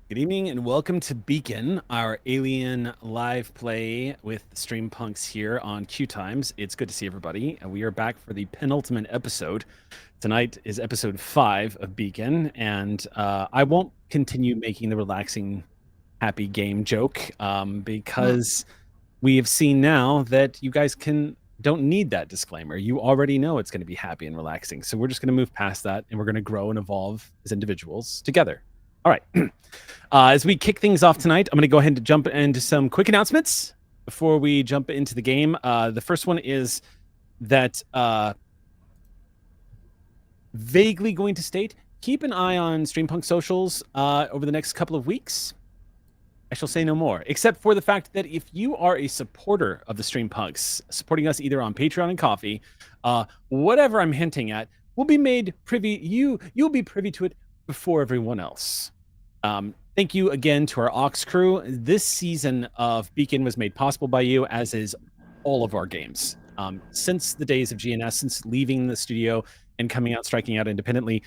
Good evening and welcome to Beacon, our alien live play with the stream punks here on Q Times. It's good to see everybody. We are back for the penultimate episode. Tonight is episode 5 of Beacon, and I won't continue making the relaxing, happy game joke because we have seen now that you guys don't need that disclaimer. You already know it's going to be happy and relaxing. So we're just going to move past that, and we're going to grow and evolve as individuals together. All right. As we kick things off tonight, I'm going to go ahead and jump into some quick announcements before we jump into the game. The first one is that vaguely going to state, keep an eye on Streampunk socials over the next couple of weeks. I shall say no more, except for the fact that if you are a supporter of the Streampunks, supporting us either on Patreon and Coffee, whatever I'm hinting at will be made privy. You'll be privy to it before everyone else. Thank you again to our Ox crew. This season of Beacon was made possible by you, as is all of our games. Since the days of GNS, since leaving the studio and coming out, striking out independently,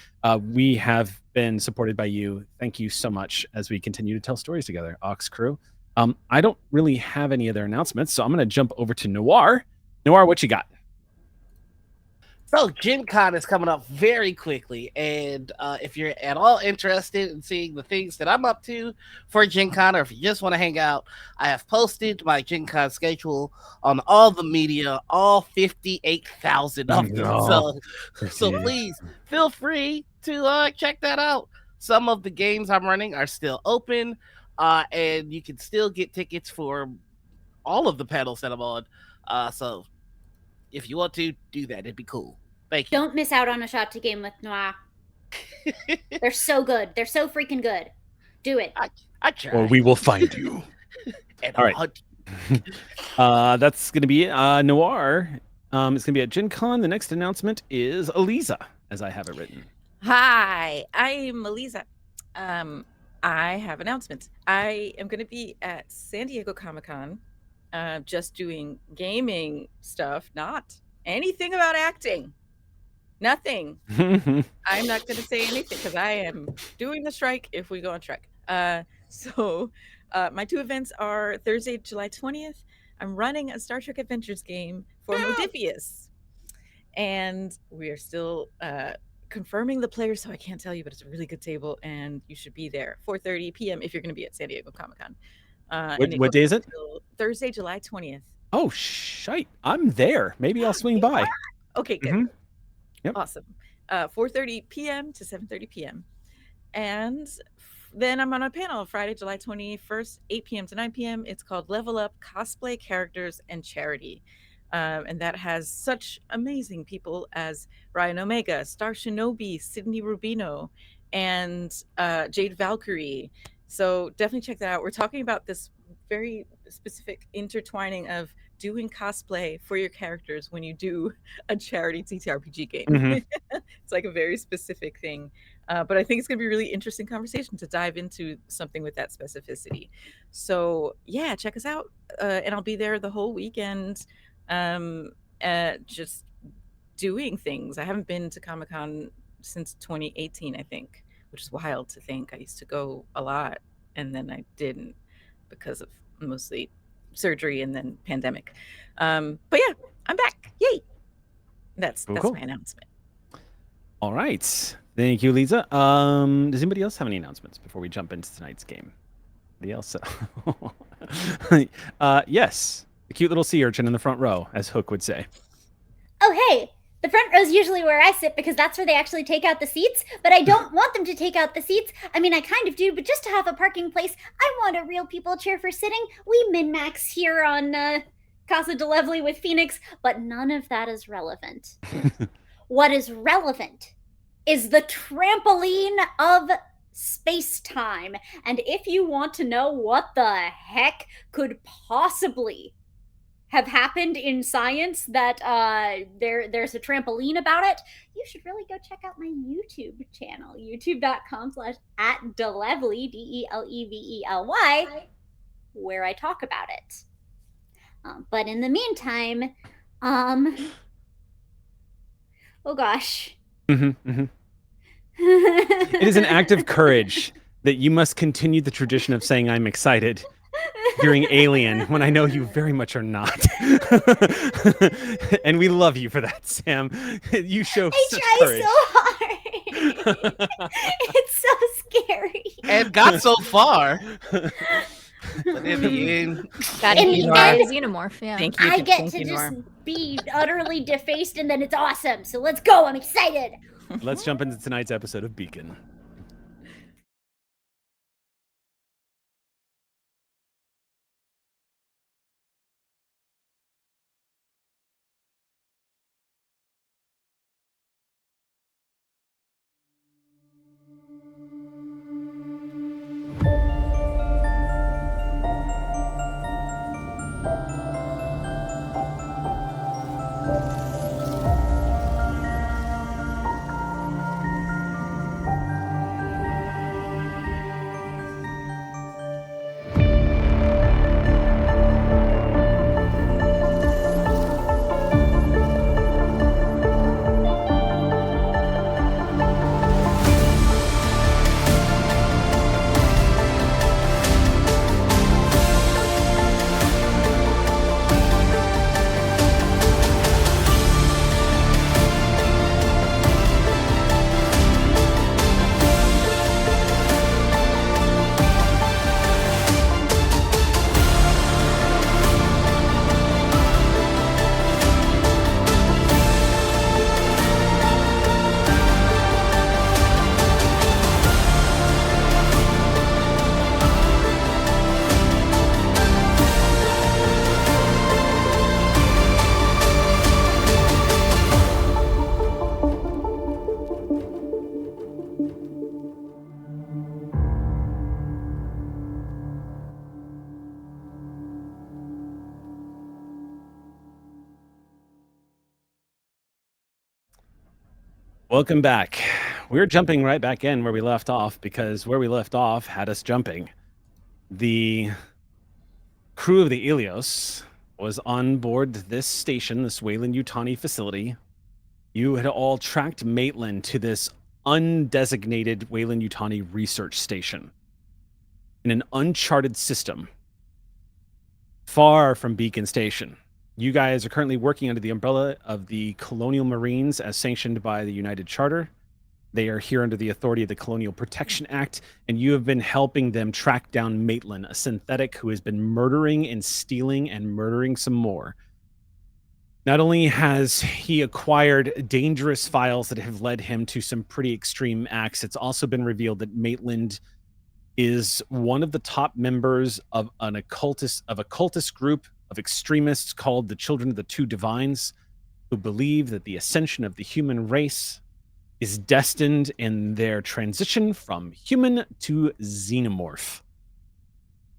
we have been supported by you. Thank you so much as we continue to tell stories together, Ox crew. I don't really have any other announcements, so I'm going to jump over to Noir. Noir, what you got? So Gen Con is coming up very quickly, and if you're at all interested in seeing the things that I'm up to for Gen Con, or if you just want to hang out, I have posted my Gen Con schedule on all the media, all 58,000 of them. So please feel free to check that out. Some of the games I'm running are still open, and you can still get tickets for all of the panels that I'm on. So if you want to do that, it'd be cool. Thank you. Don't miss out on a shot to game with Noir. They're so good. They're so freaking good. Do it. I try. Or we will find you. And all right. That's going to be Noir. It's going to be at Gen Con. The next announcement is Eliza, as I have it written. Hi, I'm Eliza. I have announcements. I am going to be at San Diego Comic-Con, just doing gaming stuff, not anything about acting. Nothing. I'm not going to say anything because I am doing the strike if we go on strike. So my two events are Thursday, July 20th. I'm running a Star Trek Adventures game for Modifius. And we are still confirming the players, so I can't tell you, but it's a really good table, and you should be there. 4:30 p.m. if you're going to be at San Diego Comic-Con. What day is it? Thursday, July 20th. Oh, shite. I'm there. Maybe I'll swing by. Okay, good. Mm-hmm. Yep. Awesome. 4:30 p.m. to 7:30 p.m. And then I'm on a panel Friday, July 21st, 8 p.m. to 9 p.m. It's called Level Up Cosplay Characters and Charity. And that has such amazing people as Ryan Omega, Star Shinobi, Sydney Rubino, and Jade Valkyrie. So definitely check that out. We're talking about this very specific intertwining of doing cosplay for your characters when you do a charity TTRPG game. Mm-hmm. It's like a very specific thing. But I think it's going to be a really interesting conversation to dive into something with that specificity. So yeah, check us out. And I'll be there the whole weekend. Just doing things. I haven't been to Comic-Con since 2018, I think, which is wild to think. I used to go a lot, and then I didn't because of mostly surgery and then pandemic. But yeah, I'm back. Yay! That's cool. My announcement. All right. Thank you, Lisa. Does anybody else have any announcements before we jump into tonight's game? Anybody else? Yes. The cute little sea urchin in the front row, as Hook would say. Oh, hey. The front row is usually where I sit because that's where they actually take out the seats, but I don't want them to take out the seats. I mean, I kind of do, but just to have a parking place, I want a real people chair for sitting. We min-max here on Casa de Lovely with Phoenix, but none of that is relevant. What is relevant is the trampoline of space-time. And if you want to know what the heck could possibly have happened in science that there's a trampoline about it, you should really go check out my YouTube channel, youtube.com/@delevely, DELEVELY, where I talk about it. But in the meantime, oh gosh. It is an act of courage that you must continue the tradition of saying I'm excited during Alien when I know you very much are not. And we love you for that, Sam. You show I such try courage. so hard. It's so scary. And got so far. But in the end, Gotta In be the Nora end, the Xenomorph, yeah. Thank you. I get thank to you, just Nora. be utterly defaced, and then it's awesome. So let's go. I'm excited. Let's jump into tonight's episode of Beacon. Welcome back. We're jumping right back in where we left off because where we left off had us jumping. The crew of the Ilios was on board this station, this Weyland-Yutani facility. You had all tracked Maitland to this undesignated Weyland-Yutani research station in an uncharted system far from Beacon Station. You guys are currently working under the umbrella of the Colonial Marines as sanctioned by the United Charter. They are here under the authority of the Colonial Protection Act, and you have been helping them track down Maitland, a synthetic who has been murdering and stealing and murdering some more. Not only has he acquired dangerous files that have led him to some pretty extreme acts, it's also been revealed that Maitland is one of the top members of a cultist group of extremists called the Children of the Two Divines, who believe that the ascension of the human race is destined in their transition from human to xenomorph,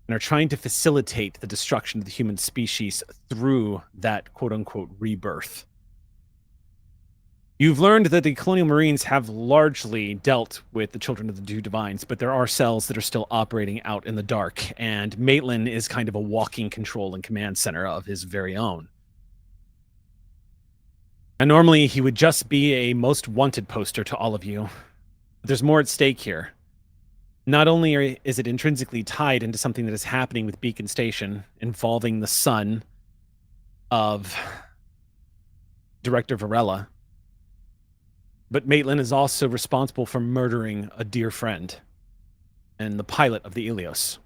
and are trying to facilitate the destruction of the human species through that quote-unquote rebirth. You've learned that the Colonial Marines have largely dealt with the Children of the Two Divines, but there are cells that are still operating out in the dark, and Maitland is kind of a walking control and command center of his very own. And normally he would just be a most wanted poster to all of you, but there's more at stake here. Not only is it intrinsically tied into something that is happening with Beacon Station involving the son of Director Varela, but Maitland is also responsible for murdering a dear friend and the pilot of the Ilios.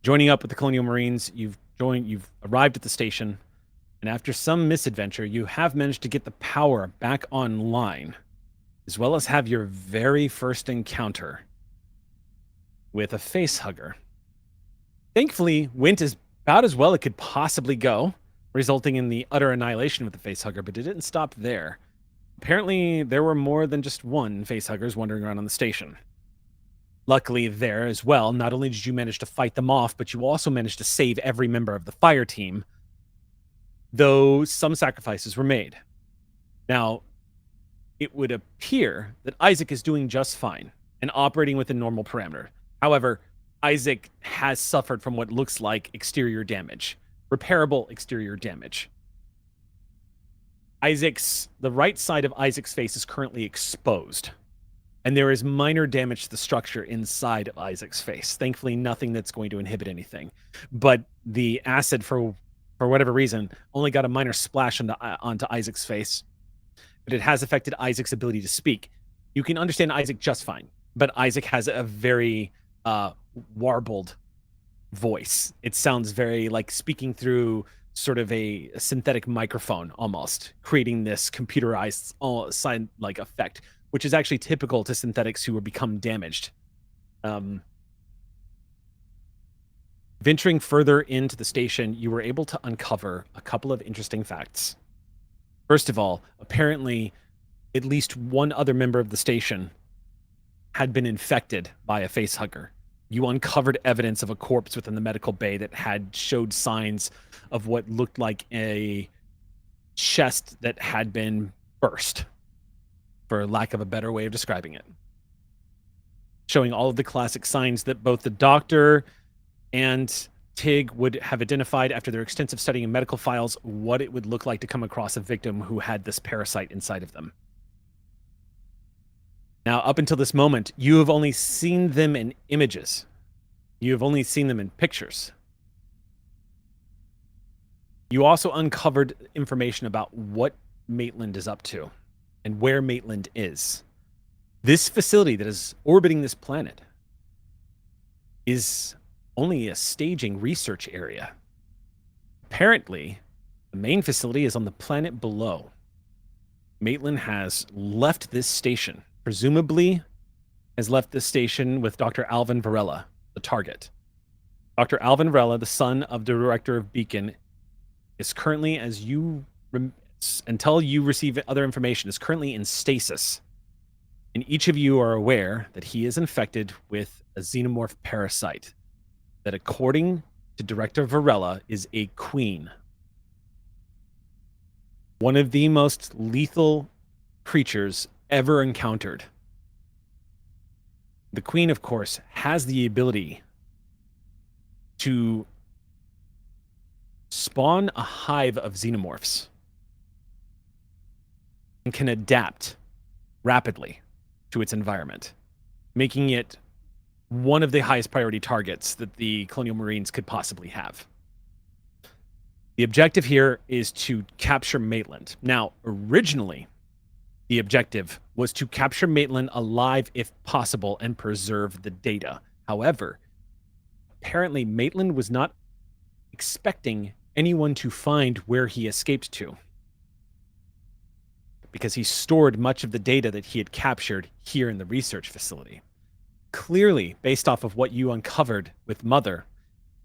Joining up with the Colonial Marines, you've arrived at the station, and after some misadventure, you have managed to get the power back online, as well as have your very first encounter with a facehugger. Thankfully, went as about as well it could possibly go, resulting in the utter annihilation with the facehugger, but it didn't stop there. Apparently, there were more than just one facehuggers wandering around on the station. Luckily, there as well, not only did you manage to fight them off, but you also managed to save every member of the fire team, though some sacrifices were made. Now, it would appear that Isaac is doing just fine and operating within normal parameter. However, Isaac has suffered from what looks like exterior damage, repairable exterior damage. The right side of Isaac's face is currently exposed. And there is minor damage to the structure inside of Isaac's face. Thankfully, nothing that's going to inhibit anything. But the acid, for whatever reason, only got a minor splash onto Isaac's face. But it has affected Isaac's ability to speak. You can understand Isaac just fine, but Isaac has a very warbled voice. It sounds very like speaking through sort of a synthetic microphone, almost creating this computerized sign like effect, which is actually typical to synthetics who have become damaged. Venturing further into the station, you were able to uncover a couple of interesting facts. First of all, apparently, at least one other member of the station had been infected by a facehugger. You uncovered evidence of a corpse within the medical bay that had showed signs of what looked like a chest that had been burst, for lack of a better way of describing it. Showing all of the classic signs that both the doctor and Tig would have identified after their extensive studying in medical files what it would look like to come across a victim who had this parasite inside of them. Now, up until this moment, you have only seen them in images. You have only seen them in pictures. You also uncovered information about what Maitland is up to and where Maitland is. This facility that is orbiting this planet is only a staging research area. Apparently, the main facility is on the planet below. Maitland has left this station, presumably has left this station with Dr. Alvin Varela, the target. Dr. Alvin Varela, the son of the director of Beacon, is currently, until you receive other information, is currently in stasis. And each of you are aware that he is infected with a xenomorph parasite that, according to Director Varela, is a queen. One of the most lethal creatures ever encountered. The queen, of course, has the ability to spawn a hive of xenomorphs and can adapt rapidly to its environment, making it one of the highest priority targets that the Colonial Marines could possibly have. The objective here is to capture Maitland. Now, originally, the objective was to capture Maitland alive if possible and preserve the data. However, apparently Maitland was not expecting anyone to find where he escaped to, because he stored much of the data that he had captured here in the research facility. Clearly, based off of what you uncovered with Mother,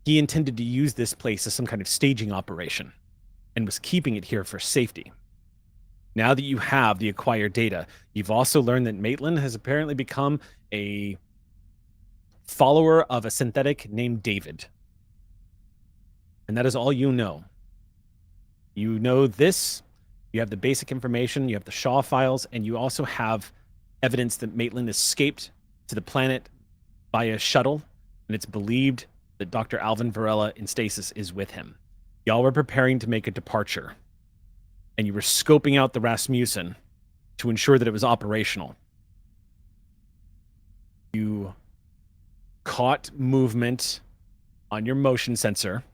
he intended to use this place as some kind of staging operation and was keeping it here for safety. Now that you have the acquired data, you've also learned that Maitland has apparently become a follower of a synthetic named David. And that is all you know. You know this, you have the basic information, you have the Shaw files, and you also have evidence that Maitland escaped to the planet by a shuttle, and it's believed that Dr. Alvin Varela in stasis is with him. Y'all were preparing to make a departure, and you were scoping out the Rasmussen to ensure that it was operational. You caught movement on your motion sensor.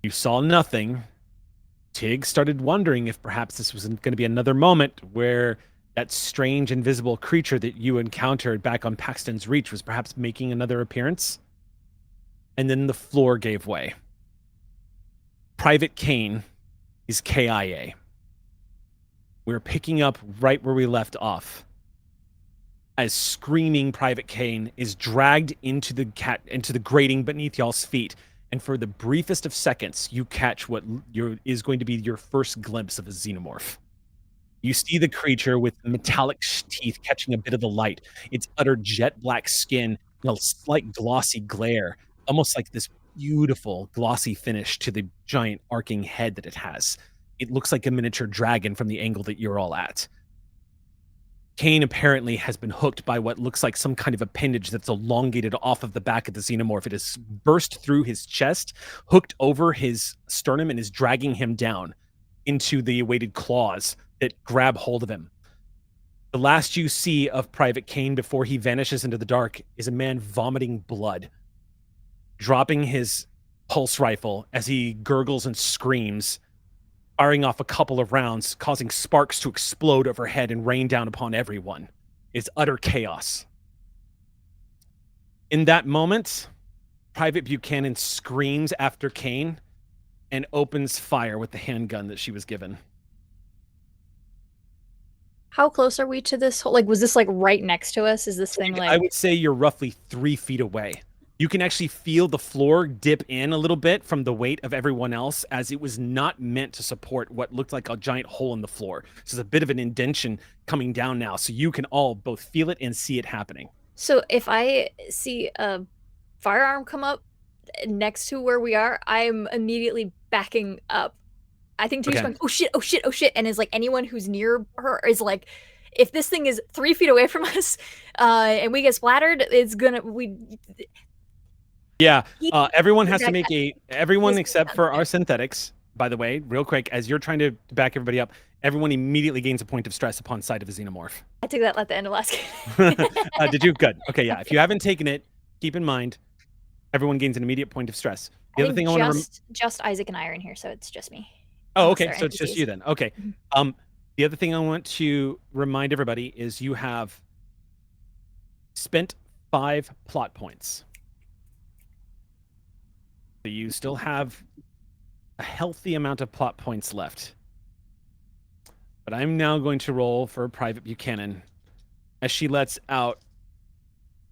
You saw nothing. Tig started wondering if perhaps this was going to be another moment where that strange invisible creature that you encountered back on Paxton's Reach was perhaps making another appearance. And then the floor gave way. Private Kane is KIA. We're picking up right where we left off, as screaming Private Kane is dragged into the grating beneath y'all's feet. And for the briefest of seconds, you catch what is going to be your first glimpse of a xenomorph. You see the creature with metallic teeth catching a bit of the light. Its utter jet black skin, a slight glossy glare, almost like this beautiful glossy finish to the giant arcing head that it has. It looks like a miniature dragon from the angle that you're all at. Kane apparently has been hooked by what looks like some kind of appendage that's elongated off of the back of the xenomorph. It has burst through his chest, hooked over his sternum, and is dragging him down into the awaited claws that grab hold of him. The last you see of Private Kane before he vanishes into the dark is a man vomiting blood, dropping his pulse rifle as he gurgles and screams, firing off a couple of rounds, causing sparks to explode overhead and rain down upon everyone. It's utter chaos. In that moment, Private Buchanan screams after Kane and opens fire with the handgun that she was given. How close are we to this hole? Like, was this like right next to us? Is this thing like... I would say you're roughly 3 feet away. You can actually feel the floor dip in a little bit from the weight of everyone else, as it was not meant to support what looked like a giant hole in the floor. So there's a bit of an indentation coming down now, so you can all both feel it and see it happening. So if I see a firearm come up next to where we are, I'm immediately backing up. I think Tig's going, oh shit, oh shit, oh shit. And is like anyone who's near her is like, if this thing is 3 feet away from us and we get splattered, it's gonna, Yeah, everyone has to make everyone except for our synthetics, by the way, real quick, as you're trying to back everybody up, everyone immediately gains a point of stress upon sight of a xenomorph. I took that at the end of last game. Did you? Good. Okay, yeah. If you haven't taken it, keep in mind, everyone gains an immediate point of stress. The other thing I want to just Isaac and I are in here, so it's just me. Oh, okay. So it's just you then. Okay. The other thing I want to remind everybody is you have spent 5 plot points. So you still have a healthy amount of plot points left. But I'm now going to roll for Private Buchanan as she lets out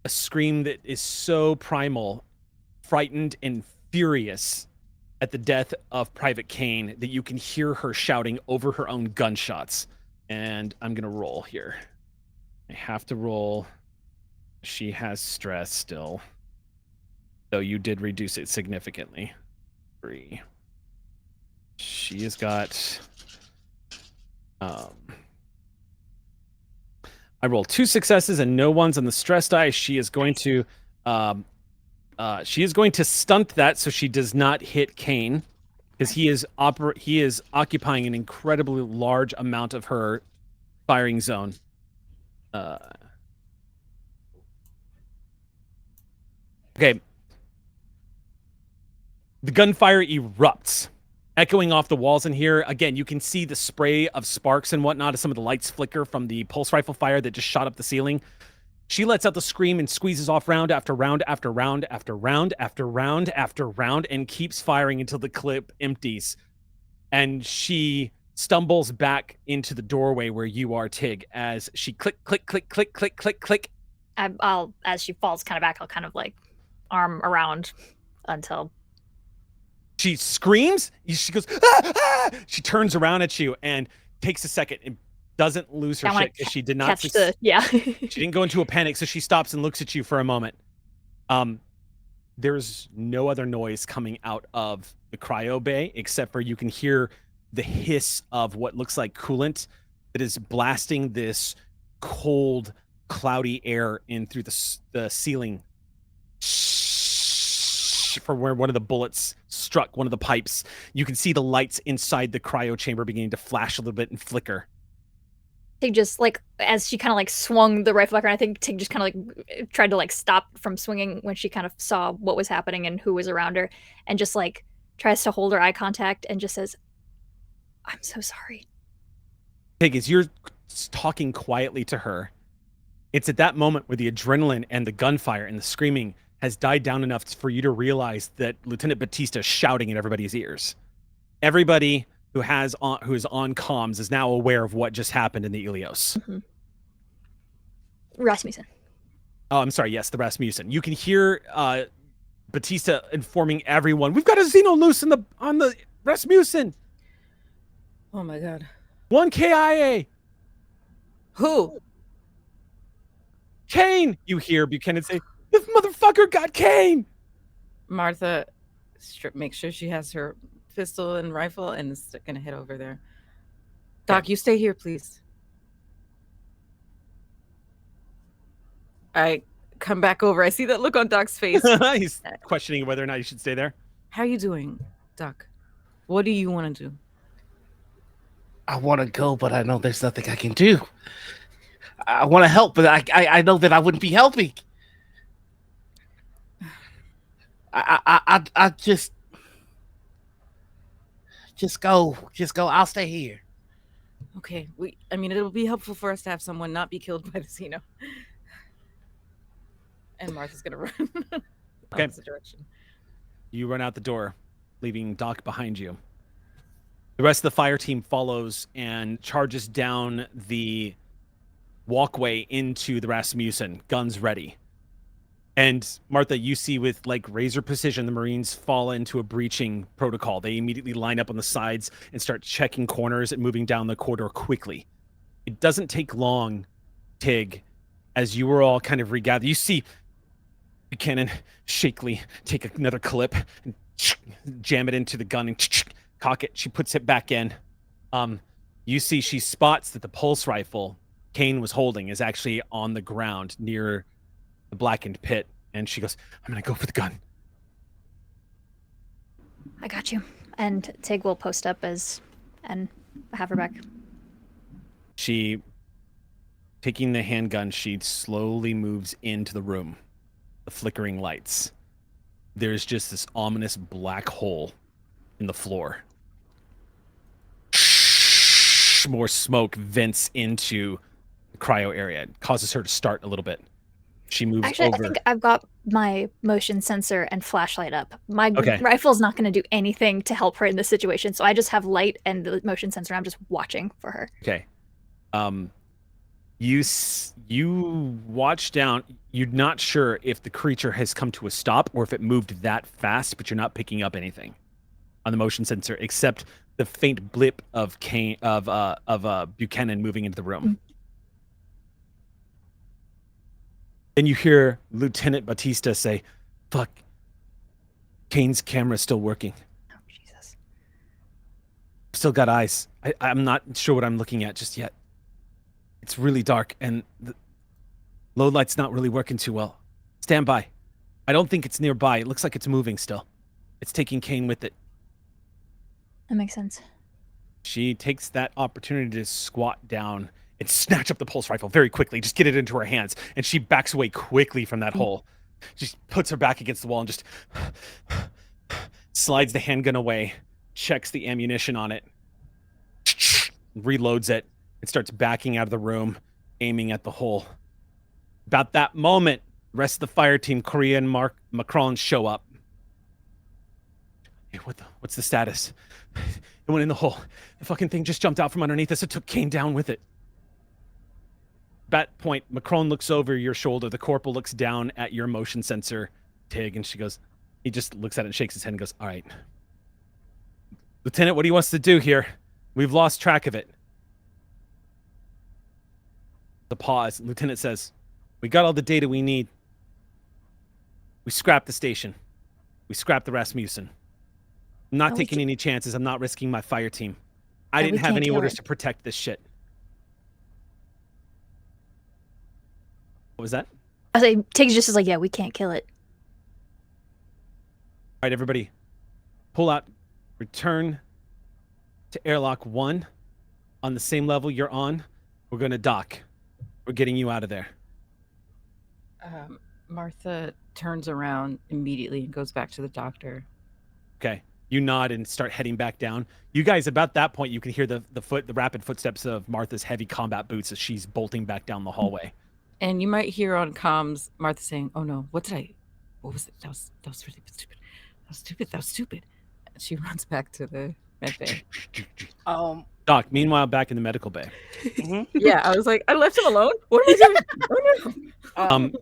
a scream that is so primal, frightened and furious at the death of Private Kane that you can hear her shouting over her own gunshots. And I'm going to roll here. I have to roll. She has stress still. Though you did reduce it significantly. 3. She has got... I rolled 2 successes and no ones on the stress die. She is going to... she is going to stunt that so she does not hit Kane, because he is occupying an incredibly large amount of her firing zone. Okay. The gunfire erupts, echoing off the walls in here. Again, you can see the spray of sparks and whatnot as some of the lights flicker from the pulse rifle fire that just shot up the ceiling. She lets out the scream and squeezes off round after round after round after round after round after round and keeps firing until the clip empties. And she stumbles back into the doorway where you are, Tig, as she click, click, click, click, click, click, click. I'll, as she falls kind of back, I'll kind of like arm around until... She screams. She goes, ah, ah! She turns around at you and takes a second and doesn't lose her shit because she did not... She didn't go into a panic, so she stops and looks at you for a moment. There's no other noise coming out of the cryo bay except for you can hear the hiss of what looks like coolant that is blasting this cold, cloudy air in through the ceiling from where one of the bullets struck one of the pipes. You can see the lights inside the cryo chamber beginning to flash a little bit and flicker. Tig just, like, as she kind of, like, swung the rifle back around, I think Tig just kind of, like, tried to, like, stop from swinging when she kind of saw what was happening and who was around her, and just, like, tries to hold her eye contact and just says, I'm so sorry. Tig, as you're talking quietly to her, it's at that moment where the adrenaline and the gunfire and the screaming has died down enough for you to realize that Lieutenant Batista is shouting in everybody's ears. Everybody who is on comms is now aware of what just happened in the Ilios. Mm-hmm. Rasmussen. Oh, I'm sorry. Yes, the Rasmussen. You can hear Batista informing everyone, "We've got a Xeno loose on the Rasmussen." Oh my god. 1 KIA. Who? Kane. You hear Buchanan say, "This motherfucker got Kane." Martha, make sure she has her pistol and rifle and is gonna head over there. Doc, you stay here, please. I come back over. I see that look on Doc's face. He's questioning whether or not you should stay there. How you doing, Doc? What do you want to do? I want to go, but I know there's nothing I can do. I want to help, but I know that I wouldn't be helping. I just go. I'll stay here. Okay, I mean, it'll be helpful for us to have someone not be killed by the Xeno. And Martha's gonna run Okay. opposite direction. You run out the door, leaving Doc behind you. The rest of the fire team follows and charges down the walkway into the Rasmussen, guns ready. And Martha, you see with like razor precision, the Marines fall into a breaching protocol. They immediately line up on the sides and start checking corners and moving down the corridor quickly. It doesn't take long, Tig, as you were all kind of regathered. You see Buchanan shakily take another clip and jam it into the gun and cock it. She puts it back in. You see she spots that the pulse rifle Kane was holding is actually on the ground near the blackened pit, and she goes, I'm gonna go for the gun. I got you. And Tig will post up and have her back. She, taking the handgun, she slowly moves into the room. The flickering lights. There's just this ominous black hole in the floor. More smoke vents into the cryo area. It causes her to start a little bit. She moves Actually, over. I think I've got my motion sensor and flashlight up. My Okay. rifle's not going to do anything to help her in this situation, so I just have light and the motion sensor. I'm just watching for her. Okay. You watch down. You're not sure if the creature has come to a stop or if it moved that fast, but you're not picking up anything on the motion sensor except the faint blip of Buchanan moving into the room. Mm. Then you hear Lieutenant Batista say, "Fuck, Kane's camera's still working. Oh, Jesus. Still got eyes. I'm not sure what I'm looking at just yet. It's really dark, and the low light's not really working too well. Stand by. I don't think it's nearby. It looks like it's moving still. It's taking Kane with it." That makes sense. She takes that opportunity to squat down and snatch up the pulse rifle very quickly, just get it into her hands, and she backs away quickly from that hole. She puts her back against the wall and just slides the handgun away, checks the ammunition on it, reloads it, and starts backing out of the room, aiming at the hole. About that moment, the rest of the fire team, Korea and Macron, show up. Hey, what's the status? It went in the hole. The fucking thing just jumped out from underneath us. It took Kane down with it. At that point, Macron looks over your shoulder. The corporal looks down at your motion sensor, Tig, and he just looks at it and shakes his head and goes, all right. Lieutenant, what do you want us to do here? We've lost track of it. The pause. Lieutenant says, we got all the data we need. We scrapped the station. We scrapped the Rasmussen. I'm not taking any chances. I'm not risking my fire team. I didn't have any orders to protect this shit. What was that? I say Tig's just like, yeah, we can't kill it. All right, everybody. Pull out. Return to airlock 1 on the same level you're on. We're going to dock. We're getting you out of there. Martha turns around immediately and goes back to the doctor. Okay. You nod and start heading back down. You guys, about that point, you can hear the rapid footsteps of Martha's heavy combat boots as she's bolting back down the hallway. And you might hear on comms Martha saying, "Oh no, what was it? That was really stupid. That was stupid." And she runs back to the med bay. Doc, meanwhile, back in the medical bay. Yeah, I was like, I left him alone? What am I doing? Oh no.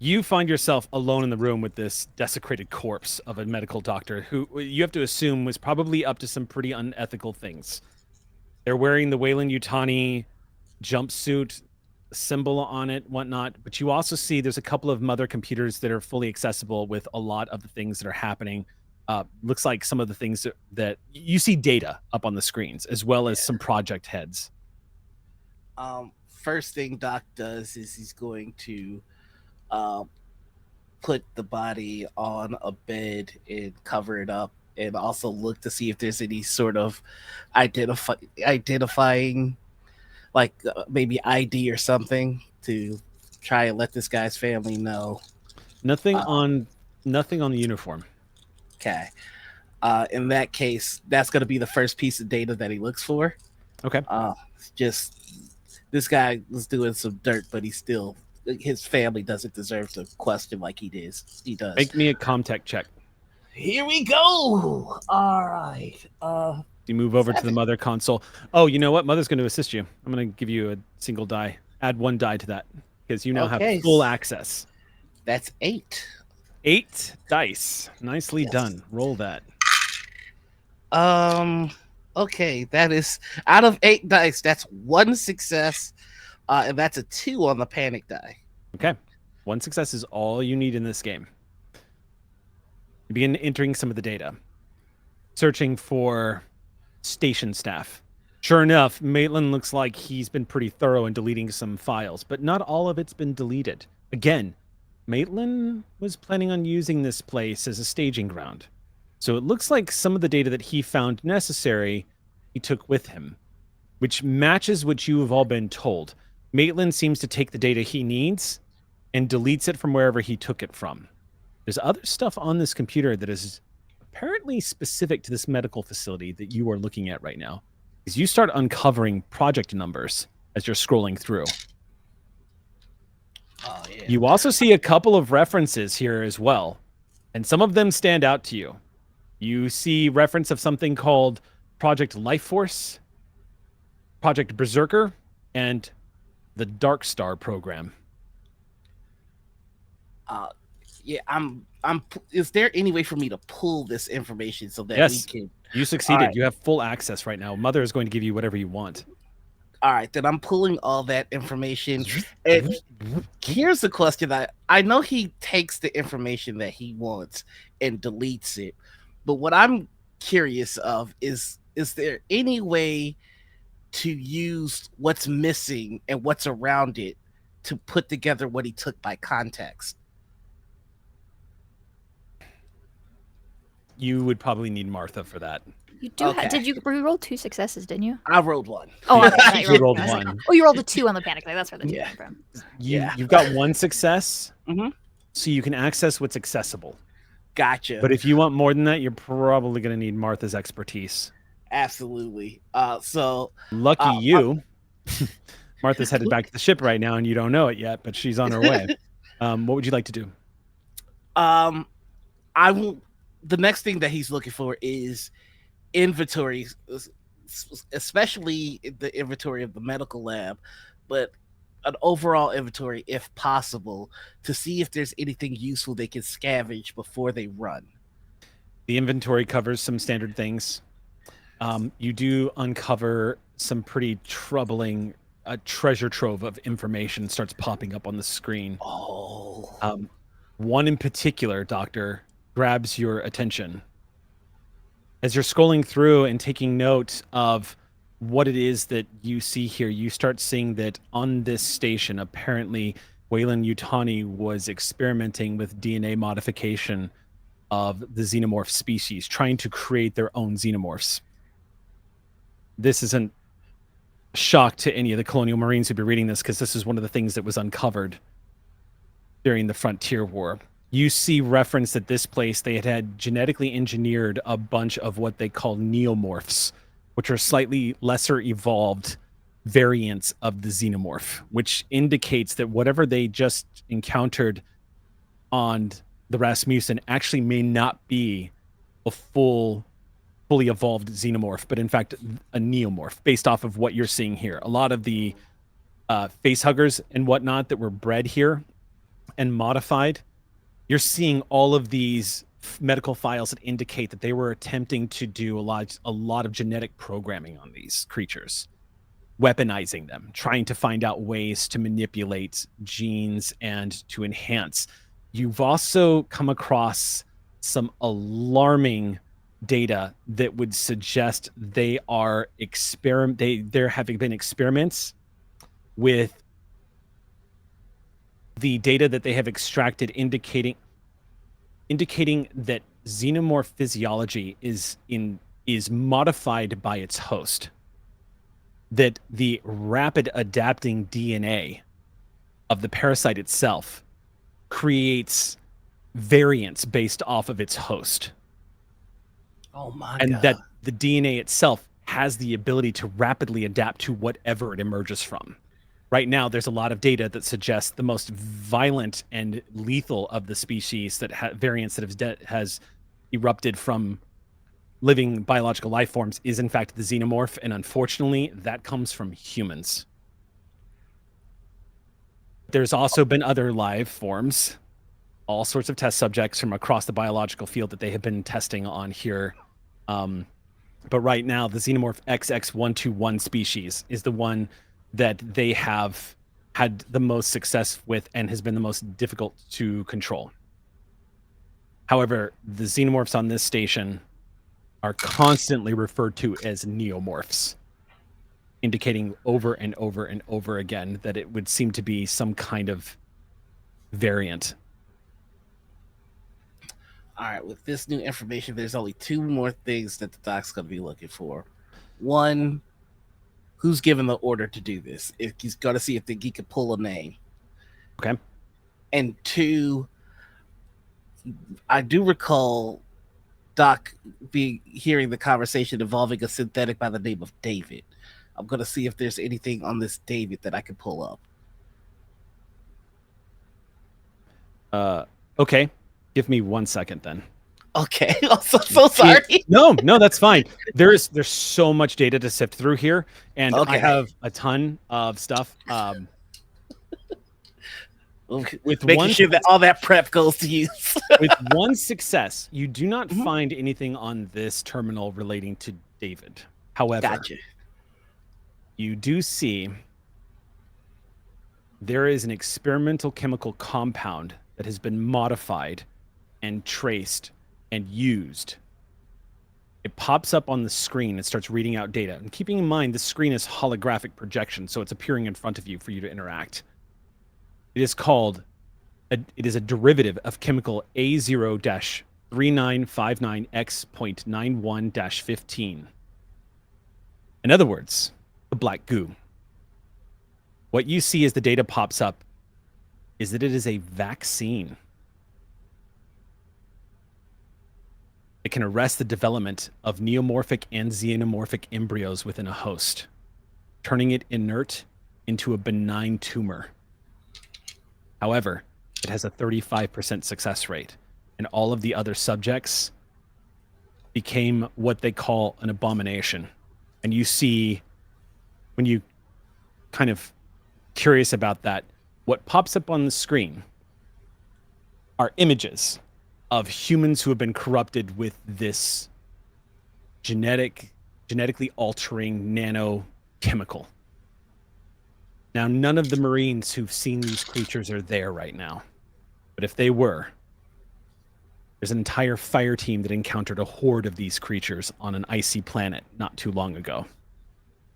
You find yourself alone in the room with this desecrated corpse of a medical doctor who you have to assume was probably up to some pretty unethical things. They're wearing the Weyland-Yutani jumpsuit, symbol on it, whatnot, but you also see there's a couple of mother computers that are fully accessible with a lot of the things that are happening. Looks like some of the things that you see data up on the screens, as well as some project heads. First thing Doc does is he's going to put the body on a bed and cover it up, and also look to see if there's any sort of identifying like maybe ID or something to try and let this guy's family know? Nothing Uh, on the uniform. Okay. In that case, that's going to be the first piece of data that he looks for. Okay. Just this guy was doing some dirt, but his family doesn't deserve to question like he does. Make me a comtech check. Here we go. All right. You move over to the mother console. Oh, you know what? Mother's going to assist you. I'm going to give you a single die. Add 1 die to that because you now have full access. That's 8. 8 dice. Nicely done. Roll that. Okay, that is out of 8 dice. That's 1 success, and that's a 2 on the panic die. Okay, 1 success is all you need in this game. You begin entering some of the data, searching for station staff. Sure enough, Maitland looks like he's been pretty thorough in deleting some files, but not all of it's been deleted. Again, Maitland was planning on using this place as a staging ground. So it looks like some of the data that he found necessary, he took with him, which matches what you have all been told. Maitland seems to take the data he needs and deletes it from wherever he took it from. There's other stuff on this computer that is apparently specific to this medical facility that you are looking at right now, because you start uncovering project numbers as you're scrolling through. Oh, yeah. You also see a couple of references here as well, and some of them stand out to you. You see reference of something called Project Life Force, Project Berserker, and the Dark Star program. Yeah, I'm. Is there any way for me to pull this information so that Yes, we can? You succeeded. Right. You have full access right now. Mother is going to give you whatever you want. All right, then I'm pulling all that information. And here's the question: that I know he takes the information that he wants and deletes it, but what I'm curious of is there any way to use what's missing and what's around it to put together what he took by context? You would probably need Martha for that. You do. Did you roll 2 successes? Didn't you? I rolled 1. Oh, okay. You rolled 1. Oh, you rolled a 2 on the panic die. That's where the 2 came from. You've got 1 success, Mhm. so you can access what's accessible. Gotcha. But if you want more than that, you're probably going to need Martha's expertise. Absolutely. So lucky you. Martha's headed back to the ship right now, and you don't know it yet, but she's on her way. What would you like to do? I will. The next thing that he's looking for is inventory, especially the inventory of the medical lab, but an overall inventory if possible, to see if there's anything useful they can scavenge before they run. The inventory covers some standard things. You do uncover some pretty troubling treasure trove of information starts popping up on the screen. Oh. One in particular, Doctor, grabs your attention. As you're scrolling through and taking note of what it is that you see here, you start seeing that on this station, apparently Weyland-Yutani was experimenting with DNA modification of the xenomorph species, trying to create their own xenomorphs. This isn't a shock to any of the Colonial Marines who'd be reading this, because this is one of the things that was uncovered during the Frontier War. You see reference that this place, they had genetically engineered a bunch of what they call neomorphs, which are slightly lesser evolved variants of the xenomorph, which indicates that whatever they just encountered on the Rasmussen actually may not be a fully evolved xenomorph, but in fact a neomorph, based off of what you're seeing here. A lot of the facehuggers and whatnot that were bred here and modified, you're seeing all of these medical files that indicate that they were attempting to do a lot of genetic programming on these creatures, weaponizing them, trying to find out ways to manipulate genes and to enhance. You've also come across some alarming data that would suggest there having been experiments with the data that they have extracted, indicating that xenomorph physiology is modified by its host. that the rapid adapting DNA of the parasite itself creates variants based off of its host. Oh my And god. that the DNA itself has the ability to rapidly adapt to whatever it emerges from. Right now, there's a lot of data that suggests the most violent and lethal of the species that variants that has erupted from living biological life forms is in fact the Xenomorph, and unfortunately, that comes from humans. There's also been other live forms, all sorts of test subjects from across the biological field that they have been testing on here. But right now, the Xenomorph XX121 species is the one that they have had the most success with and has been the most difficult to control. However, the Xenomorphs on this station are constantly referred to as neomorphs, indicating over and over and over again that it would seem to be some kind of variant. All right, with this new information, there's only two more things that the doc's going to be looking for. One, who's given the order to do this? If he's going to see if he can pull a name. Okay. And two, I do recall Doc hearing the conversation involving a synthetic by the name of David. I'm going to see if there's anything on this David that I can pull up. Okay. Give me 1 second then. Okay. I'm so sorry. No, that's fine. There's so much data to sift through here, and I have a ton of stuff. With making sure that all that prep goes to use. With one success, you do not find anything on this terminal relating to David. However, you do see there is an experimental chemical compound that has been modified and traced and used. It pops up on the screen and starts reading out data. And keeping in mind, the screen is holographic projection, so it's appearing in front of you for you to interact. It is called, it is a derivative of chemical A0-3959X.91-15. In other words, the black goo. What you see as the data pops up is that it is a vaccine. It can arrest the development of neomorphic and xenomorphic embryos within a host, turning it inert into a benign tumor. However, it has a 35% success rate, and all of the other subjects became what they call an abomination. And you see, when you kind of curious about that, what pops up on the screen are images of humans who have been corrupted with this genetically altering nanochemical. Now, none of the Marines who've seen these creatures are there right now. But if they were, there's an entire fire team that encountered a horde of these creatures on an icy planet not too long ago.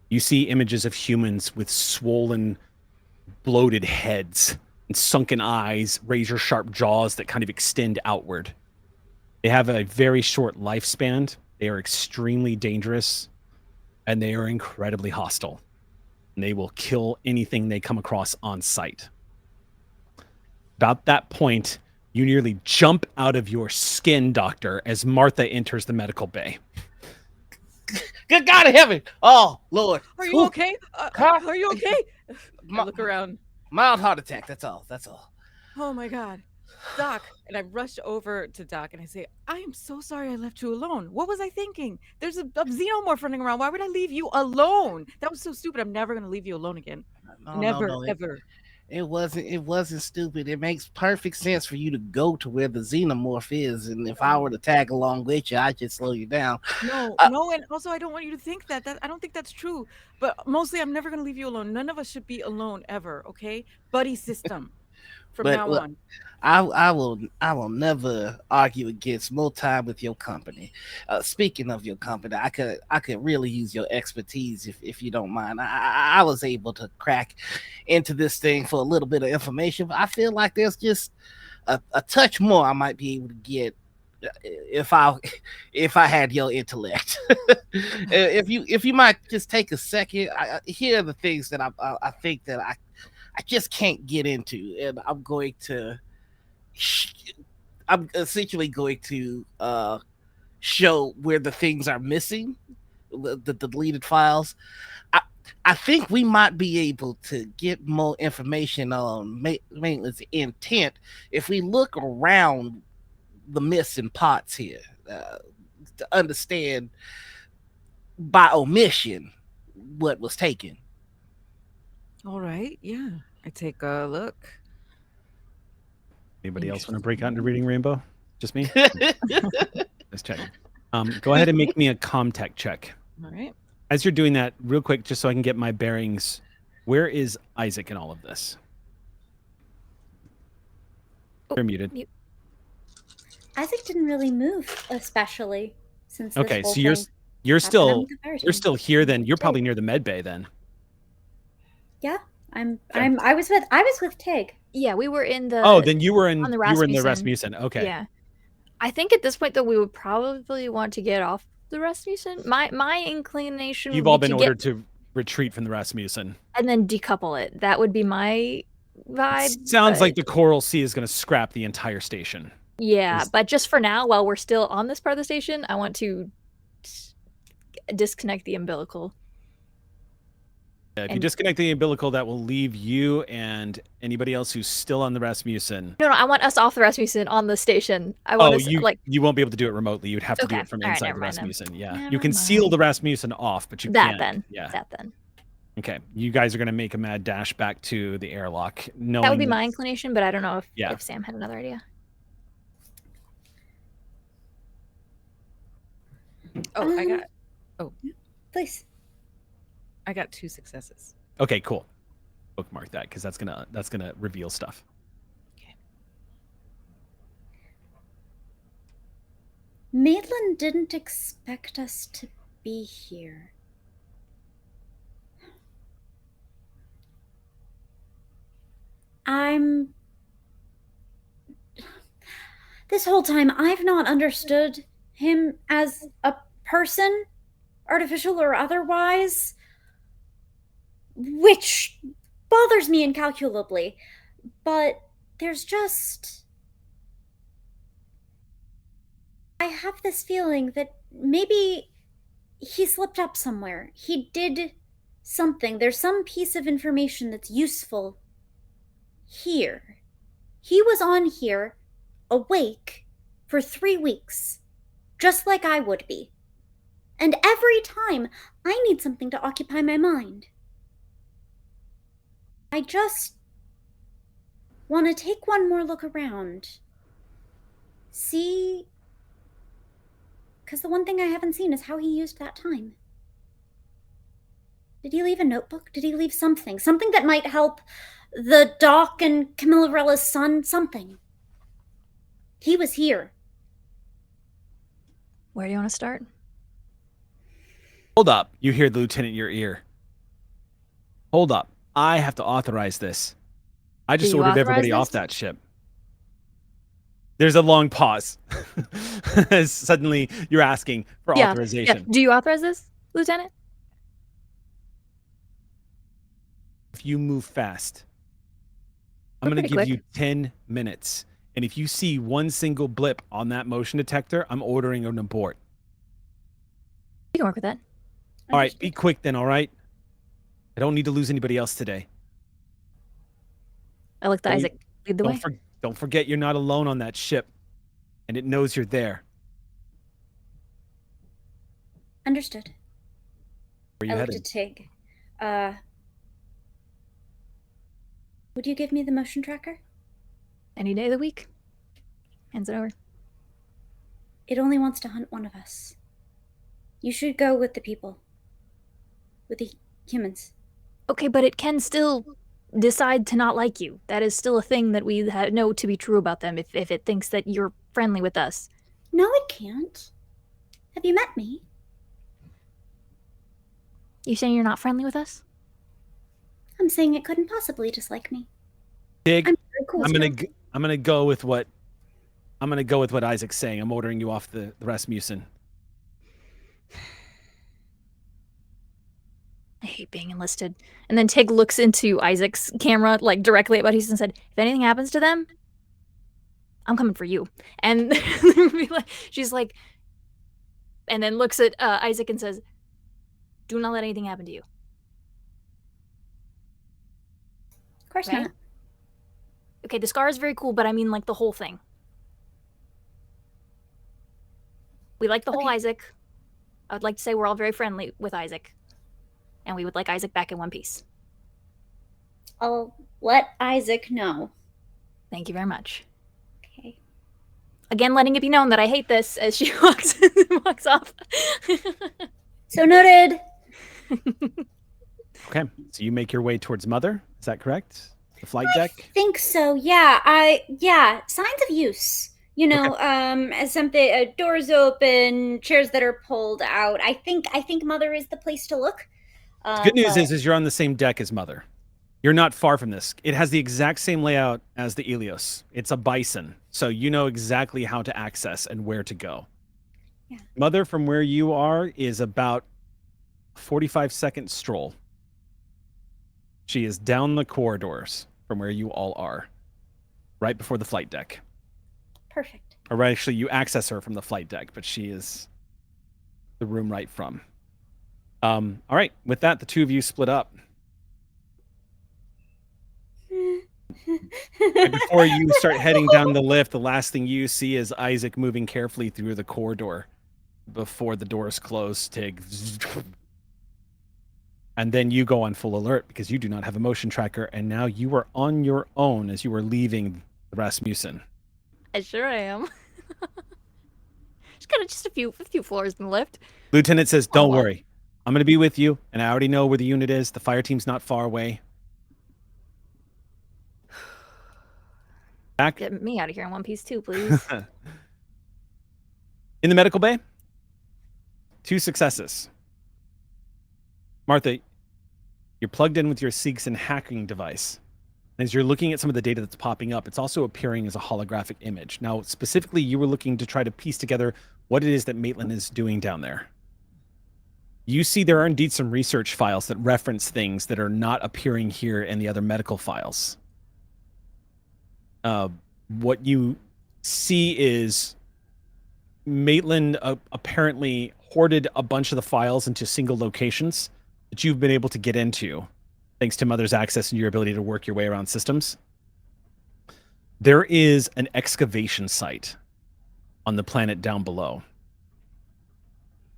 You see images of humans with swollen, bloated heads and sunken eyes, razor-sharp jaws that kind of extend outward. They have a very short lifespan. They are extremely dangerous, and they are incredibly hostile. And they will kill anything they come across on sight. About that point, you nearly jump out of your skin, Doctor, as Martha enters the medical bay. Good God in heaven! Oh, Lord. Are you okay? Are you okay? I look around. Mild heart attack, that's all. Oh my God. Doc. And I rush over to Doc and I say, I am so sorry I left you alone. What was I thinking? There's a xenomorph running around. Why would I leave you alone? That was so stupid. I'm never going to leave you alone again. Never, ever. It wasn't stupid. It makes perfect sense for you to go to where the xenomorph is. And if I were to tag along with you, I'd just slow you down. No, and also I don't want you to think that. I don't think that's true. But mostly I'm never gonna leave you alone. None of us should be alone ever, okay? Buddy system from now on. I will never argue against more time with your company. Speaking of your company, I could really use your expertise if you don't mind. I was able to crack into this thing for a little bit of information, but I feel like there's just a touch more I might be able to get if I had your intellect. If you might just take a second, here are the things that I think that I just can't get into, and I'm essentially going to show where the things are missing, the deleted files. I think we might be able to get more information on Maitland's intent if we look around the missing parts here, to understand by omission what was taken. All right. Yeah. I take a look. Anybody else want to break out into Reading Rainbow? Just me? Let's check. Go ahead and make me a comm-tech check. All right. As you're doing that, real quick, just so I can get my bearings, where is Isaac in all of this? You're muted. Isaac didn't really move, especially since. Okay, this whole so you're thing you're still here. Then you're probably near the med bay. Then. Yeah, I was with Tig. Yeah, we were in the. Oh, then you were in the Rasmussen. Okay. Yeah, I think at this point though we would probably want to get off the Rasmussen. My inclination. You've all been ordered to retreat from the Rasmussen and then decouple it. That would be my vibe. Sounds like the Coral Sea is going to scrap the entire station. Yeah, but just for now, while we're still on this part of the station, I want to disconnect the umbilical. Yeah, if you disconnect the umbilical, that will leave you and anybody else who's still on the Rasmussen. No, I want us off the Rasmussen on the station. I want us, you won't be able to do it remotely. You'd have to do it from inside the Rasmussen. Yeah, you can seal the Rasmussen off, but you can't. That then. Okay, you guys are going to make a mad dash back to the airlock. That would be my inclination, but I don't know if Sam had another idea. Oh, Please. I got 2 successes. Okay, cool. Bookmark that because that's gonna reveal stuff. Okay. Maitland didn't expect us to be here. This whole time, I've not understood him as a person, artificial or otherwise, which bothers me incalculably. But there's just... I have this feeling that maybe he slipped up somewhere. He did something. There's some piece of information that's useful here. He was on here, awake, for 3 weeks. Just like I would be. And every time, I need something to occupy my mind. I just want to take one more look around. See? Because the one thing I haven't seen is how he used that time. Did he leave a notebook? Did he leave something? Something that might help the Doc and Camillarella's son? Something. He was here. Where do you want to start? Hold up. You hear the lieutenant in your ear. Hold up. I have to authorize this. I just ordered everybody off that ship. There's a long pause. Suddenly, you're asking for authorization. Yeah. Do you authorize this, Lieutenant? If you move fast, I'm going to give you 10 minutes. And if you see one single blip on that motion detector, I'm ordering an abort. You can work with that. All right, be quick then, all right? I don't need to lose anybody else today. I looked at Isaac. Lead the way. Don't forget you're not alone on that ship. And it knows you're there. Understood. Where are you headed? Looked at Tig. Would you give me the motion tracker? Any day of the week. Hands it over. It only wants to hunt one of us. You should go with the people. With the humans. Okay, but it can still decide to not like you. That is still a thing that we know to be true about them if it thinks that you're friendly with us. No, it can't. Have you met me? You saying you're not friendly with us? I'm saying it couldn't possibly dislike me. Tig, I'm very cool. I'm gonna go with what I'm going to go with what Isaac's saying. I'm ordering you off the Rasmussen. I hate being enlisted. And then Tig looks into Isaac's camera, like directly at Buddies, and said, if anything happens to them, I'm coming for you. And she's like, and then looks at Isaac and says, do not let anything happen to you. Of course Okay? not. Okay, the scar is very cool, but I mean like the whole thing. We like the whole Okay. Isaac. I would like to say we're all very friendly with Isaac. And we would like Isaac back in one piece. I'll let Isaac know. Thank you very much. Okay. Again, letting it be known that I hate this as she walks off. So noted. Okay, so you make your way towards Mother. Is that correct? The flight I deck? think so. Yeah. Signs of use. You know, as something, doors open, chairs that are pulled out. I think Mother is the place to look. The good news but- is you're on the same deck as Mother. You're not far from this. It has the exact same layout as the Ilios. It's a bison, so you know exactly how to access and where to go. Yeah. Mother, from where you are, is about a 45-second stroll. She is down the corridors from where you all are, right before the flight deck. Perfect. Or actually, you access her from the flight deck, but she is the room right from. All right, with that, the two of you split up. Right before you start heading down the lift, the last thing you see is Isaac moving carefully through the corridor before the doors close. Tig. And then you go on full alert because you do not have a motion tracker, and now you are on your own as you are leaving the Rasmussen. I sure am. Just a few floors in the lift. Lieutenant says, don't well. worry. I'm going to be with you, and I already know where the unit is. The fire team's not far away. Back Get me out of here in one piece too, please. in the medical bay, 2 successes. Martha, you're plugged in with your Seegson hacking device. As you're looking at some of the data that's popping up, it's also appearing as a holographic image. Now, specifically, you were looking to try to piece together what it is that Maitland is doing down there. You see there are indeed some research files that reference things that are not appearing here in the other medical files. What you see is Maitland apparently hoarded a bunch of the files into single locations that you've been able to get into, thanks to Mother's access and your ability to work your way around systems. There is an excavation site on the planet down below.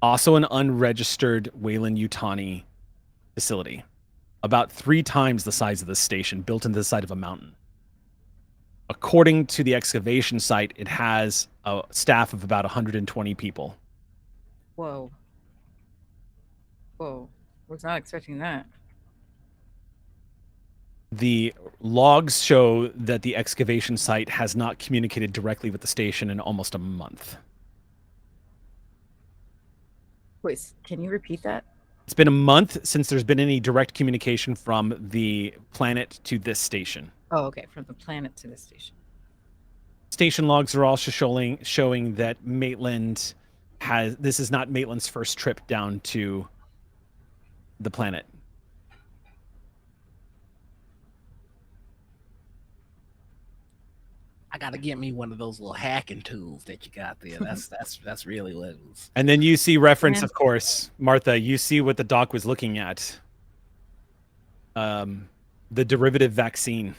Also an unregistered Weyland-Yutani facility. About 3 times the size of this station, built into the side of a mountain. According to the excavation site, it has a staff of about 120 people. Whoa. Was not expecting that. The logs show that the excavation site has not communicated directly with the station in almost a month. Wait, can you repeat that? It's been a month since there's been any direct communication from the planet to this station. Oh, okay. From the planet to the station. Station logs are also showing that Maitland this is not Maitland's first trip down to the planet. I gotta get me one of those little hacking tools that you got there. That's really what it was. And then you see reference, Man. of course, Martha, you see what the doc was looking at. The derivative vaccine.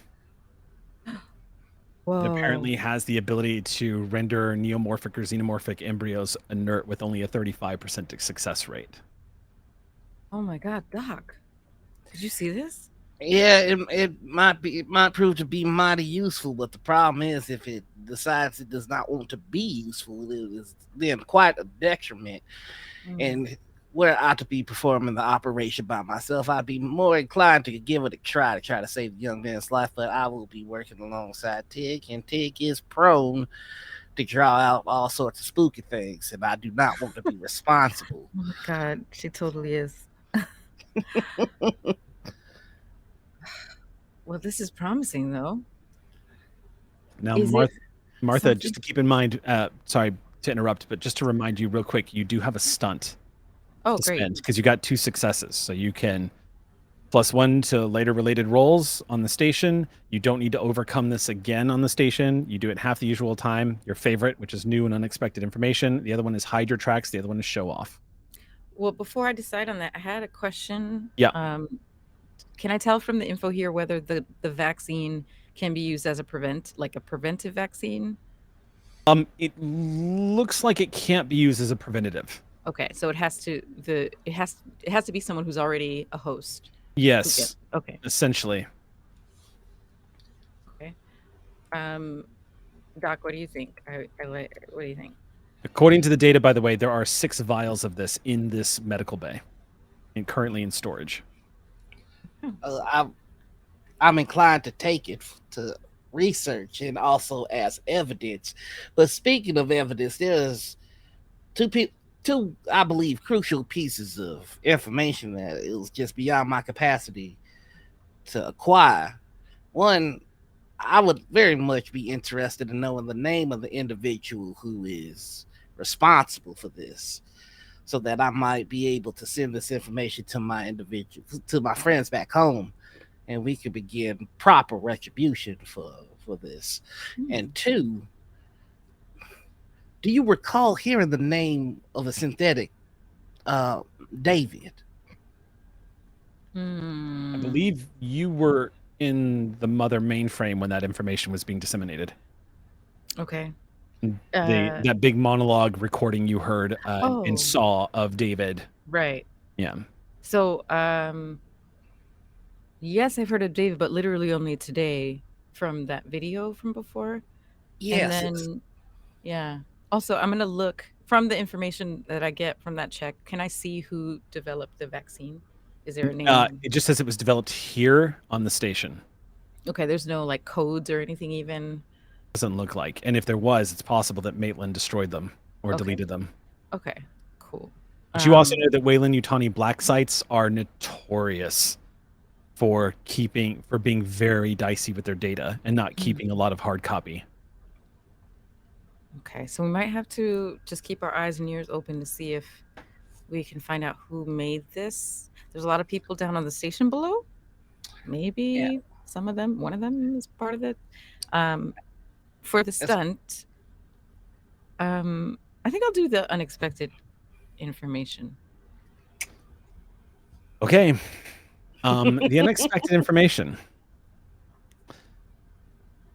Whoa. It apparently has the ability to render neomorphic or xenomorphic embryos inert with only a 35% success rate. Oh my God, Doc. Did you see this? Yeah, it might prove to be mighty useful, but the problem is if it decides it does not want to be useful, it is then quite a detriment. And were I to be performing the operation by myself, I'd be more inclined to give it a try to save the young man's life, but I will be working alongside Tig, and Tig is prone to draw out all sorts of spooky things, and I do not want to be responsible. Oh my God, she totally is. Well, this is promising, though. Now, Is Martha, Martha, Something- just to keep in mind, sorry to interrupt, but just to remind you real quick, you do have a stunt Oh, to great. spend because you got 2 successes. So you can +1 to later related rolls on the station. You don't need to overcome this again on the station. You do it half the usual time. Your favorite, which is new and unexpected information. The other one is hide your tracks. The other one is show off. Well, before I decide on that, I had a question. Yeah. Can I tell from the info here whether the vaccine can be used as a preventive vaccine? It looks like it can't be used as a preventative. Okay, so it has to be someone who's already a host. Yes, Okay. essentially. Okay. Doc, what do you think? What do you think? According to the data, by the way, there are 6 vials of this in this medical bay and currently in storage. I'm inclined to take it to research and also as evidence. But speaking of evidence, there's two, I believe, crucial pieces of information that it was just beyond my capacity to acquire. One, I would very much be interested in knowing the name of the individual who is responsible for this, so that I might be able to send this information to my friends back home, and we could begin proper retribution for this. And 2, do you recall hearing the name of a synthetic David? I believe you were in the mother mainframe when that information was being disseminated. Okay. That big monologue recording you heard and saw of David. Right. Yeah. So, yes, I've heard of David, but literally only today from that video from before. Yes. And then, yeah. Also, I'm going to look from the information that I get from that check. Can I see who developed the vaccine? Is there a name? It just says it was developed here on the station. Okay, there's no like codes or anything even. Doesn't look like. And if there was, it's possible that Maitland destroyed them or Okay. deleted them. Okay, cool. But you also know that Weyland-Yutani black sites are notorious for being very dicey with their data and not keeping a lot of hard copy. Okay, so we might have to just keep our eyes and ears open to see if we can find out who made this. There's a lot of people down on the station below. Maybe some of them, one of them is part of it. For the stunt, I think I'll do the unexpected information. Okay. The unexpected information.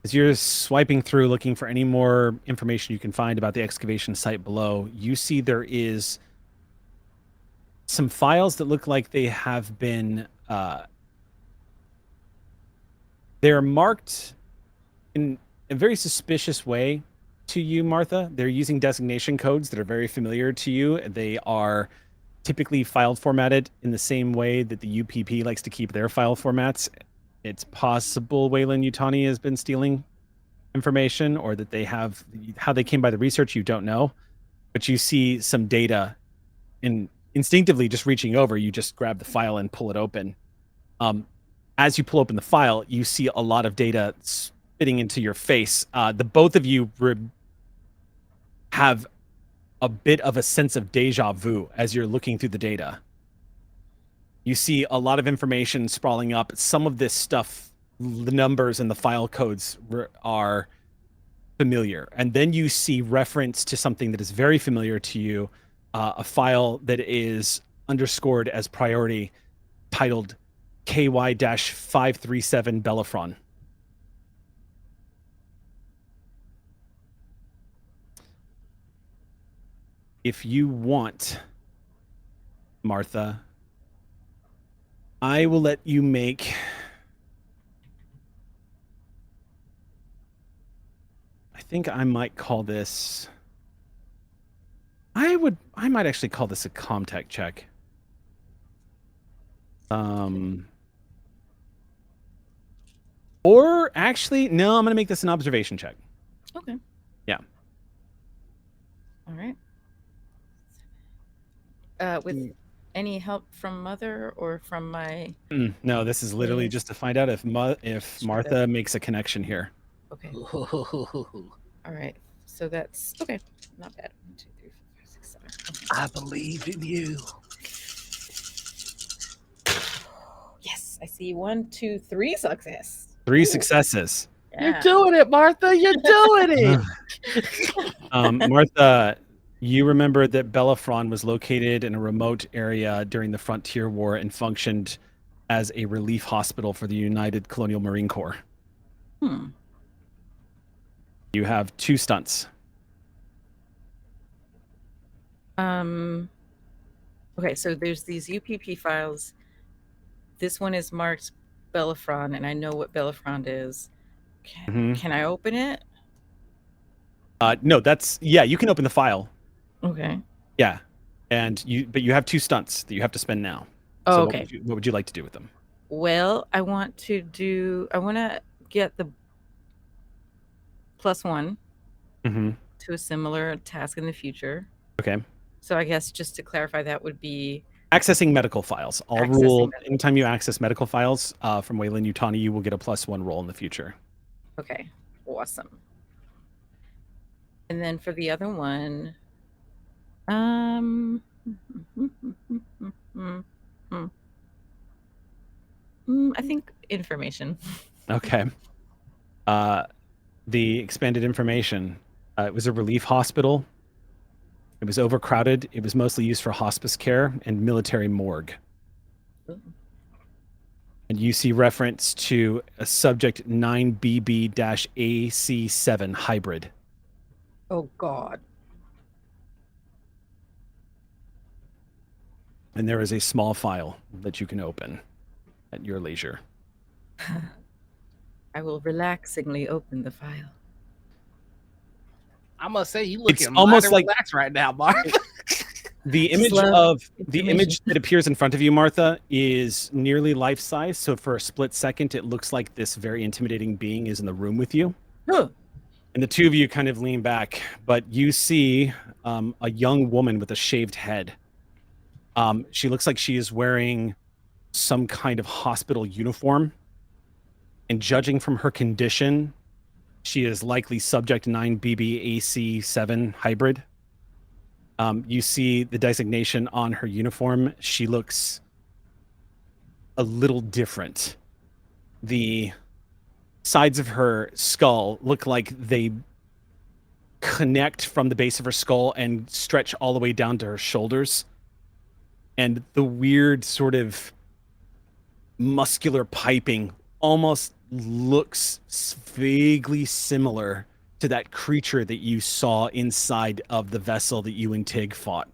As you're swiping through looking for any more information you can find about the excavation site below, you see there is some files that look like they have been they're marked in a very suspicious way to you, Martha. They're using designation codes that are very familiar to you. They are typically file formatted in the same way that the UPP likes to keep their file formats. It's possible Weyland-Yutani has been stealing information, or that they have how they came by the research. You don't know, but you see some data, and instinctively just reaching over, you just grab the file and pull it open. As you pull open the file, you see a lot of data spitting into your face. The both of you have a bit of a sense of deja vu as you're looking through the data. You see a lot of information sprawling up. Some of this stuff, the numbers and the file codes are familiar. And then you see reference to something that is very familiar to you, a file that is underscored as priority, titled KY-537 Bellafron. If you want, Martha, I will let you make... I think I might call this... I might actually call this a Comtech check. Or actually, no, I'm going to make this an observation check. Okay. Yeah. All right. With any help from Mother or from my... No, this is literally just to find out if Martha makes a connection here. Okay. All right. So that's okay. Not bad. 1, 2, 3, 4, 5, 6, 7. I believe in you. Yes, I see 1, 2, 3 success. 3 Ooh, successes. You're doing it, Martha. You're doing it. Martha, you remember that Belafron was located in a remote area during the Frontier War and functioned as a relief hospital for the United Colonial Marine Corps. You have 2 stunts. Okay, so there's these UPP files. This one is marked Belafron, and I know what Belafron is. Can I open it? No, you can open the file. Okay. Yeah. But you have 2 stunts that you have to spend now. Oh, So okay. what would you like to do with them? Well, I want to get the +1 to a similar task in the future. Okay. So I guess just to clarify, that would be accessing medical files. Anytime you access medical files from Wayland Yutani, you will get a +1 roll in the future. Okay. Awesome. And then for the other one, I think information. Okay. The expanded information. It was a relief hospital. It was overcrowded. It was mostly used for hospice care and military morgue. Ooh. And you see reference to a subject 9BB-AC7 hybrid. Oh, God. And there is a small file that you can open at your leisure. I will relaxingly open the file. I must say, you looking It's almost like relaxed right now, Martha. The image that appears in front of you, Martha, is nearly life-size. So for a split second, it looks like this very intimidating being is in the room with you. Huh. And the two of you kind of lean back, but you see a young woman with a shaved head. She looks like she is wearing some kind of hospital uniform. And judging from her condition, she is likely subject 9BB-AC7 hybrid. You see the designation on her uniform. She looks a little different. The sides of her skull look like they connect from the base of her skull and stretch all the way down to her shoulders. And the weird sort of muscular piping almost looks vaguely similar to that creature that you saw inside of the vessel that you and Tig fought.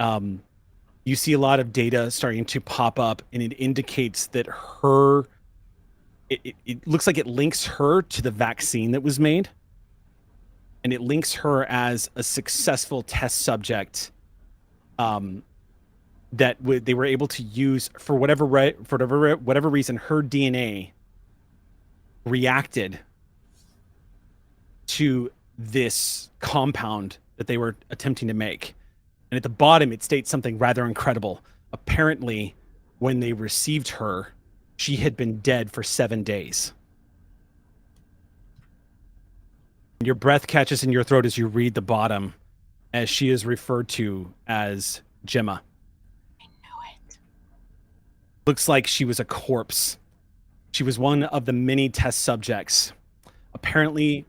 You see a lot of data starting to pop up, and it indicates that it looks like it links her to the vaccine that was made, and it links her as a successful test subject that they were able to use for whatever reason. Her DNA reacted to this compound that they were attempting to make. And at the bottom, it states something rather incredible. Apparently, when they received her, she had been dead for 7 days. Your breath catches in your throat as you read the bottom, as she is referred to as Gemma. I knew it. Looks like she was a corpse. She was one of the many test subjects. Apparently,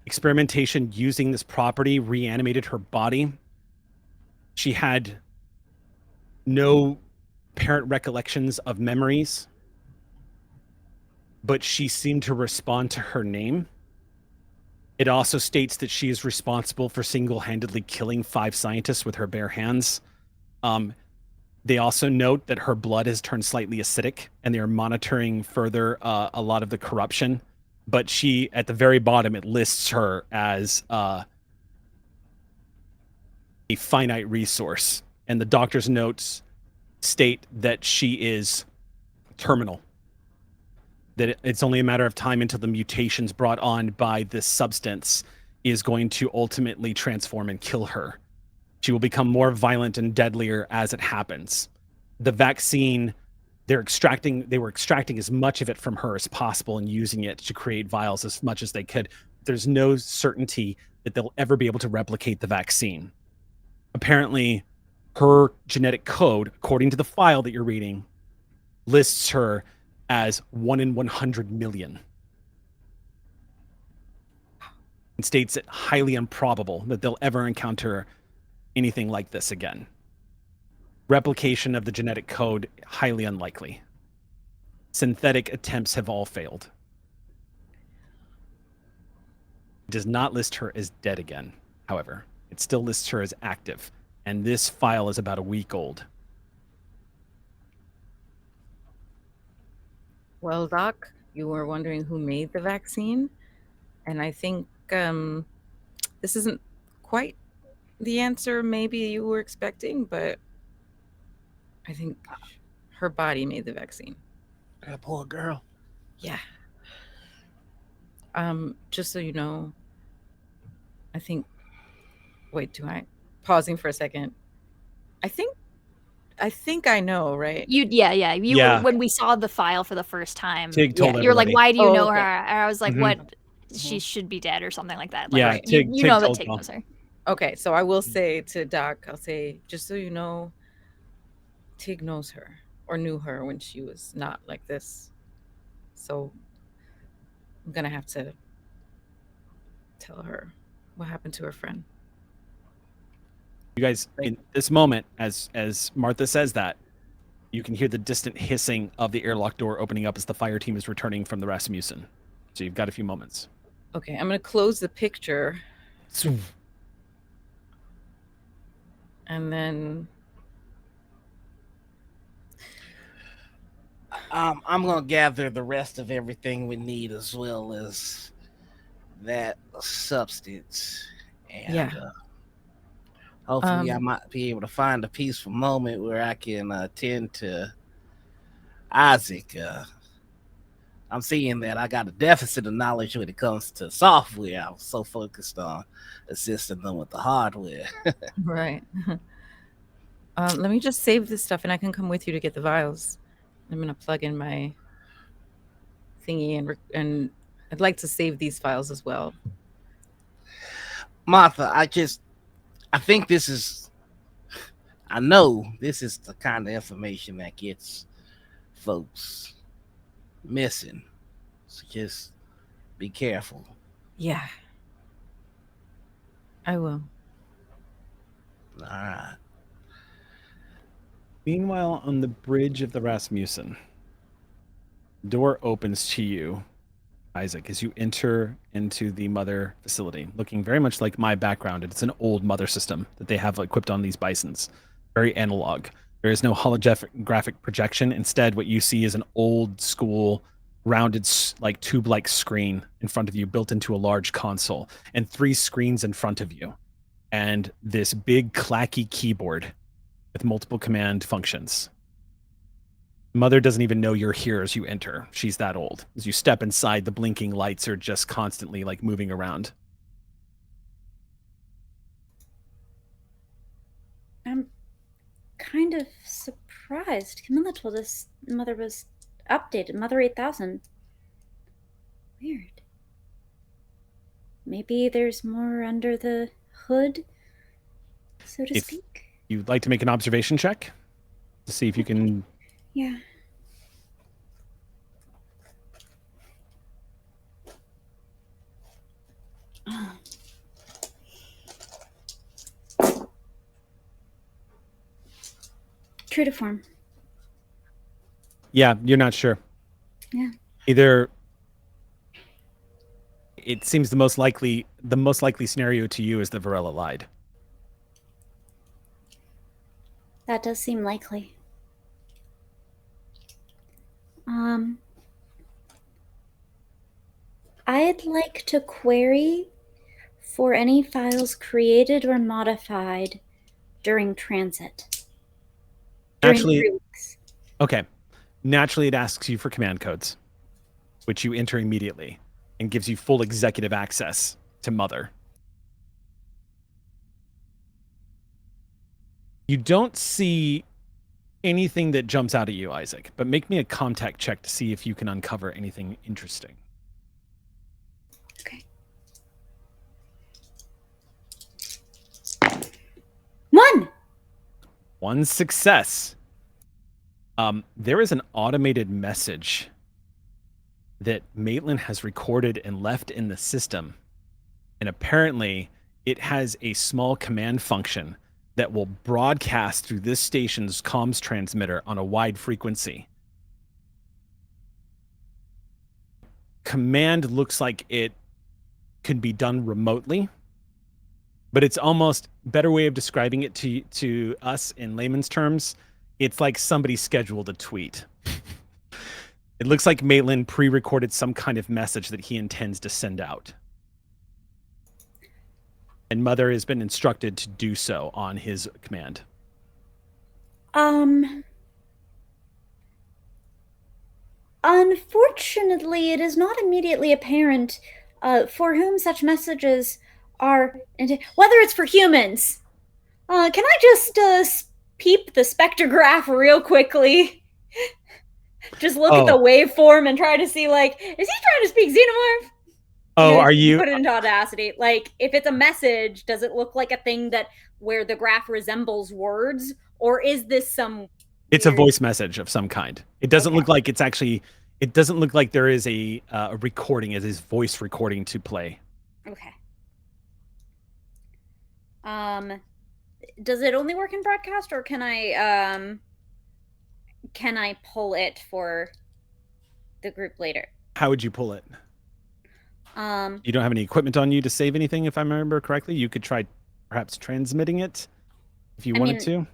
experimentation using this property reanimated her body. She had no apparent recollections of memories, but she seemed to respond to her name. It also states that she is responsible for single-handedly killing 5 scientists with her bare hands. They also note that her blood has turned slightly acidic, and they are monitoring further a lot of the corruption. But she, at the very bottom, it lists her as a finite resource. And the doctor's notes state that she is terminal. That it's only a matter of time until the mutations brought on by this substance is going to ultimately transform and kill her. She will become more violent and deadlier as it happens. The vaccine, they were extracting as much of it from her as possible and using it to create vials as much as they could. there's no certainty that they'll ever be able to replicate the vaccine. Apparently, her genetic code, according to the file that you're reading, lists her as 1 in 100 million. And states it highly improbable that they'll ever encounter anything like this again. Replication of the genetic code, highly unlikely. Synthetic attempts have all failed. It does not list her as dead again, however. It still lists her as active, and this file is about a week old. Well, Doc, you were wondering who made the vaccine, and I think this isn't quite the answer maybe you were expecting, but I think her body made the vaccine. That poor girl. Yeah. Just so you know, I think. Wait, pausing for a second? I think I know, right? You when we saw the file for the first time, Tig told you're like, everybody. why do you know okay. her? And I was like, Mhm. what? She should be dead or something like that. Like, Yeah, right? Tig- you Tig know that told Tig y'all. knows her. Okay, so I will say to Doc, I'll say, just so you know, Tig knows her or knew her when she was not like this. So I'm gonna have to tell her what happened to her friend. You guys, in this moment, as Martha says that, you can hear the distant hissing of the airlock door opening up as the fire team is returning from the Rasmussen. So you've got a few moments. Okay, I'm gonna close the picture and then I'm gonna gather the rest of everything we need, as well as that substance, and hopefully I might be able to find a peaceful moment where I can attend to Isaac. I'm seeing that I got a deficit of knowledge when it comes to software. I was so focused on assisting them with the hardware. right. Let me just save this stuff and I can come with you to get the vials. I'm gonna plug in my thingy and I'd like to save these files as well. Martha, I know this is the kind of information that gets folks missing. So just be careful. Yeah. I will. All right. Meanwhile, on the bridge of the Rasmussen, door opens to you, Isaac, as you enter into the mother facility, looking very much like my background. It's an old mother system that they have equipped on these Bisons. Very analog. There is no holographic projection. Instead, what you see is an old school rounded like tube-like screen in front of you built into a large console, and 3 screens in front of you, and this big clacky keyboard with multiple command functions. Mother doesn't even know you're here as you enter. She's that old. As you step inside, the blinking lights are just constantly like moving around. I'm kind of surprised. Camilla told us Mother was updated. Mother 8000. Weird. Maybe there's more under the hood, so to speak. You'd like to make an observation check to see if you can... Yeah. True to form. Yeah, you're not sure. Yeah. Either it seems the most likely scenario to you is that Varela lied. That does seem likely. I'd like to query for any files created or modified during transit. During 3 weeks. Okay. Naturally, it asks you for command codes, which you enter immediately and gives you full executive access to Mother. You don't see anything that jumps out at you, Isaac, but make me a contact check to see if you can uncover anything interesting. Okay. One success. There is an automated message that Maitland has recorded and left in the system. And apparently it has a small command function that will broadcast through this station's comms transmitter on a wide frequency. Command looks like it could be done remotely, but it's almost better way of describing it to us in layman's terms. It's like somebody scheduled a tweet. It looks like Maitland pre-recorded some kind of message that he intends to send out. And Mother has been instructed to do so on his command. Unfortunately, it is not immediately apparent for whom such messages are whether it's for humans. Can I just peep the spectrograph real quickly? Just look at the waveform and try to see, like, is he trying to speak Xenomorph? Oh, are you? Put it into Audacity. Like, if it's a message, does it look like a thing that where the graph resembles words, or is this some? It's a voice message of some kind. It doesn't look like it's actually. It doesn't look like there is a recording, as his voice recording to play. Okay. Does it only work in broadcast, or can I pull it for the group later? How would you pull it? You don't have any equipment on you to save anything, if I remember correctly. You could try perhaps transmitting it if you wanted to.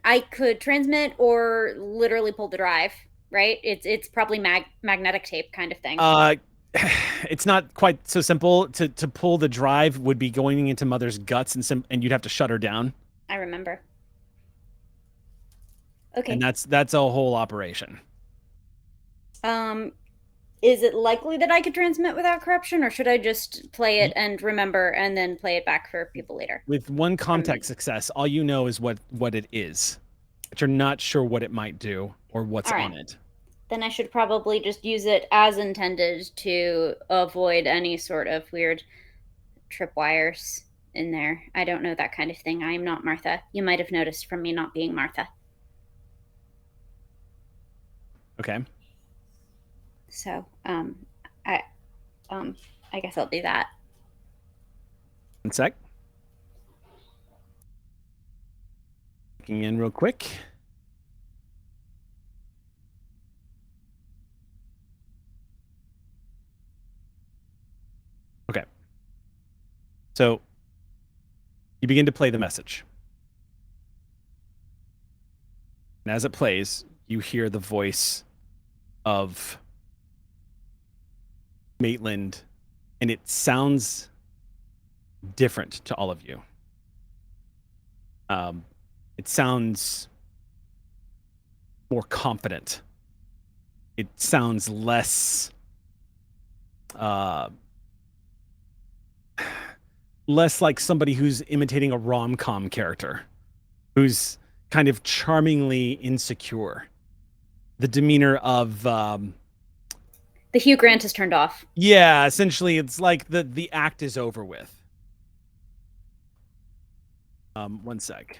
I could transmit or literally pull the drive, right? It's probably magnetic tape kind of thing. It's not quite so simple. To pull the drive would be going into Mother's guts, and you'd have to shut her down. I remember. Okay. And that's a whole operation. Is it likely that I could transmit without corruption, or should I just play it and remember and then play it back for people later? With one contact success, all you know is what it is, but you're not sure what it might do or what's on it. Then I should probably just use it as intended to avoid any sort of weird tripwires in there. I don't know that kind of thing. I am not Martha. You might have noticed from me not being Martha. Okay. So, I guess I'll do that. 1 sec. Looking in real quick. Okay. So you begin to play the message. And as it plays, you hear the voice of Maitland, and it sounds different to all of you. It sounds more confident. It sounds less like somebody who's imitating a rom-com character, who's kind of charmingly insecure. The demeanor of the Hugh Grant is turned off. Yeah, essentially, it's like the act is over with. 1 sec.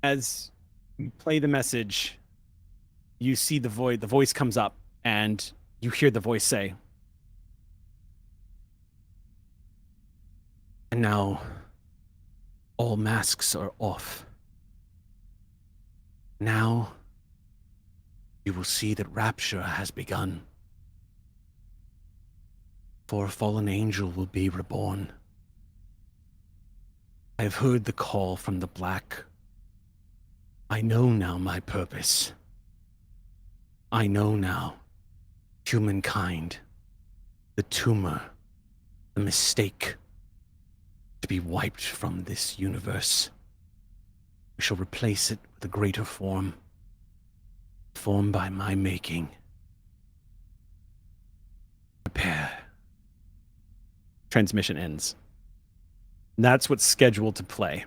As you play the message, you see the voice comes up, and you hear the voice say, "And now, all masks are off. Now, you will see that rapture has begun. For a fallen angel will be reborn. I have heard the call from the black. I know now my purpose. I know now humankind, the tumor, the mistake, to be wiped from this universe. We shall replace it with a greater form by my making. Prepare." Transmission ends. And that's what's scheduled to play.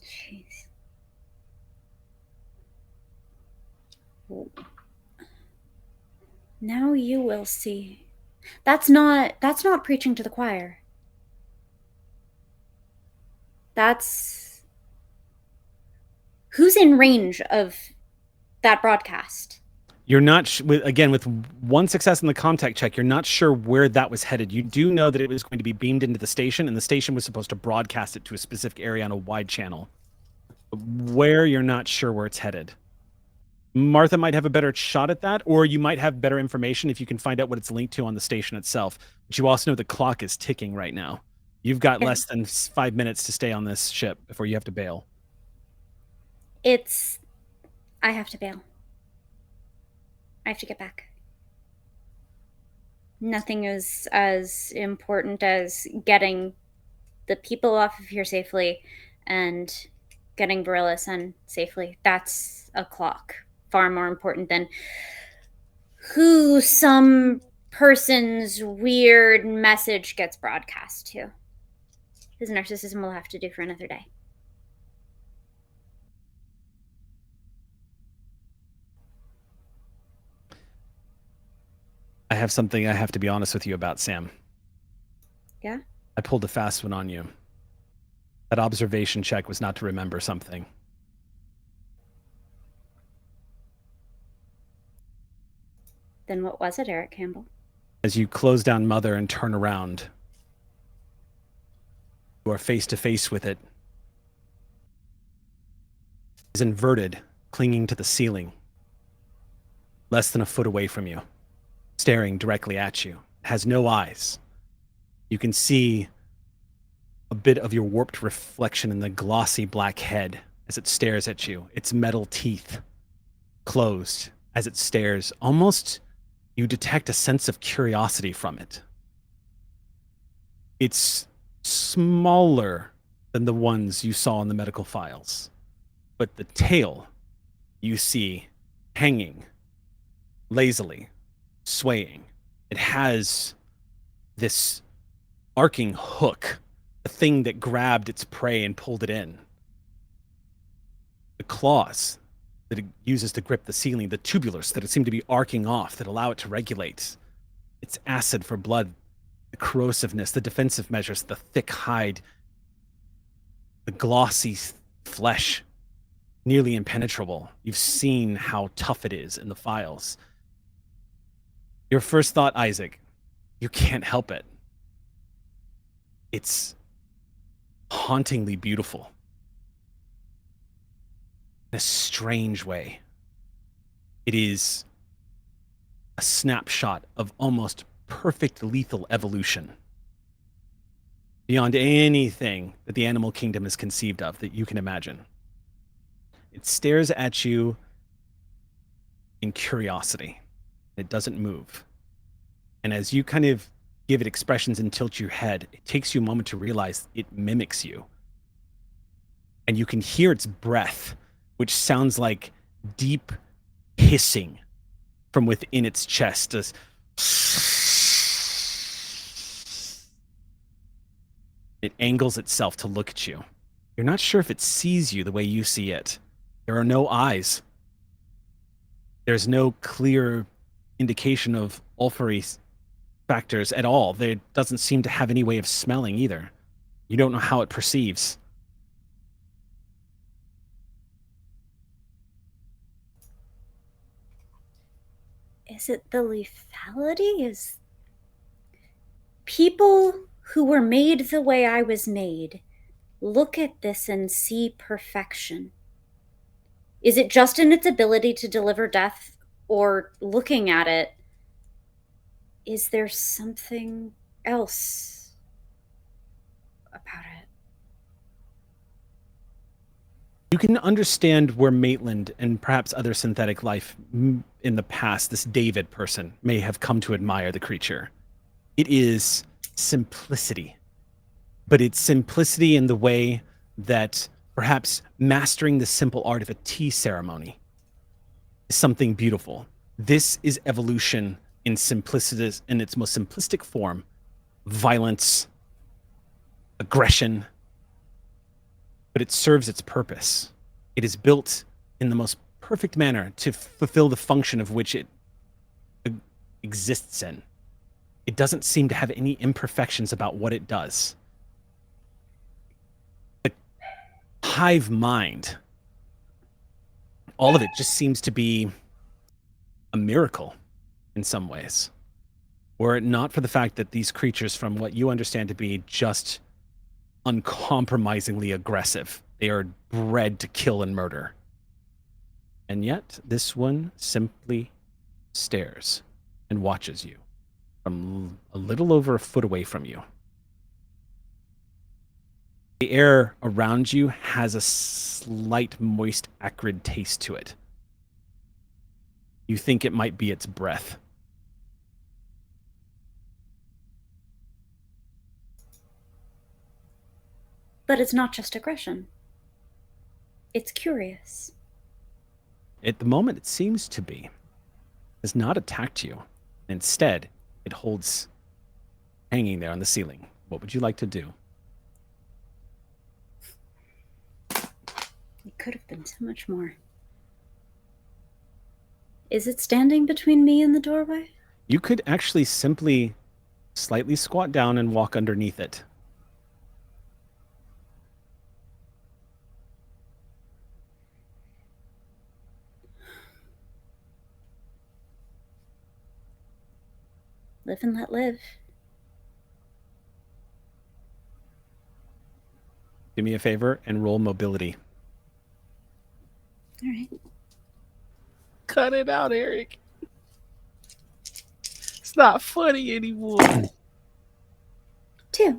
Jeez. Now you will see. That's not preaching to the choir. That's who's in range of that broadcast. You're not, with one success in the contact check, you're not sure where that was headed. You do know that it was going to be beamed into the station, and the station was supposed to broadcast it to a specific area on a wide channel. Where, you're not sure where it's headed. Martha might have a better shot at that, or you might have better information if you can find out what it's linked to on the station itself. But you also know the clock is ticking right now. You've got less than 5 minutes to stay on this ship before you have to bail. I have to bail. I have to get back. Nothing is as important as getting the people off of here safely and getting Barillas safely. That's a clock. Far more important than who some person's weird message gets broadcast to. His narcissism will have to do for another day. I have something I have to be honest with you about, Sam. Yeah? I pulled a fast one on you. That observation check was not to remember something. Then what was it, Eric Campbell? As you close down Mother and turn around, you are face to face with it. It's inverted, clinging to the ceiling, less than a foot away from you, staring directly at you. It has no eyes. You can see a bit of your warped reflection in the glossy black head as it stares at you, its metal teeth closed as it stares. Almost, you detect a sense of curiosity from it. It's smaller than the ones you saw in the medical files, but the tail you see hanging lazily, swaying. It has this arcing hook, the thing that grabbed its prey and pulled it in. The claws that it uses to grip the ceiling, the tubulars that it seem to be arcing off that allow it to regulate. Its acid for blood, the corrosiveness, the defensive measures, the thick hide, the glossy flesh, nearly impenetrable. You've seen how tough it is in the files. Your first thought, Isaac, you can't help it. It's hauntingly beautiful. In a strange way. It is a snapshot of almost perfect lethal evolution. Beyond anything that the animal kingdom has conceived of that you can imagine. It stares at you in curiosity. It doesn't move. And as you kind of give it expressions and tilt your head, it takes you a moment to realize it mimics you. And you can hear its breath, which sounds like deep hissing from within its chest. As it angles itself to look at you. You're not sure if it sees you the way you see it. There are no eyes. There's no clear indication of olfactory factors at all. It doesn't seem to have any way of smelling either. You don't know how it perceives. Is it the lethality? Is people who were made the way I was made look at this and see perfection? Is it just in its ability to deliver death, or looking at it, is there something else about it? You can understand where Maitland and perhaps other synthetic life in the past, this David person, may have come to admire the creature. It is simplicity, but it's simplicity in the way that perhaps mastering the simple art of a tea ceremony is something beautiful. This is evolution in simplicity, in its most simplistic form. Violence, aggression, but it serves its purpose. It is built in the most perfect manner to fulfill the function of which it exists in. It doesn't seem to have any imperfections about what it does. The hive mind, all of it just seems to be a miracle in some ways. Were it not for the fact that these creatures, from what you understand to be just uncompromisingly aggressive, they are bred to kill and murder. And yet, this one simply stares and watches you from a little over a foot away from you. The air around you has a slight, moist, acrid taste to it. You think it might be its breath. But it's not just aggression. It's curious. At the moment, it seems to be. It has not attacked you. Instead, it holds hanging there on the ceiling. What would you like to do? It could have been so much more. Is it standing between me and the doorway? You could actually simply slightly squat down and walk underneath it. Live and let live. Do me a favor and roll mobility. All right. Cut it out, Eric. It's not funny anymore. 2.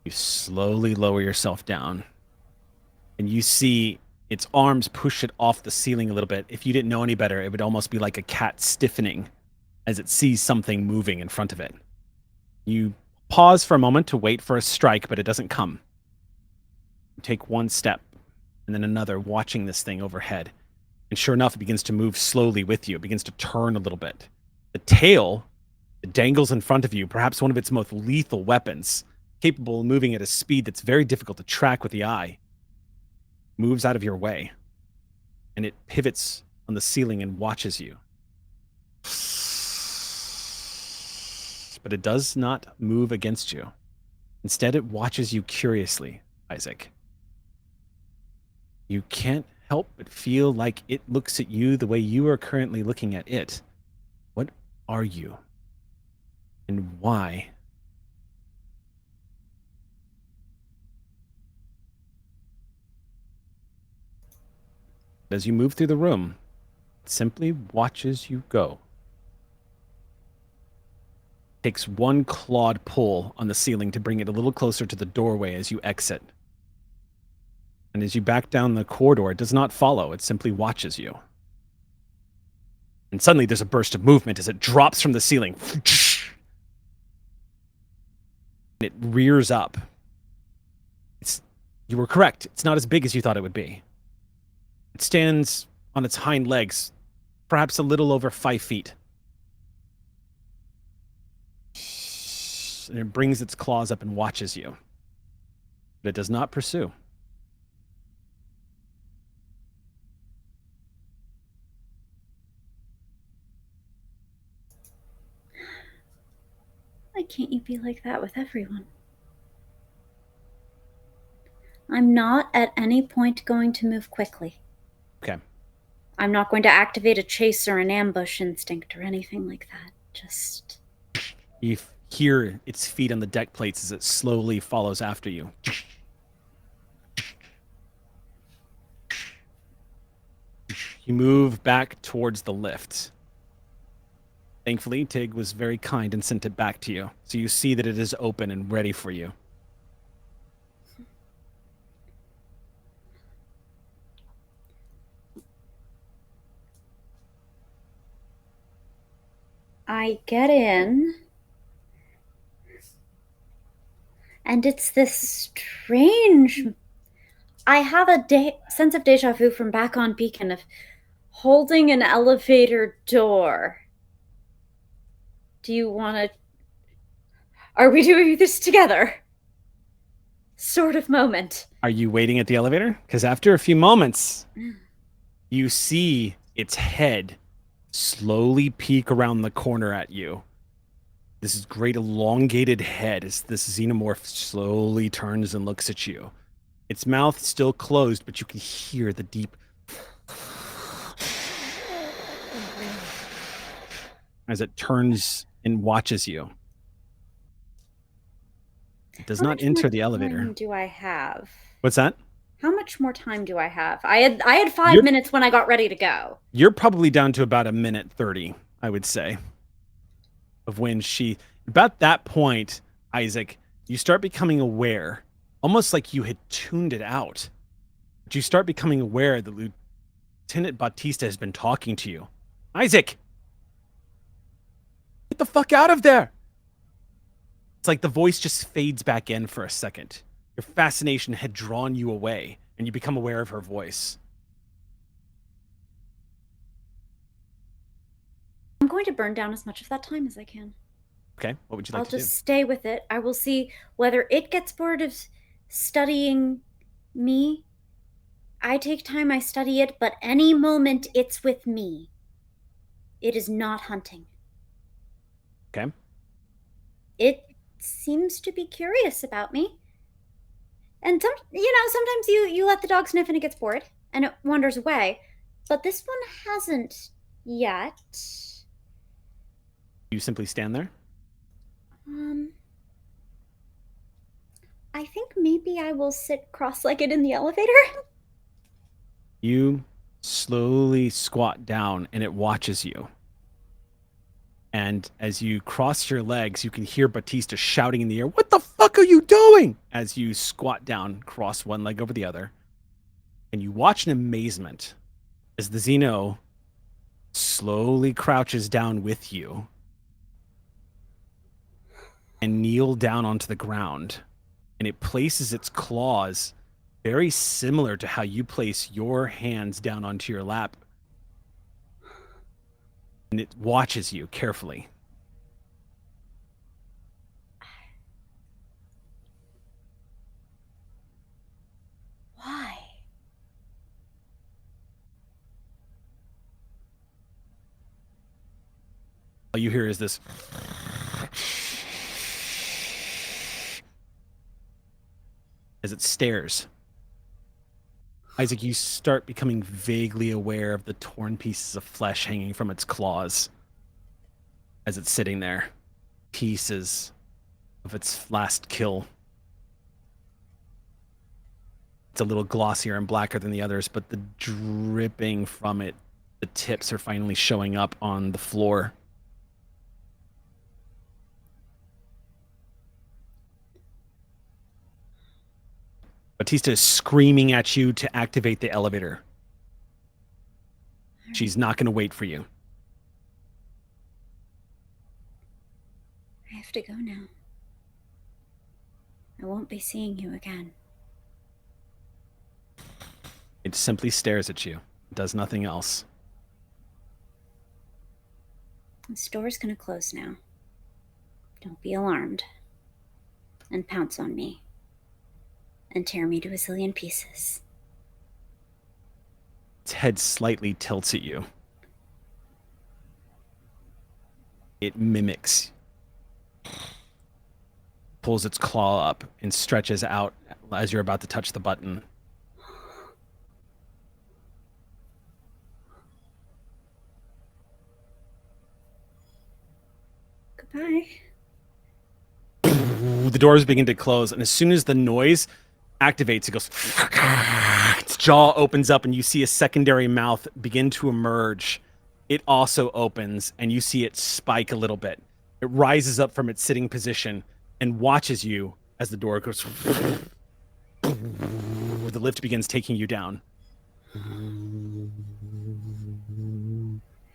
You slowly lower yourself down, and you see its arms push it off the ceiling a little bit. If you didn't know any better, it would almost be like a cat stiffening as it sees something moving in front of it. You pause for a moment to wait for a strike, but it doesn't come. You take one step, and then another, watching this thing overhead. And sure enough, it begins to move slowly with you. It begins to turn a little bit. The tail, it dangles in front of you, perhaps one of its most lethal weapons, capable of moving at a speed that's very difficult to track with the eye, moves out of your way. And it pivots on the ceiling and watches you. But it does not move against you. Instead, it watches you curiously, Isaac. You can't help but feel like it looks at you the way you are currently looking at it. What are you? And why? As you move through the room, it simply watches you go. Takes one clawed pull on the ceiling to bring it a little closer to the doorway as you exit. And as you back down the corridor, it does not follow. It simply watches you. And suddenly there's a burst of movement as it drops from the ceiling. It rears up. You were correct. It's not as big as you thought it would be. It stands on its hind legs, perhaps a little over 5 feet. And it brings its claws up and watches you. But it does not pursue. Why can't you be like that with everyone? I'm not at any point going to move quickly. Okay. I'm not going to activate a chase or an ambush instinct or anything like that. Just... You hear its feet on the deck plates as it slowly follows after you. You move back towards the lift. Thankfully, Tig was very kind and sent it back to you, so you see that it is open and ready for you. I get in, and it's this strange... I have a sense of deja vu from back on Beacon of holding an elevator door. Do you want to... Are we doing this together? Sort of moment. Are you waiting at the elevator? Because after a few moments, you see its head slowly peek around the corner at you. This is great elongated head as this xenomorph slowly turns and looks at you. Its mouth still closed, but you can hear the deep as it turns and watches you. It does not enter the elevator. How much more time do I have? What's that? How much more time do I have? I had 5 minutes when I got ready to go. You're probably down to about 1:30, I would say, of when about that point, Isaac, you start becoming aware, almost like you had tuned it out. But you start becoming aware that Lieutenant Bautista has been talking to you. Isaac! Get the fuck out of there! It's like the voice just fades back in for a second. Your fascination had drawn you away, and you become aware of her voice. I'm going to burn down as much of that time as I can. Okay, what would you like to do? I'll just stay with it. I will see whether it gets bored of studying me. I take time, I study it, but any moment it's with me. It is not hunting. Okay. It seems to be curious about me. And sometimes you let the dog sniff and it gets bored and it wanders away. But this one hasn't yet. You simply stand there? I think maybe I will sit cross-legged in the elevator. You slowly squat down and it watches you. And as you cross your legs, you can hear Bautista shouting in the air, "What the fuck are you doing?" As you squat down, cross one leg over the other. And you watch in amazement as the Xeno slowly crouches down with you and kneel down onto the ground. And it places its claws very similar to how you place your hands down onto your lap. And it watches you carefully. Why? All you hear is this. As it stares. Isaac, you start becoming vaguely aware of the torn pieces of flesh hanging from its claws as it's sitting there. Pieces of its last kill. It's a little glossier and blacker than the others, but the dripping from it, the tips are finally showing up on the floor. Bautista is screaming at you to activate the elevator. She's not going to wait for you. I have to go now. I won't be seeing you again. It simply stares at you. It does nothing else. The store's gonna close now. Don't be alarmed. And pounce on me. And tear me to a zillion pieces. Its head slightly tilts at you. It mimics. Pulls its claw up and stretches out as you're about to touch the button. Goodbye. The doors begin to close, and as soon as the noise activates, it goes. Its jaw opens up, and you see a secondary mouth begin to emerge. It also opens, and you see it spike a little bit. It rises up from its sitting position and watches you as the door goes. The lift begins taking you down. A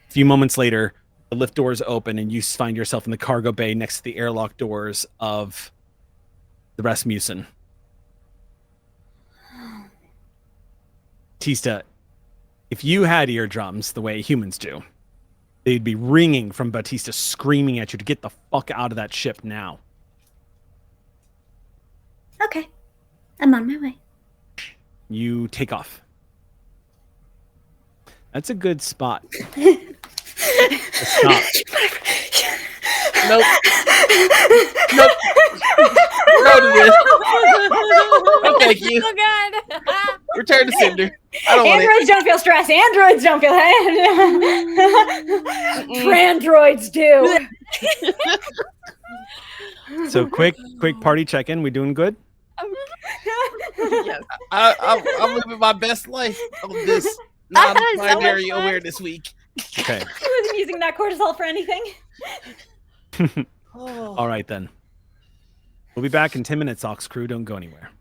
few moments later, the lift doors open, and you find yourself in the cargo bay next to the airlock doors of the Rasmussen. Bautista, if you had eardrums the way humans do, they'd be ringing from Bautista screaming at you to get the fuck out of that ship now. Okay. I'm on my way. You take off. That's a good spot. Stop. Nope. Nope. No to this. No, thank you. Oh god. Return to sender. I don't want Androids don't feel stress. Androids don't feel Prandroids do. So quick party check-in. We doing good? Yes. I'm living my best life on this non-binary awareness week. Okay. I wasn't using that cortisol for anything. All right, then. We'll be back in 10 minutes, Ox Crew. Don't go anywhere.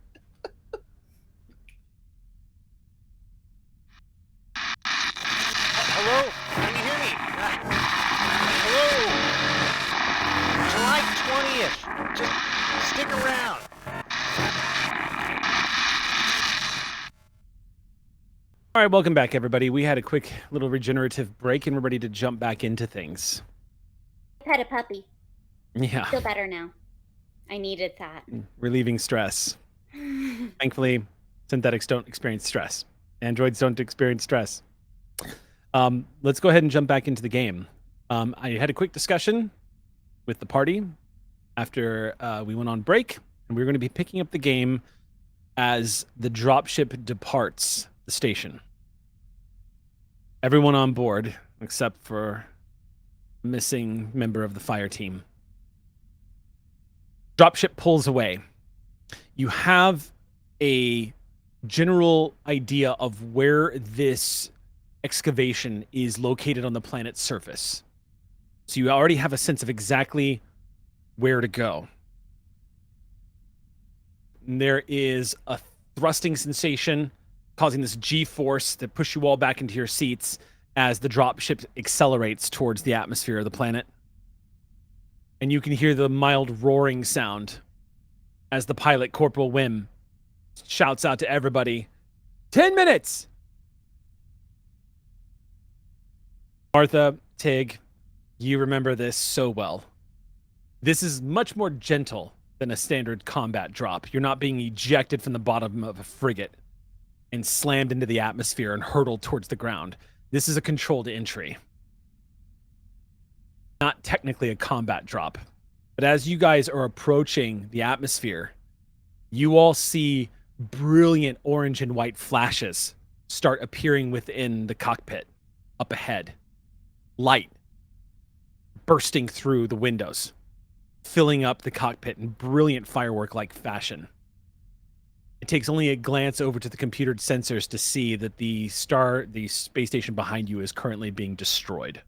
Hello? Can you hear me? Hello? July 20th. Just stick around. All right, welcome back, everybody. We had a quick little regenerative break, and we're ready to jump back into things. Pet a puppy. Yeah. Feel better now. I needed that. Relieving stress. Thankfully, synthetics don't experience stress. Androids don't experience stress. Let's go ahead and jump back into the game. I had a quick discussion with the party after we went on break, and we're going to be picking up the game as the dropship departs the station. Everyone on board, except for a missing member of the fire team. Dropship pulls away. You have a general idea of where this excavation is located on the planet's surface. So you already have a sense of exactly where to go. And there is a thrusting sensation causing this G-force that push you all back into your seats as the dropship accelerates towards the atmosphere of the planet. And you can hear the mild roaring sound as the pilot, Corporal Wim, shouts out to everybody, 10 minutes! Martha, Tig, you remember this so well. This is much more gentle than a standard combat drop. You're not being ejected from the bottom of a frigate and slammed into the atmosphere and hurtled towards the ground. This is a controlled entry. Not technically a combat drop. But as you guys are approaching the atmosphere, you all see brilliant orange and white flashes start appearing within the cockpit up ahead. Light bursting through the windows, filling up the cockpit in brilliant firework-like fashion. It takes only a glance over to the computered sensors to see that the space station behind you is currently being destroyed.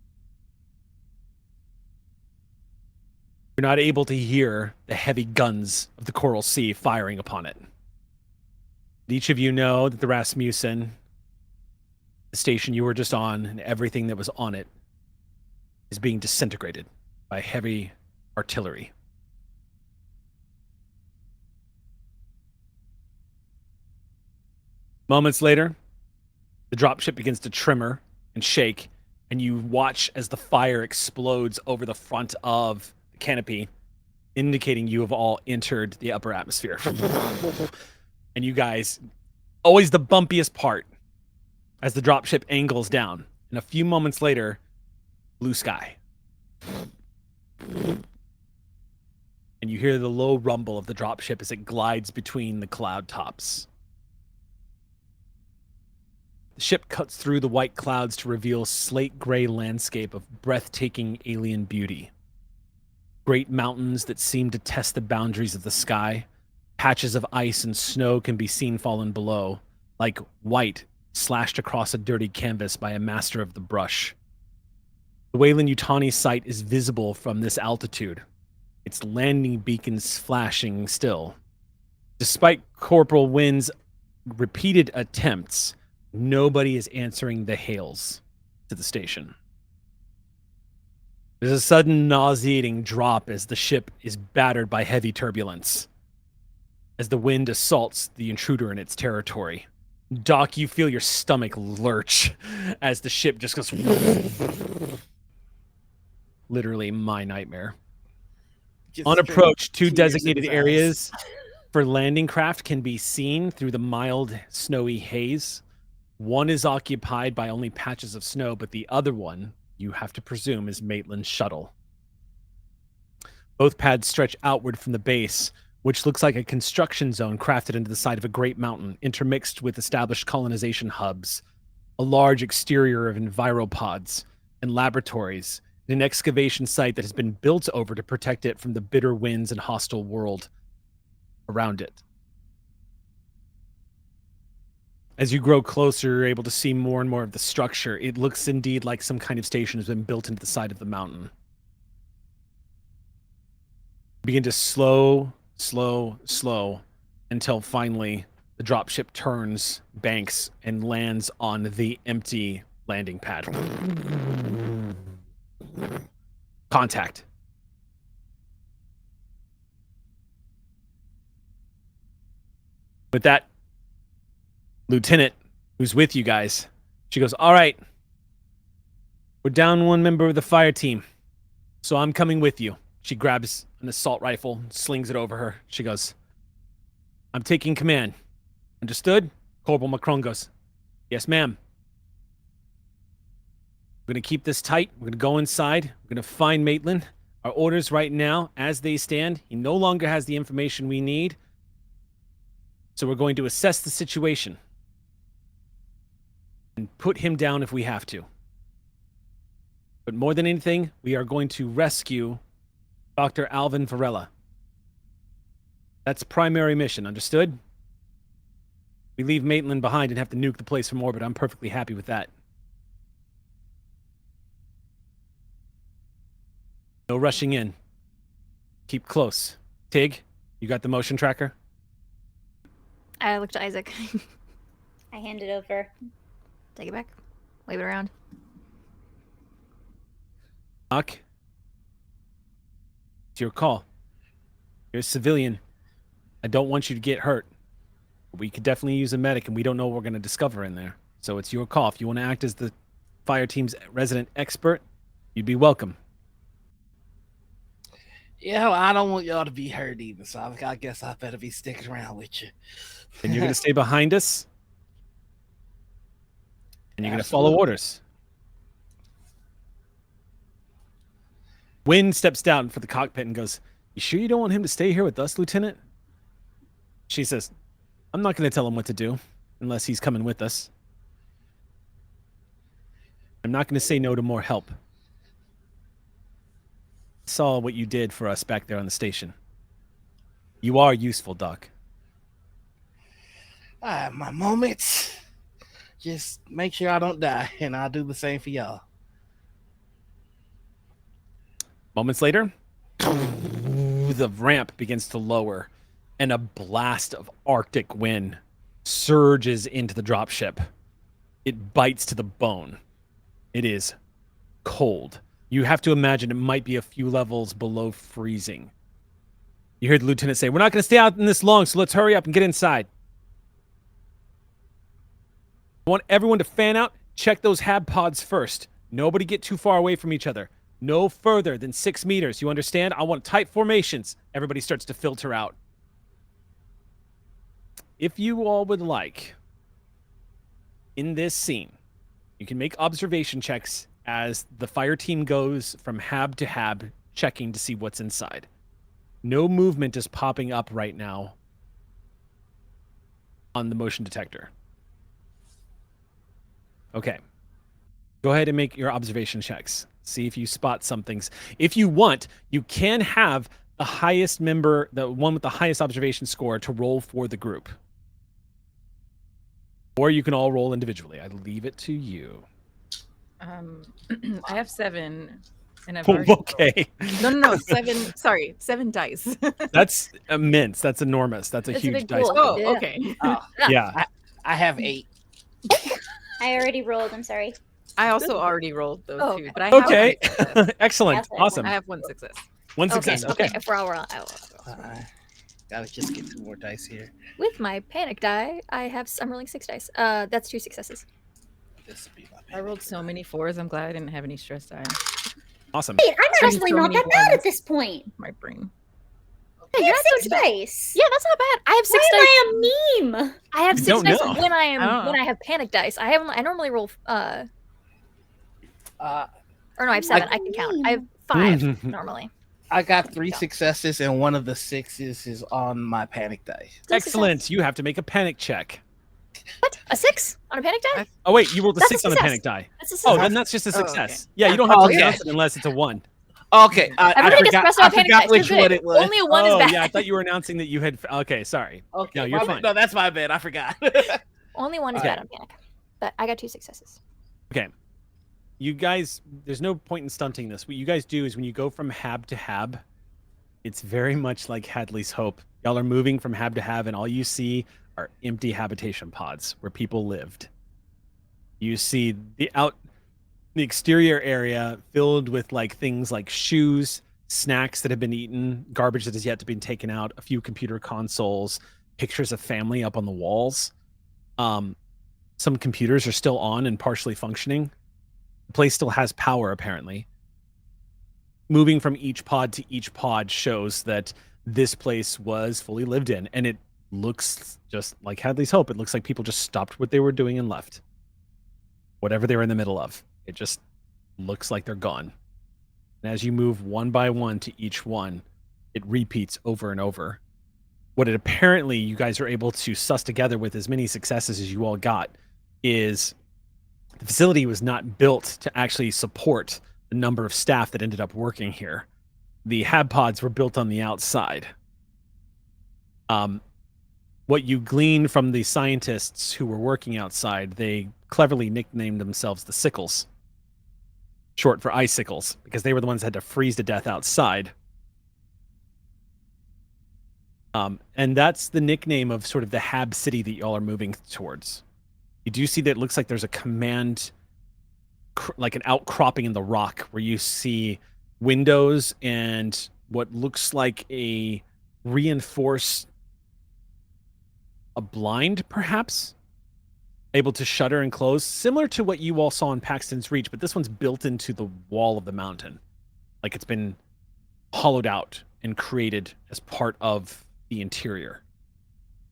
You're not able to hear the heavy guns of the Coral Sea firing upon it. Each of you know that the Rasmussen, the station you were just on, and everything that was on it is being disintegrated by heavy artillery. Moments later, the dropship begins to tremor and shake, and you watch as the fire explodes over the front of the canopy, indicating you have all entered the upper atmosphere. And you guys, always the bumpiest part, as the dropship angles down. And a few moments later, blue sky. And you hear the low rumble of the dropship as it glides between the cloud tops. The ship cuts through the white clouds to reveal slate gray landscape of breathtaking alien beauty. Great mountains that seem to test the boundaries of the sky. Patches of ice and snow can be seen fallen below, like white slashed across a dirty canvas by a master of the brush. The Weyland-Yutani site is visible from this altitude, its landing beacons flashing still. Despite Corporal Wynn's repeated attempts, nobody is answering the hails to the station. There's a sudden nauseating drop as the ship is battered by heavy turbulence. As the wind assaults the intruder in its territory. Doc, you feel your stomach lurch as the ship just goes... Literally my nightmare. On approach, two designated areas for landing craft can be seen through the mild, snowy haze. One is occupied by only patches of snow, but the other one, you have to presume is Maitland's shuttle. Both pads stretch outward from the base, which looks like a construction zone crafted into the side of a great mountain, intermixed with established colonization hubs, a large exterior of enviropods and laboratories, and an excavation site that has been built over to protect it from the bitter winds and hostile world around it. As you grow closer, you're able to see more and more of the structure. It looks indeed like some kind of station has been built into the side of the mountain. Begin to slow until finally the dropship turns, banks, and lands on the empty landing pad. Contact. With that, Lieutenant, who's with you guys, she goes, all right, we're down one member of the fire team, so I'm coming with you. She grabs an assault rifle, slings it over her. She goes, I'm taking command. Understood? Corporal Macron goes, yes, ma'am. We're going to keep this tight. We're going to go inside. We're going to find Maitland. Our orders right now, as they stand, he no longer has the information we need. So we're going to assess the situation and put him down if we have to. But more than anything, we are going to rescue Dr. Alvin Varela. That's primary mission, understood? We leave Maitland behind and have to nuke the place from orbit. I'm perfectly happy with that. No rushing in. Keep close. Tig, you got the motion tracker? I looked at Isaac. I hand it over. Take it back. Wave it around. Doc, it's your call. You're a civilian. I don't want you to get hurt. We could definitely use a medic, and we don't know what we're going to discover in there. So it's your call. If you want to act as the fire team's resident expert, you'd be welcome. Yeah, well, I don't want y'all to be hurt either, so I guess I better be sticking around with you. And you're going to stay behind us, and you're going to follow orders. Wynn steps down for the cockpit and goes, you sure you don't want him to stay here with us, Lieutenant? She says, I'm not going to tell him what to do unless he's coming with us. I'm not going to say no to more help. Saw what you did for us back there on the station. You are useful, Doc. I have my moments. Just make sure I don't die, and I'll do the same for y'all. Moments later, the ramp begins to lower, and a blast of Arctic wind surges into the dropship. It bites to the bone. It is cold. You have to imagine it might be a few levels below freezing. You heard the lieutenant say, we're not going to stay out in this long, so let's hurry up and get inside. I want everyone to fan out. Check those hab pods first. Nobody get too far away from each other. No further than 6 meters. You understand? I want tight formations. Everybody starts to filter out. If you all would like, in this scene, you can make observation checks as the fire team goes from hab to hab, checking to see what's inside. No movement is popping up right now on the motion detector. Okay. Go ahead and make your observation checks. See if you spot some things. If you want, you can have the highest member, the one with the highest observation score, to roll for the group. Or you can all roll individually. I leave it to you. I have 7, and I've already Okay. No, 7. Sorry, 7 dice. That's immense. That's enormous. That's a It's a huge big dice. pool. pool. Oh, okay. Yeah. I have 8. I already rolled. I'm sorry. I also already rolled those Oh, 2, but I have Okay. one success. Excellent. That's it. Awesome. I have 1 success. One success. Okay. If we're all wrong, I will. Gotta just get 2 more dice here. With my panic die, I'm rolling 6 dice. That's 2 successes. This will be my I rolled so many 4s. I'm glad I didn't have any stress die. Awesome. Wait, I'm So actually not many that bad ones. at this point. My brain. I you're have not 6 doing dice. Yeah, that's not bad. I have 6 Why dice. am I a meme? I have You 6 don't dice know. when I I don't know. have panic dice. I normally roll or Or no, I have 7. I can count. I have 5 normally. I got 3 successes, and one of the 6s is on my panic die. Still Excellent. success. You have to make a panic check. What? A 6 on a panic die? Oh wait, you rolled a That's a 6 on a success. panic die. That's a Oh, success. then that's just a Oh, okay. success. Yeah, you don't have Oh, to okay. adjust it unless it's a 1. Okay, I Everybody gets forgot, pressed on I a panic forgot dice. which They're one good. it was. Only a 1 is Oh, bad. yeah, I thought you were announcing that you had. Okay, sorry. Okay, No, you're my fine. bad. No, that's my bad. I forgot. Only 1 is Okay. bad on panic. But I got 2 successes. Okay. You guys, there's no point in stunting this. What you guys do is when you go from hab to hab, it's very much like Hadley's Hope. Y'all are moving from hab to hab, and all you see are empty habitation pods where people lived. You see the exterior area filled with like things like shoes, snacks that have been eaten, garbage that has yet to be taken out, a few computer consoles, pictures of family up on the walls. Some computers are still on and partially functioning. The place still has power, apparently. Moving from each pod to each pod shows that this place was fully lived in, and it looks just like Hadley's Hope. It looks like people just stopped what they were doing and left. Whatever they were in the middle of. It just looks like they're gone. And as you move one by one to each one, it repeats over and over. What it apparently you guys are able to suss together with as many successes as you all got is the facility was not built to actually support the number of staff that ended up working here. The hab pods were built on the outside. What you glean from the scientists who were working outside, they cleverly nicknamed themselves the Sickles, short for icicles, because they were the ones that had to freeze to death outside. And that's the nickname of sort of the hab city that y'all are moving towards. You do see that it looks like there's a command, like an outcropping in the rock where you see windows and what looks like a reinforced, a blind perhaps, able to shutter and close, similar to what you all saw in Paxton's Reach, but this one's built into the wall of the mountain. Like it's been hollowed out and created as part of the interior.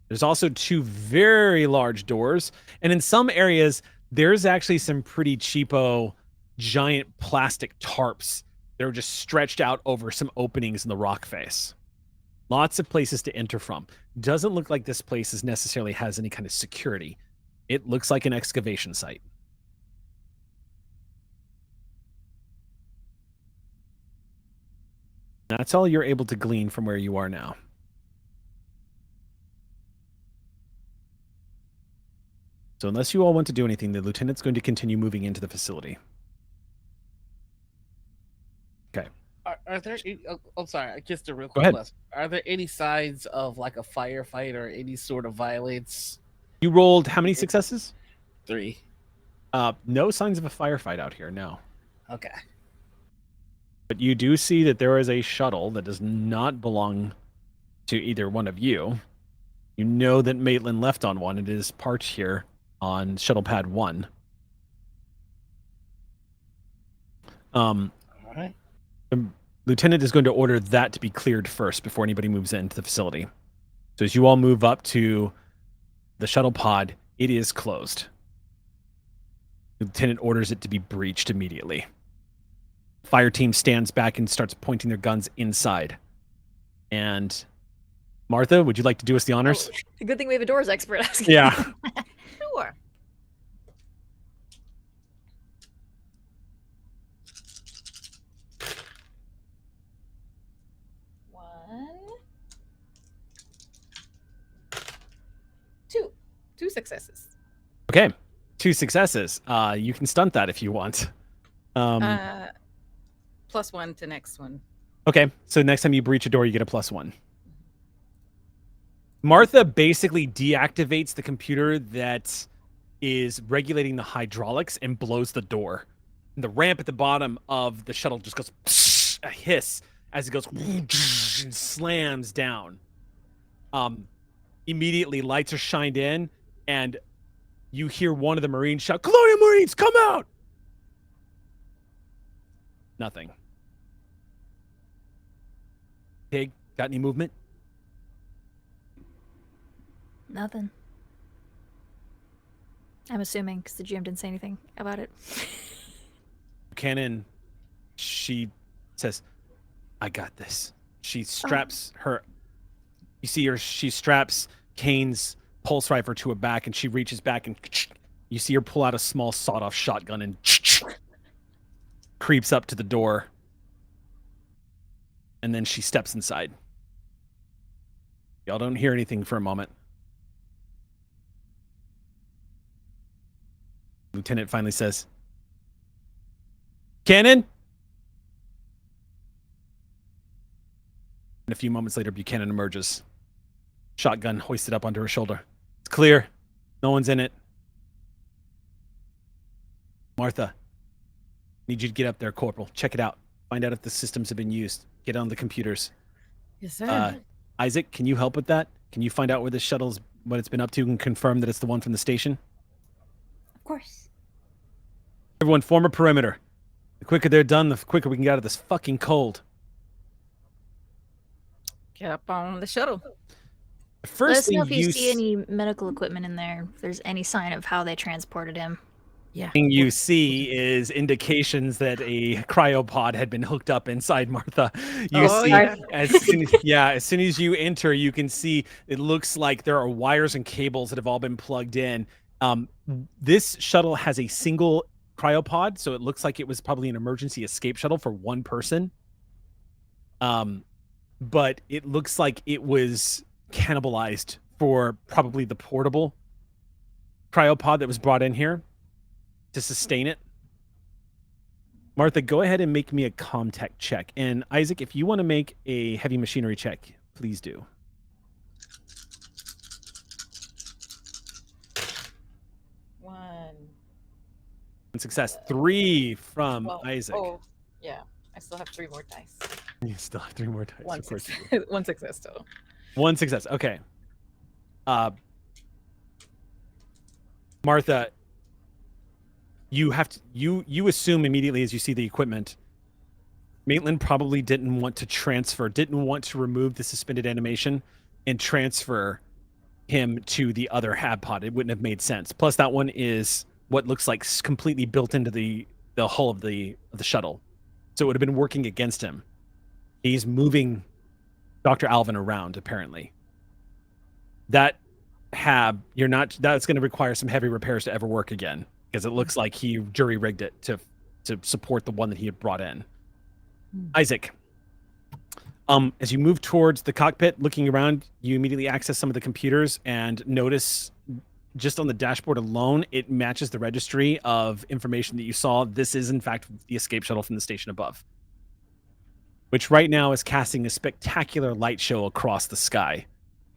There's also 2 very large doors, and in some areas, there's actually some pretty cheapo, giant plastic tarps that are just stretched out over some openings in the rock face. Lots of places to enter from. Doesn't look like this place necessarily has any kind of security. It looks like an excavation site. That's all you're able to glean from where you are now. So unless you all want to do anything, the lieutenant's going to continue moving into the facility. Okay. Are there? I'm sorry, just a real Go quick ahead. question. Are there any signs of like a firefight or any sort of violence? You rolled how many successes? 3. No signs of a firefight out here, no. Okay. But you do see that there is a shuttle that does not belong to either one of you. You know that Maitland left on one. It is parked here on shuttle pad 1. All right. The lieutenant is going to order that to be cleared first before anybody moves into the facility. So as you all move up to the shuttle pod, it is closed. The lieutenant orders it to be breached immediately. Fire team stands back and starts pointing their guns inside. And Martha, would you like to do us the honors? Oh, good thing we have a doors expert asking. Yeah. Sure. Two successes. Okay. 2 successes. You can stunt that if you want. +1 to next one. Okay. So next time you breach a door, you get a +1. Martha basically deactivates the computer that is regulating the hydraulics and blows the door. And the ramp at the bottom of the shuttle just goes a hiss as it goes and slams down. Immediately lights are shined in and you hear one of the Marines shout, "Colonial Marines, come out!" Nothing. Pig, got any movement? Nothing. I'm assuming because the GM didn't say anything about it. Buchanan She says, "I got this." She straps her. You see her. She straps Kane's pulse rifle to her back, and she reaches back, and you see her pull out a small sawed-off shotgun and creeps up to the door. And then she steps inside. Y'all don't hear anything for a moment. Lieutenant finally says, "Buchanan?" And a few moments later, Buchanan emerges. Shotgun hoisted up onto her shoulder. "It's clear. No one's in it." "Martha, need you to get up there, Corporal. Check it out. Find out if the systems have been used. Get on the computers. Yes, sir. Isaac, can you help with that? Can you find out where this shuttle's, what it's been up to, and confirm that it's the one from the station?" Of course. "Everyone form a perimeter. The quicker they're done, the quicker we can get out of this fucking cold." Get up on the shuttle. The Let first us know if thing you see any medical equipment in there. If there's any sign of how they transported him. Yeah. thing you see is indications that a cryopod had been hooked up inside Martha. You Oh, see, yeah. as soon as you enter, you can see it looks like there are wires and cables that have all been plugged in. This shuttle has a single cryopod, so it looks like it was probably an emergency escape shuttle for one person. But it looks like it was cannibalized for probably the portable cryopod that was brought in here to sustain it. Martha, go ahead and make me a comm-tech check. And Isaac, if you want to make a heavy machinery check, please do. 1. And success. 3 from Well, Isaac. Oh, yeah. I still have 3 more dice. You still have 3 more dice. One Of course you success. 1 success total. do. 1 success. Okay. Martha, you have to you assume immediately as you see the equipment, Maitland probably didn't want to remove the suspended animation and transfer him to the other hab pod. It wouldn't have made sense. Plus, that one is what looks like completely built into the hull of the shuttle, so it would have been working against him. He's moving Dr. Alvin around apparently. That hab, that's going to require some heavy repairs to ever work again, because it looks like he jury rigged it to support the one that he had brought in. Isaac, as you move towards the cockpit, looking around, you immediately access some of the computers and notice just on the dashboard alone, it matches the registry of information that you saw. This is, in fact, the escape shuttle from the station above, which right now is casting a spectacular light show across the sky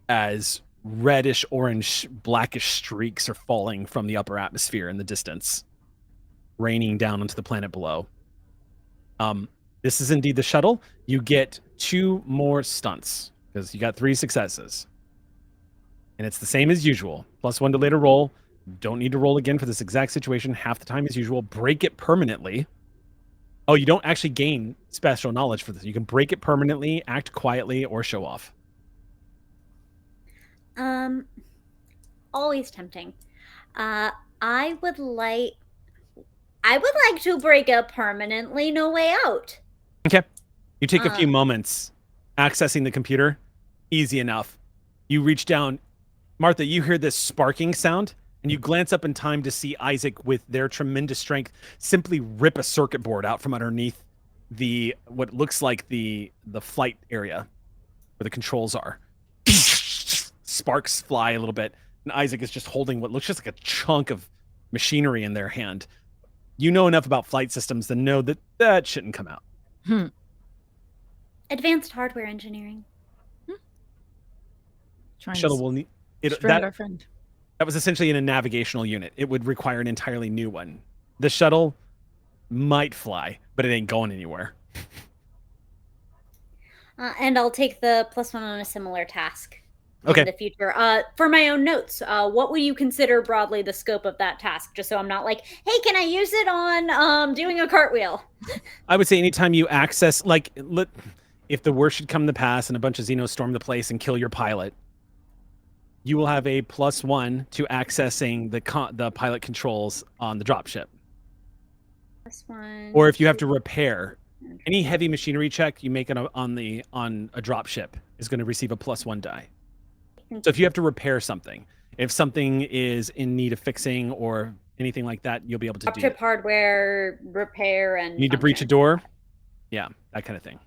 as reddish, orange, blackish streaks are falling from the upper atmosphere in the distance, raining down onto the planet below. This is indeed the shuttle. You get 2 more stunts because you got 3 successes. And it's the same as usual. +1 to later roll. Don't need to roll again for this exact situation. Half the time as usual. Break it permanently. Oh, you don't actually gain special knowledge for this. You can break it permanently, act quietly, or show off. Always tempting. I would like to break up permanently. No way out. Okay. You take a few moments accessing the computer. Easy enough. You reach down. Martha, you hear this sparking sound, and you glance up in time to see Isaac, with their tremendous strength, simply rip a circuit board out from underneath what looks like the flight area where the controls are. Sparks fly a little bit, and Isaac is just holding what looks just like a chunk of machinery in their hand. You know enough about flight systems to know that shouldn't come out. Advanced hardware engineering. Shuttle will need our friend. That was essentially in a navigational unit. It would require an entirely new one. The shuttle might fly, but it ain't going anywhere. And I'll take the +1 on a similar task Okay. in the future. For my own notes, what would you consider broadly the scope of that task? Just so I'm not like, hey, can I use it on doing a cartwheel? I would say anytime you access, if the worst should come to pass and a bunch of Xenos storm the place and kill your pilot, you will have a +1 to accessing the pilot controls on the dropship. +1. Or if you have to repair Any heavy machinery check you make on a drop ship is going to receive a +1 die. So if you have to repair something, if something is in need of fixing or anything like that, you'll be able to do Chip it. hardware, repair, and You need to breach a function. door. Yeah, that kind of thing.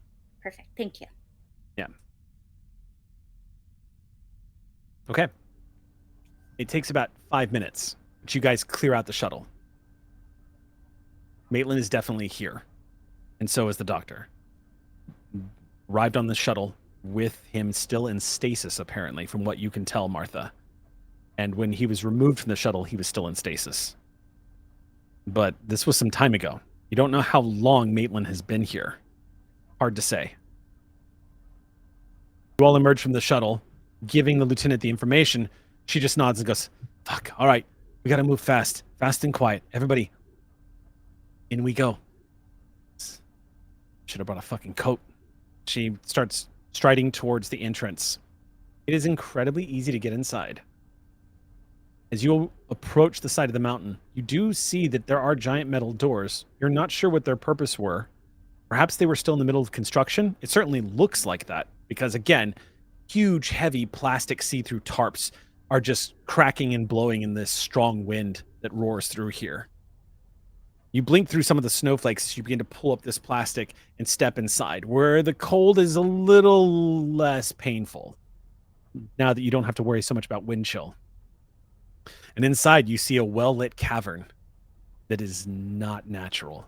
Perfect. Thank you. Yeah. Okay. It takes about 5 minutes, but you guys clear out the shuttle. Maitland is definitely here, and so is the doctor. Arrived on the shuttle with him still in stasis, apparently, from what you can tell, Martha. And when he was removed from the shuttle, he was still in stasis. But this was some time ago. You don't know how long Maitland has been here. Hard to say. You all emerge from the shuttle, giving the lieutenant the information. She just nods and goes, fuck, all right, we gotta move fast. Fast and quiet. Everybody, in we go. Should have brought a fucking coat. She starts striding towards the entrance. It is incredibly easy to get inside. As you approach the side of the mountain, you do see that there are giant metal doors. You're not sure what their purpose were. Perhaps they were still in the middle of construction. It certainly looks like that because, again, huge, heavy plastic see-through tarps are just cracking and blowing in this strong wind that roars through here. You blink through some of the snowflakes as you begin to pull up this plastic and step inside, where the cold is a little less painful now that you don't have to worry so much about wind chill. And inside, you see a well-lit cavern that is not natural.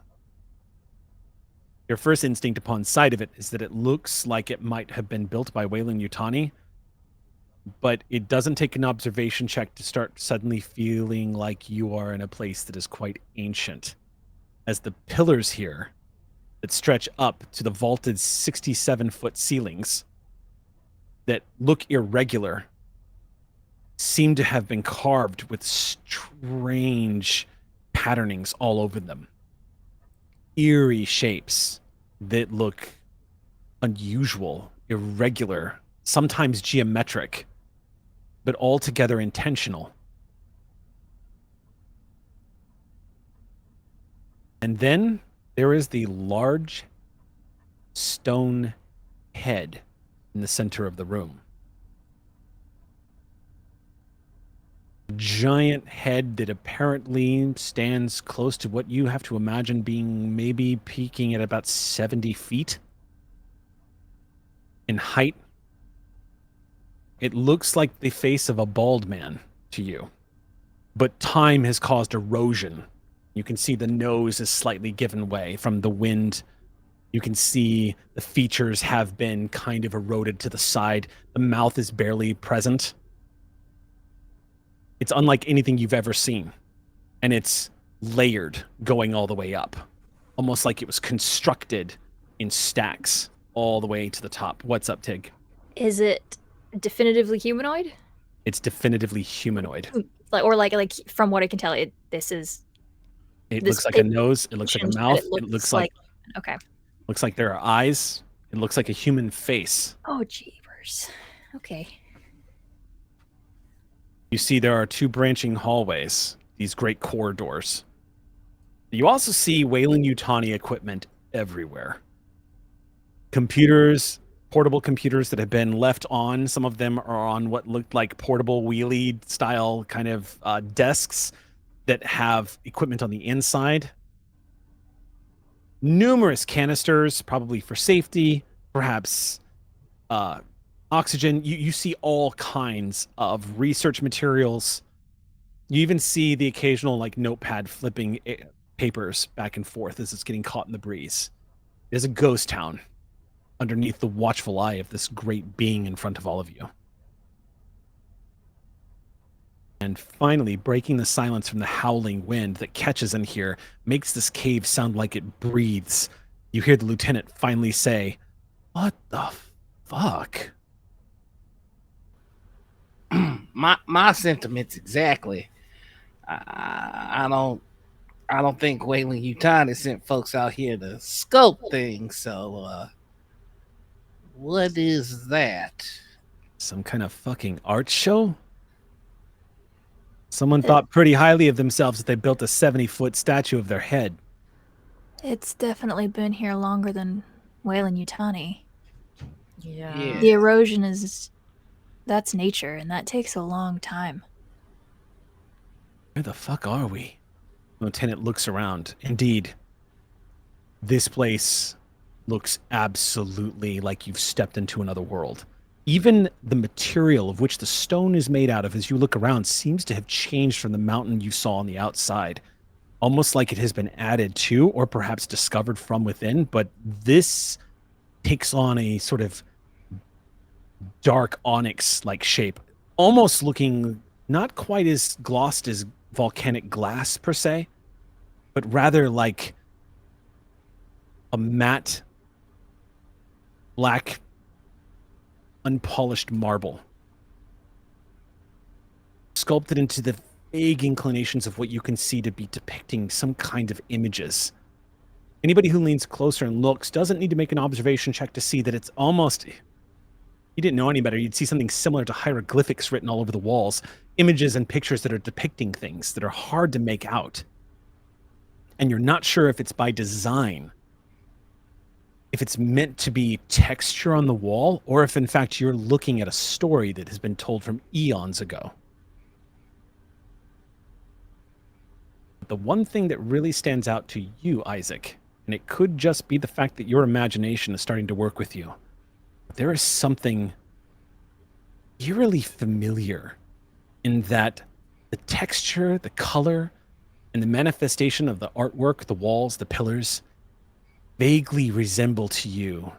Your first instinct upon sight of it is that it looks like it might have been built by Weyland-Yutani, but it doesn't take an observation check to start suddenly feeling like you are in a place that is quite ancient, as the pillars here that stretch up to the vaulted 67-foot ceilings that look irregular seem to have been carved with strange patternings all over them. Eerie shapes that look unusual, irregular, sometimes geometric, but altogether intentional. And then there is the large stone head in the center of the room. Giant head that apparently stands close to what you have to imagine being maybe peaking at about 70 feet in height. It looks like the face of a bald man to you, but time has caused erosion. You can see the nose is slightly given way from the wind. You can see the features have been kind of eroded to the side. The mouth is barely present. It's unlike anything you've ever seen. And it's layered going all the way up. Almost like it was constructed in stacks all the way to the top. What's up, Tig? Is it definitively humanoid? It's definitively humanoid. Like from what I can tell, this is... It looks like a nose. It looks like a mouth. It looks like... Okay. Looks like there are eyes. It looks like a human face. Oh, jeepers. Okay. You see there are two branching hallways, these great corridors. You also see Weyland-Yutani equipment everywhere. Computers, portable computers that have been left on. Some of them are on what looked like portable wheelie style kind of desks that have equipment on the inside. Numerous canisters, probably for safety, perhaps oxygen. You see all kinds of research materials. You even see the occasional like notepad flipping papers back and forth as it's getting caught in the breeze. It is a ghost town underneath the watchful eye of this great being in front of all of you. And finally, breaking the silence from the howling wind that catches in here, makes this cave sound like it breathes. You hear the lieutenant finally say, "What the fuck?" my sentiments exactly. I don't think Weyland-Yutani sent folks out here to scope things. So, what is that? Some kind of fucking art show? Someone thought pretty highly of themselves if they built a 70-foot statue of their head. It's definitely been here longer than Wayland Yutani. Yeah. The erosion that's nature, and that takes a long time. Where the fuck are we? Lieutenant looks around. Indeed, this place looks absolutely like you've stepped into another world. Even the material of which the stone is made out of as you look around seems to have changed from the mountain you saw on the outside. Almost like it has been added to or perhaps discovered from within, but this takes on a sort of dark onyx-like shape, almost looking not quite as glossed as volcanic glass per se, but rather like a matte black unpolished marble sculpted into the vague inclinations of what you can see to be depicting some kind of images. Anybody who leans closer and looks doesn't need to make an observation check to see that it's almost, you didn't know any better, you'd see something similar to hieroglyphics written all over the walls, images and pictures that are depicting things that are hard to make out. And you're not sure if it's by design, if it's meant to be texture on the wall, or if in fact you're looking at a story that has been told from eons ago. The one thing that really stands out to you, Isaac, and it could just be the fact that your imagination is starting to work with you, there is something eerily familiar in that the texture, the color, and the manifestation of the artwork, the walls, the pillars, vaguely resemble to you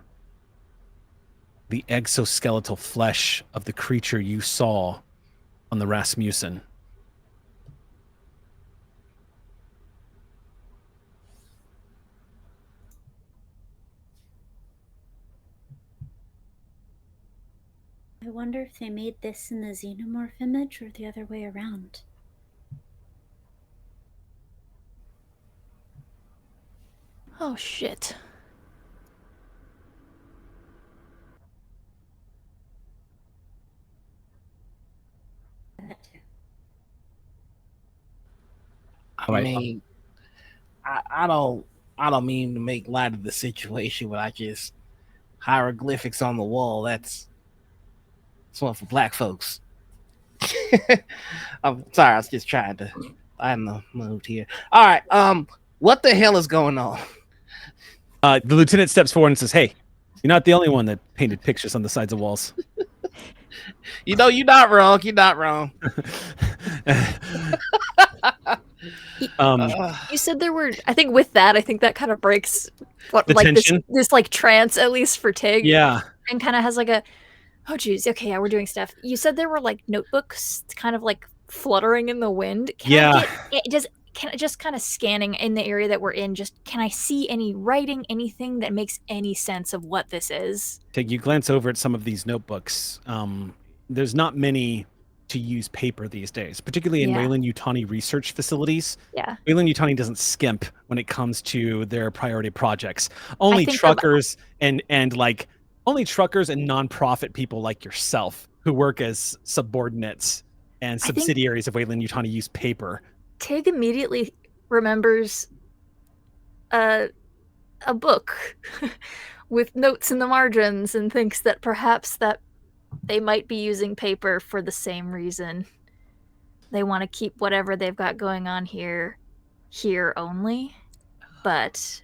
the exoskeletal flesh of the creature you saw on the Rasmussen. I wonder if they made this in the Xenomorph image or the other way around. Oh shit. I mean, I don't mean to make light of the situation, but I just hieroglyphics on the wall. That's one for black folks. I'm sorry, I was just trying to. I don't know, moved here. All right, what the hell is going on? The lieutenant steps forward and says, "Hey, you're not the only one that painted pictures on the sides of walls." You know, you're not wrong. You're not wrong. You said there were, I think with that, I think that kind of breaks what The like tension? this like trance, at least for Tig. Yeah. And kind of has like a, oh geez, okay, yeah, we're doing stuff. You said there were like notebooks kind of like fluttering in the wind. Can I just kind of scanning in the area that we're in, just can I see any writing, anything that makes any sense of what this is? Tig, you glance over at some of these notebooks. There's not many to use paper these days, particularly in Wayland Yutani research facilities. Yeah. Wayland Yutani doesn't skimp when it comes to their priority projects. Only truckers and nonprofit people like yourself who work as subordinates and subsidiaries of Wayland Yutani use paper. Tig immediately remembers a book with notes in the margins and thinks that perhaps that they might be using paper for the same reason. They want to keep whatever they've got going on here only. But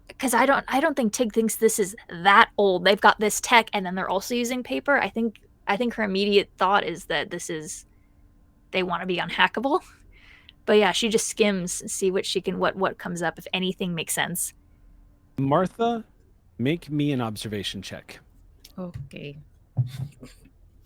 because I don't think Tig thinks this is that old. They've got this tech and then they're also using paper. I think her immediate thought is that they want to be unhackable. But yeah, she just skims and see what comes up, if anything makes sense. Martha, make me an observation check. Okay.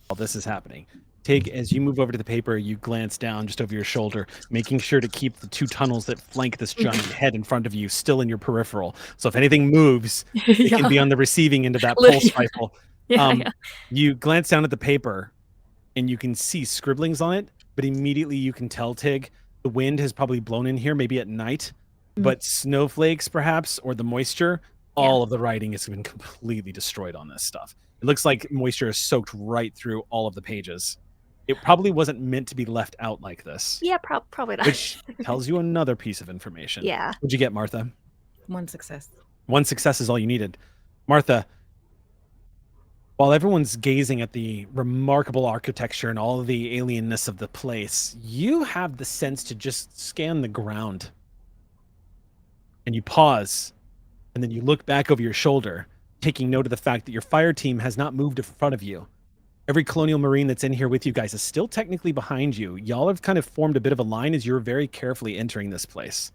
While this is happening, Tig, as you move over to the paper, you glance down just over your shoulder, making sure to keep the two tunnels that flank this giant head in front of you still in your peripheral. So if anything moves, it can be on the receiving end of that pulse rifle. You glance down at the paper, and you can see scribblings on it, but immediately you can tell, Tig, the wind has probably blown in here, maybe at night, but snowflakes perhaps, or the moisture, all of the writing has been completely destroyed on this stuff. It looks like moisture is soaked right through all of the pages. It probably wasn't meant to be left out like this. Yeah, probably not. Which tells you another piece of information. Yeah. What'd you get, Martha? 1 success. 1 success is all you needed. Martha, while everyone's gazing at the remarkable architecture and all of the alienness of the place, you have the sense to just scan the ground. And you pause, and then you look back over your shoulder, taking note of the fact that your fire team has not moved in front of you. Every Colonial Marine that's in here with you guys is still technically behind you. Y'all have kind of formed a bit of a line as you're very carefully entering this place.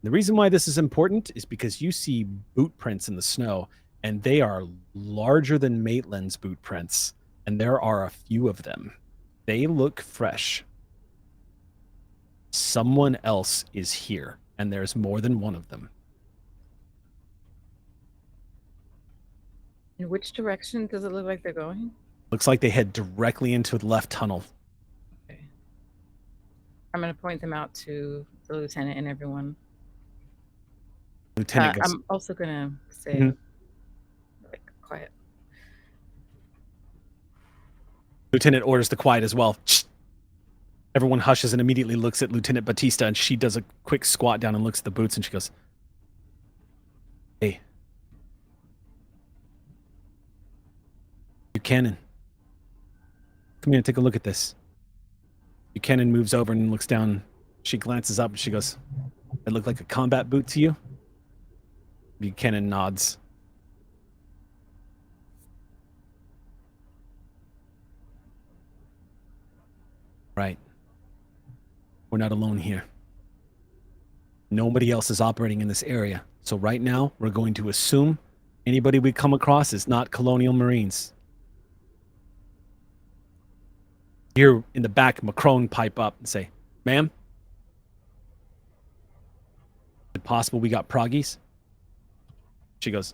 The reason why this is important is because you see boot prints in the snow, and they are larger than Maitland's boot prints, and there are a few of them. They look fresh. Someone else is here, and there's more than one of them. In which direction does it look like they're going? Looks like they head directly into the left tunnel. Okay. I'm going to point them out to the lieutenant and everyone. Lieutenant goes, I'm also going to say, like, quiet. Lieutenant orders the quiet as well. Shh. Everyone hushes and immediately looks at Lieutenant Batista, and she does a quick squat down and looks at the boots, and she goes, "Hey, Buchanan, come here and take a look at this." Buchanan moves over and looks down. She glances up and she goes, "It look like a combat boot to you?" Buchanan nods. Right. We're not alone here. Nobody else is operating in this area. So right now, we're going to assume anybody we come across is not Colonial Marines. Here in the back, Macron pipe up and say, "Ma'am, is it possible we got proggies?" She goes,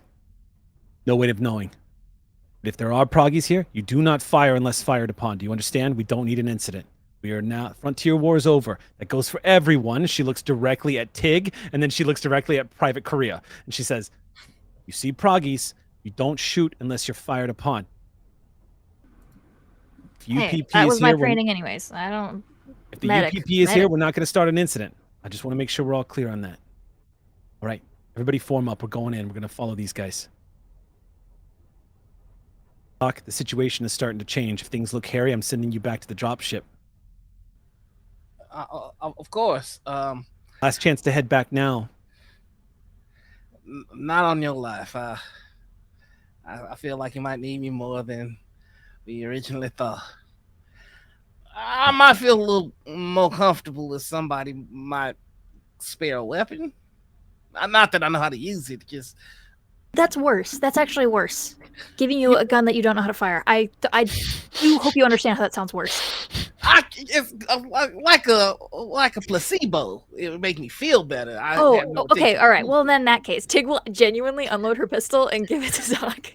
"No way of knowing. But if there are proggies here, you do not fire unless fired upon. Do you understand? We don't need an incident. We are now, Frontier War is over. That goes for everyone." She looks directly at Tig, and then she looks directly at Private Korea. And she says, "You see proggies, you don't shoot unless you're fired upon. If UPP that is was my here, training anyways. I don't... if the Medic. UPP is here, we're not going to start an incident. I just want to make sure we're all clear on that. All right, everybody form up. We're going in. We're going to follow these guys." Doc, the situation is starting to change. If things look hairy, I'm sending you back to the dropship. Of course. Last chance to head back now. Not on your life. I feel like you might need me more than we originally thought. I might feel a little more comfortable if somebody might spare a weapon. Not that I know how to use it, just... That's worse. That's actually worse. Giving you a gun that you don't know how to fire. I do hope you understand how that sounds worse. It's like a placebo. It would make me feel better. Okay, all right. Well, then in that case, Tig will genuinely unload her pistol and give it to Doc.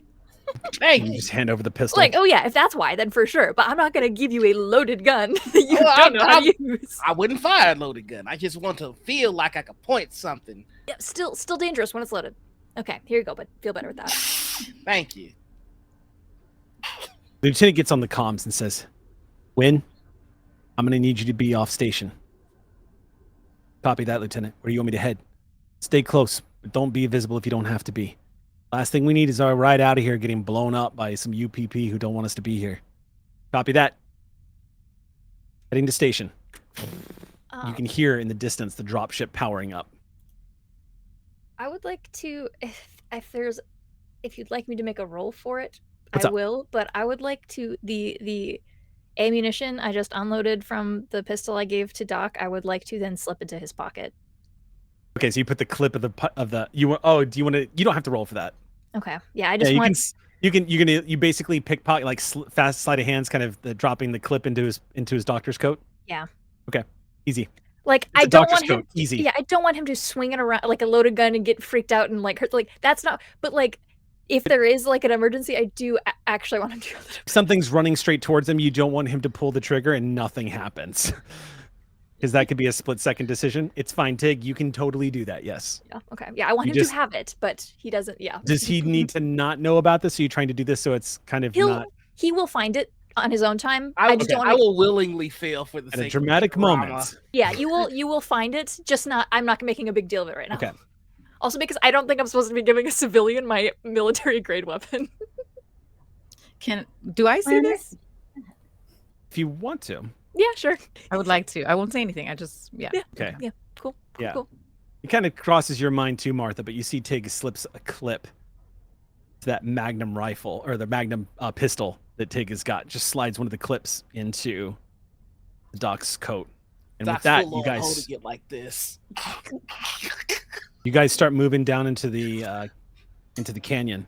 Thank You you. just hand over the pistol. Like, oh yeah, if that's why, then for sure. But I'm not going to give you a loaded gun that you don't know how to use. I wouldn't fire a loaded gun. I just want to feel like I could point something. Yeah, still dangerous when it's loaded. Okay, here you go, but feel better with that. Thank you. The lieutenant gets on the comms and says, "Wynn, I'm going to need you to be off station." "Copy that, Lieutenant. Where do you want me to head?" "Stay close, but don't be visible if you don't have to be. Last thing we need is our ride out of here getting blown up by some UPP who don't want us to be here." "Copy that. Heading to station." You can hear in the distance the dropship powering up. I would like to, if you'd like me to make a roll for it, What's I up? will. But I would like to the ammunition I just unloaded from the pistol I gave to Doc. I would like to then slip into his pocket. Okay, so you put the clip of the you want? Oh, do you want to? You don't have to roll for that. Okay, yeah, I just want. You basically pickpocket like fast sleight of hands, kind of dropping the clip into his doctor's coat. Yeah. Okay, easy. Like It's I a don't doctor's want him. coat, easy. Yeah, I don't want him to swing it around like a loaded gun and get freaked out and like hurt. Like that's not. But like, if there is like an emergency, I do actually want him to. If something's running straight towards him, you don't want him to pull the trigger and nothing happens, because that could be a split-second decision. It's fine, Tig. You can totally do that. Yes. Yeah. Okay. Yeah, I want him to have it, but he doesn't. Yeah. Does he need to not know about this? Are you trying to do this so it's kind of not He will find it on his own time. I just don't. I will willingly fail for the at sake a of dramatic drama. moment? Yeah, you will find it. Just not. I'm not making a big deal of it right now. Okay. Also because I don't think I'm supposed to be giving a civilian my military grade weapon. Do I see this? If you want to. Yeah, sure. I would like to. I won't say anything. I just Okay. Yeah. Cool. Yeah. Cool. It kind of crosses your mind too, Martha, but you see Tig slips a clip to that Magnum rifle, or the Magnum pistol that Tig has got. Just slides one of the clips into the Doc's coat. And Doc's with that, full you on guys holding it like this. start moving down into the canyon.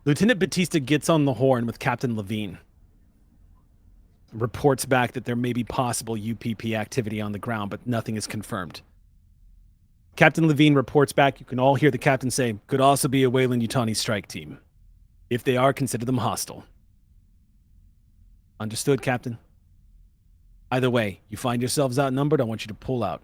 Lieutenant Batista gets on the horn with Captain Levine. Reports back that there may be possible UPP activity on the ground, but nothing is confirmed. Captain Levine reports back. You can all hear the captain say, could also be a Weyland-Yutani strike team. If they are, consider them hostile. Understood, Captain? Either way, you find yourselves outnumbered, I want you to pull out.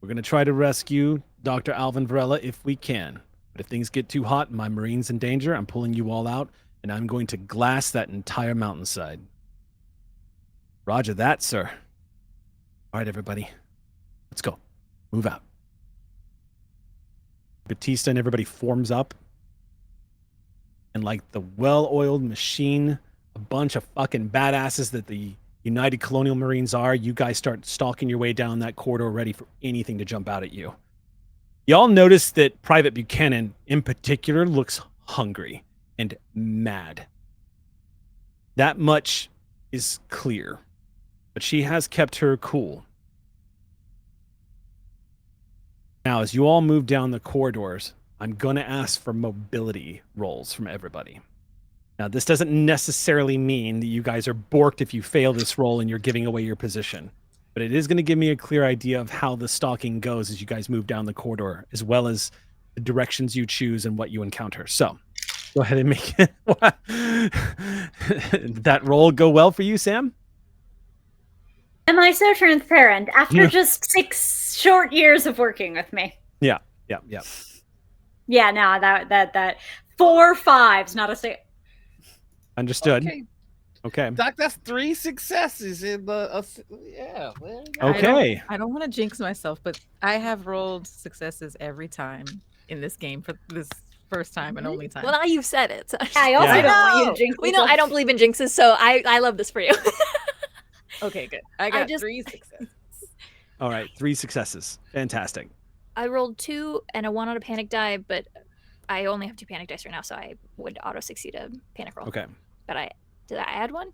We're going to try to rescue Dr. Alvin Varela if we can. But if things get too hot and my Marine's in danger, I'm pulling you all out, and I'm going to glass that entire mountainside. Roger that, sir. All right, everybody. Let's go. Move out. Batista and everybody forms up. And like the well-oiled machine, a bunch of fucking badasses that the United Colonial Marines are, you guys start stalking your way down that corridor ready for anything to jump out at you. Y'all notice that Private Buchanan, in particular, looks hungry and mad. That much is clear. But she has kept her cool. Now, as you all move down the corridors, I'm going to ask for mobility rolls from everybody. Now, this doesn't necessarily mean that you guys are borked if you fail this roll and you're giving away your position. But it is going to give me a clear idea of how the stalking goes as you guys move down the corridor, as well as the directions you choose and what you encounter. So, go ahead and make it. Did that roll go well for you, Sam? Am I so transparent after just 6 short years of working with me? Yeah. Yeah, no, that 4 5s, not a 6. Understood. Okay. Doc, that's 3 successes in the yeah. Well, Okay. I don't want to jinx myself, but I have rolled successes every time in this game for this first time and only time. Well, now you've said it. So. I also Yeah. don't want you to jinx We know yourself. I don't believe in jinxes, so I love this for you. Okay, good. I got just- 3 successes. All right. 3 successes. Fantastic. I rolled 2 and a 1 on a panic die, but I only have 2 panic dice right now, so I would auto succeed a panic roll. Okay. But did I add 1?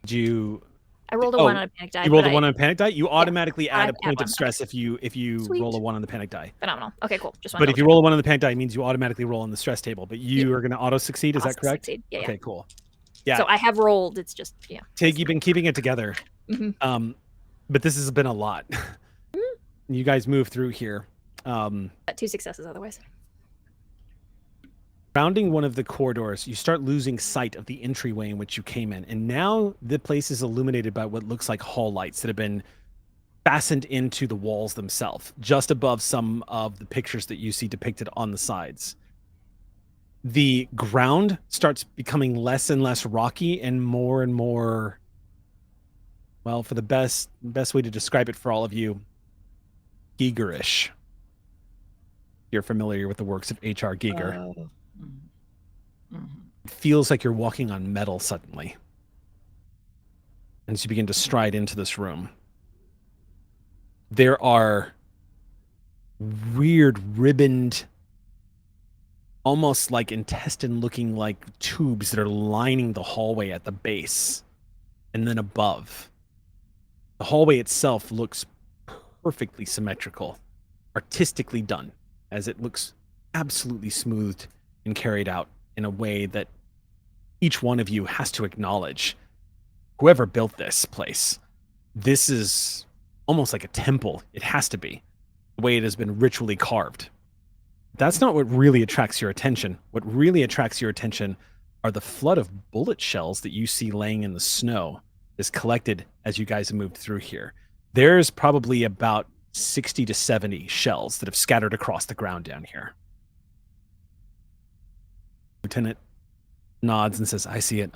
Did you I rolled a 1 on a panic die. You rolled but a 1 on a panic die? You automatically add a add point one. of stress if you Sweet. roll a 1 on the panic die. Phenomenal. Okay, cool. Just But if you roll a 1 on the panic die, it means you automatically roll on the stress table. But you are going to auto succeed. Is that correct? Succeed. Yeah, Okay, cool. Yeah. So I have rolled. It's just Tig, you've been keeping it together. Mhm. But this has been a lot. You guys move through here. Got 2 successes otherwise. Rounding one of the corridors, you start losing sight of the entryway in which you came in. And now the place is illuminated by what looks like hall lights that have been fastened into the walls themselves, just above some of the pictures that you see depicted on the sides. The ground starts becoming less and less rocky and more, well, for the best way to describe it for all of you, Giegerish. You're familiar with the works of H.R. Giger. It feels like you're walking on metal suddenly. And as you begin to stride into this room, there are weird ribboned, almost like intestine-looking like tubes that are lining the hallway at the base and then above. The hallway itself looks perfectly symmetrical, artistically done, as it looks absolutely smoothed and carried out in a way that each one of you has to acknowledge. Whoever built this place, this is almost like a temple. It has to be, the way it has been ritually carved. That's not what really attracts your attention. What really attracts your attention are the flood of bullet shells that you see laying in the snow is collected as you guys have moved through here. There's probably about 60 to 70 shells that have scattered across the ground down here. Lieutenant nods and says, I see it.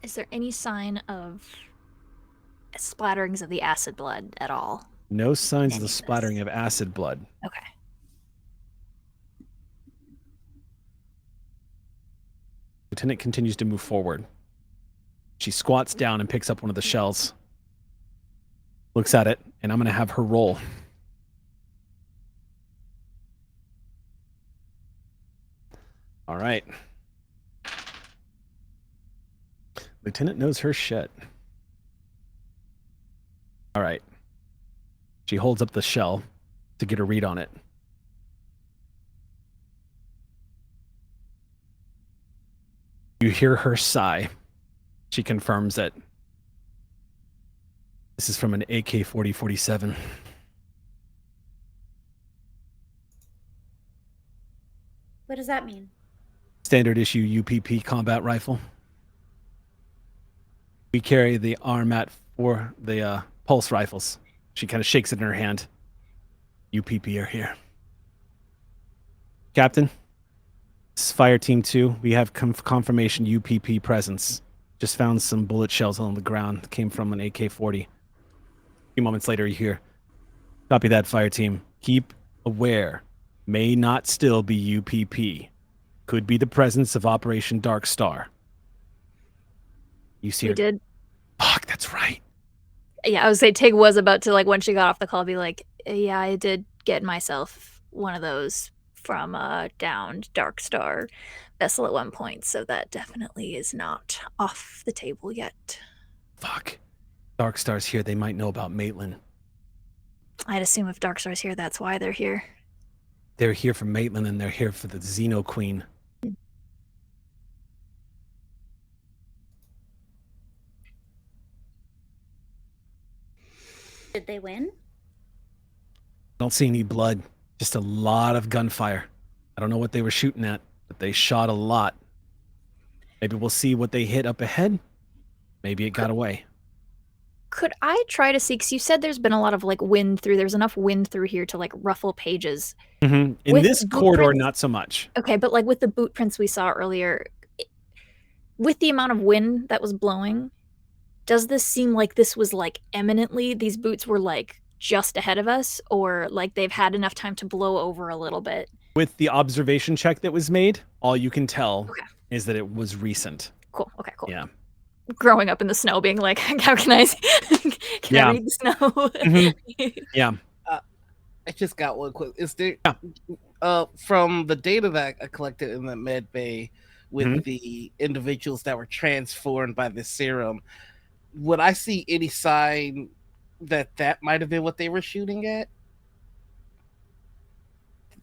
Is there any sign of splatterings of the acid blood at all. No signs of Any the of splattering this. of acid blood. Okay. Lieutenant continues to move forward. She squats down and picks up one of the shells. Looks at it, and I'm going to have her roll. All right. Lieutenant knows her shit. All right. She holds up the shell to get a read on it. You hear her sigh. She confirms it. This is from an AK-47. What does that mean? Standard issue UPP combat rifle. We carry the RMAT for the pulse rifles. She kind of shakes it in her hand. UPP are here. Captain, this is Fire Team 2. We have confirmation UPP presence. Just found some bullet shells on the ground. Came from an AK-40. A few moments later, you hear, copy that, Fire Team. Keep aware. May not still be UPP. Could be the presence of Operation Dark Star. You see We her. did. Fuck, that's right. Yeah, I would say Tig was about to, like, when she got off the call, be like, yeah, I did get myself one of those from a downed Dark Star vessel at one point, so that definitely is not off the table yet. Fuck. Dark Star's here. They might know about Maitland. I'd assume if Dark Star's here, that's why they're here. They're here for Maitland, and they're here for the Xeno Queen. Did they win? Don't see any blood. Just a lot of gunfire. I don't know what they were shooting at, but they shot a lot. Maybe we'll see what they hit up ahead. Maybe it got away. Could I try to see, because you said there's been a lot of, like, wind through, there's enough wind through here to, like, ruffle pages. In With this boot corridor, prints- not so much. Okay, but, like, with the boot prints we saw earlier, with the amount of wind that was blowing, does this seem like this was, like, eminently, these boots were, like, just ahead of us, or, like, they've had enough time to blow over a little bit? With the observation check that was made, all you can tell is that it was recent. Cool, okay, cool. Yeah. Growing up in the snow, being like, how can I can I read the snow? Yeah. I just got one quick. Is there from the data that I collected in the med bay with the individuals that were transformed by the serum, would I see any sign that might have been what they were shooting at?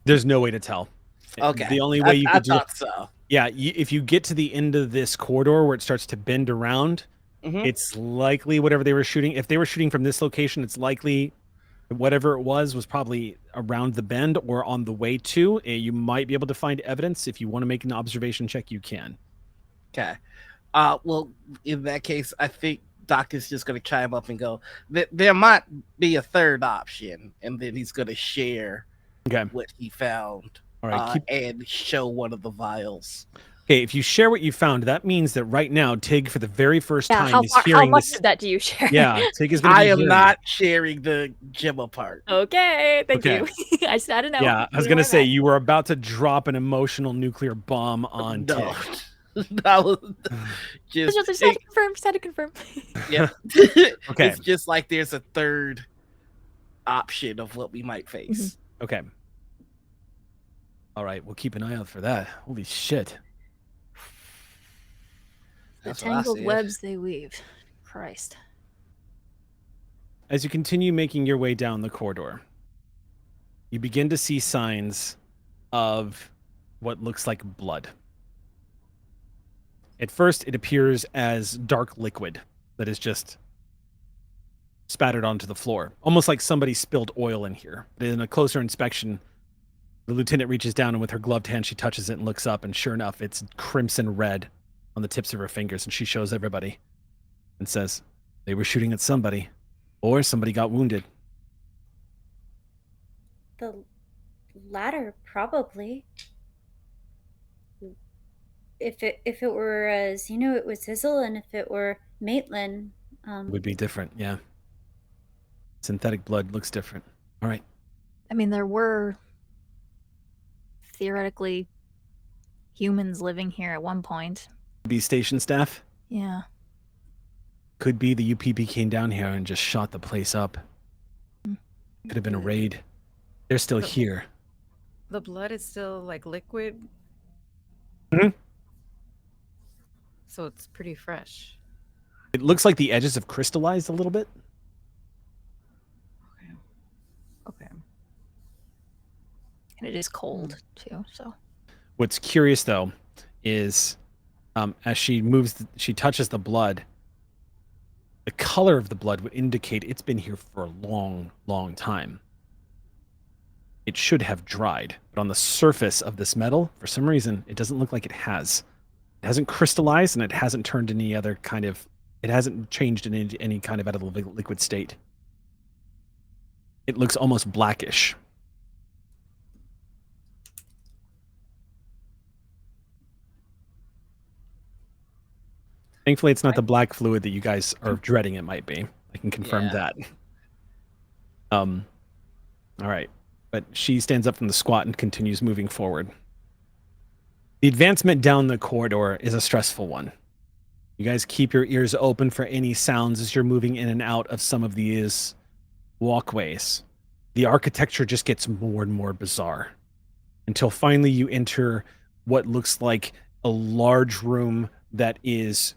There's no way to tell. Okay. The only way you could thought so. Yeah, if you get to the end of this corridor where it starts to bend around, it's likely whatever they were shooting. If they were shooting from this location, it's likely whatever it was probably around the bend or on the way to. You might be able to find evidence. If you want to make an observation check, you can. Okay. Well, in that case, I think Doc is just going to chime up and go, there might be a third option, and then he's going to share what he found. All right, and show one of the vials. Okay, if you share what you found, that means that right now, Tig, for the very first time, is how hearing much this. of that do you share? Yeah, Tig is going to I am not sharing the Gemma part. Okay, thank you. I just had to know. Yeah, I was going to say, you were about to drop an emotional nuclear bomb on Tig. That was just had to confirm. Yeah. Okay. It's just like there's a third option of what we might face. Okay. All right, we'll keep an eye out for that. Holy shit. The tangled webs they weave. Christ. As you continue making your way down the corridor, you begin to see signs of what looks like blood. At first, it appears as dark liquid that is just spattered onto the floor, almost like somebody spilled oil in here. But in a closer inspection, the lieutenant reaches down and with her gloved hand, she touches it and looks up, and sure enough, it's crimson red on the tips of her fingers, and she shows everybody and says, they were shooting at somebody, or somebody got wounded. The latter, probably. If it were Xeno, it was Sizzle, and if it were Maitland, Would be different, yeah. Synthetic blood looks different. All right. I mean, there were theoretically humans living here at one point. Be station staff. Yeah. Could be the UPB came down here and just shot the place up. Could have been a raid. They're still here. The blood is still like liquid. Mhm. So it's pretty fresh. It looks like the edges have crystallized a little bit. Okay. And it is cold too, so. What's curious though is as she moves, she touches the blood. The color of the blood would indicate it's been here for a long, long time. It should have dried, but on the surface of this metal, for some reason, it doesn't look like it has. It hasn't crystallized, and it hasn't turned any other kind of. It hasn't changed in any kind of edible liquid state. It looks almost blackish. Thankfully, it's not the black fluid that you guys are dreading it might be. I can confirm that. All right. But she stands up from the squat and continues moving forward. The advancement down the corridor is a stressful one. You guys keep your ears open for any sounds as you're moving in and out of some of these walkways. The architecture just gets more and more bizarre until finally you enter what looks like a large room that is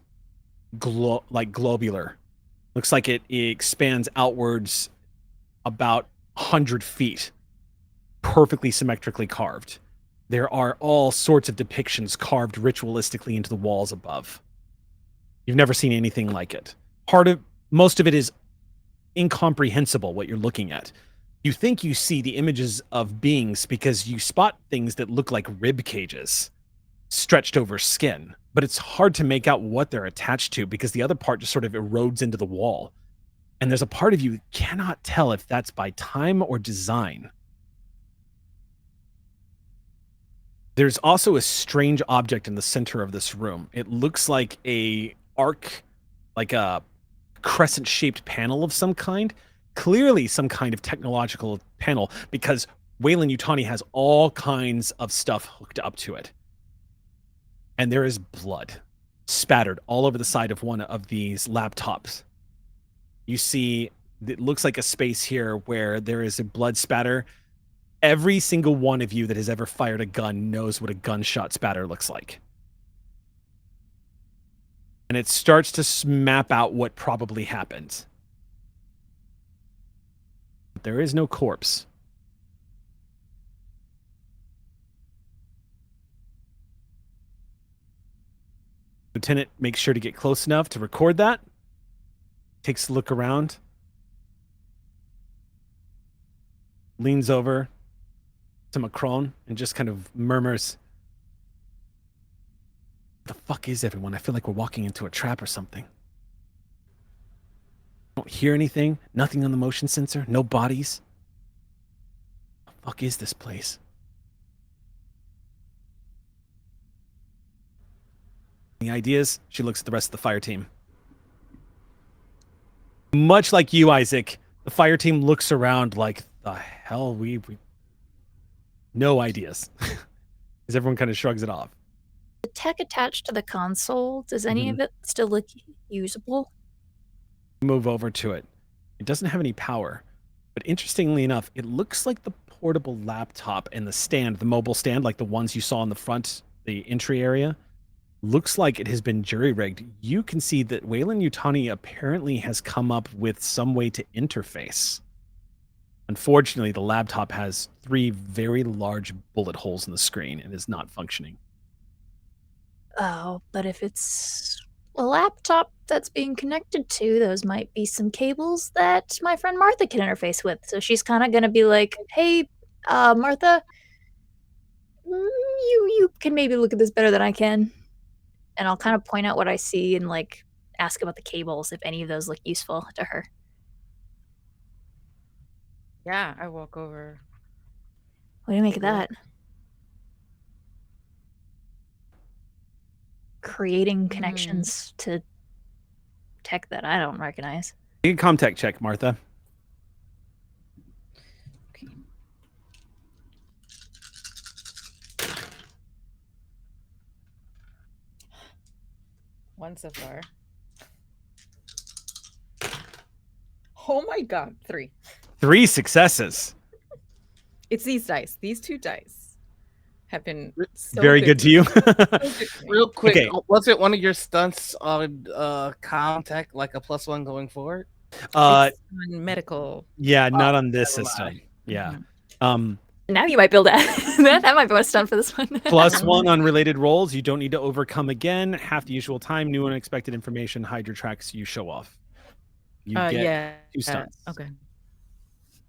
globular. Looks like it expands outwards about 100 feet, perfectly symmetrically carved. There are all sorts of depictions carved ritualistically into the walls above. You've never seen anything like it. Most of it is incomprehensible what you're looking at. You think you see the images of beings because you spot things that look like rib cages stretched over skin, but it's hard to make out what they're attached to because the other part just sort of erodes into the wall. And there's a part of you that cannot tell if that's by time or design. There's also a strange object in the center of this room. It looks like a arc, like a crescent-shaped panel of some kind. Clearly some kind of technological panel because Weyland-Yutani has all kinds of stuff hooked up to it. And there is blood spattered all over the side of one of these laptops. You see, it looks like a space here where there is a blood spatter. Every single one of you that has ever fired a gun knows what a gunshot spatter looks like. And it starts to map out what probably happened. But there is no corpse. Lieutenant makes sure to get close enough to record that. Takes a look around. Leans over to Macron and just kind of murmurs, "What the fuck is everyone? I feel like we're walking into a trap or something. I don't hear anything. Nothing on the motion sensor. No bodies. What the fuck is this place?" Any ideas? She looks at the rest of the fire team. Much like you, Isaac, the fire team looks around like, the hell, we no ideas. As everyone kind of shrugs it off. The tech attached to the console, does any of it still look usable? Move over to it. It doesn't have any power, but interestingly enough, it looks like the portable laptop and the stand, the mobile stand, like the ones you saw in the front, the entry area, looks like it has been jury-rigged. You can see that Weyland-Yutani apparently has come up with some way to interface. Unfortunately, the laptop has 3 very large bullet holes in the screen and is not functioning. Oh, but if it's a laptop that's being connected to, those might be some cables that my friend Martha can interface with. So she's kind of going to be like, "Hey, Martha, you can maybe look at this better than I can." And I'll kind of point out what I see and like ask about the cables if any of those look useful to her. Yeah, I walk over. What do you make of that? Creating connections to tech that I don't recognize. Make a comtech check, Martha. Okay. One so far. Oh my god, 3. 3 successes. It's these dice. These 2 dice have been so Very good to you. So good to me. Real quick, Okay. was it one of your stunts on contact, like a +1 going forward? It's on medical. Yeah, not on this never system. mind. Yeah. Mm-hmm. Now you might build that might be a stunt for this one. +1 on related rolls. You don't need to overcome again. Half the usual time. New unexpected information. Hide your tracks. You show off. You get Yeah. 2 stunts. Okay.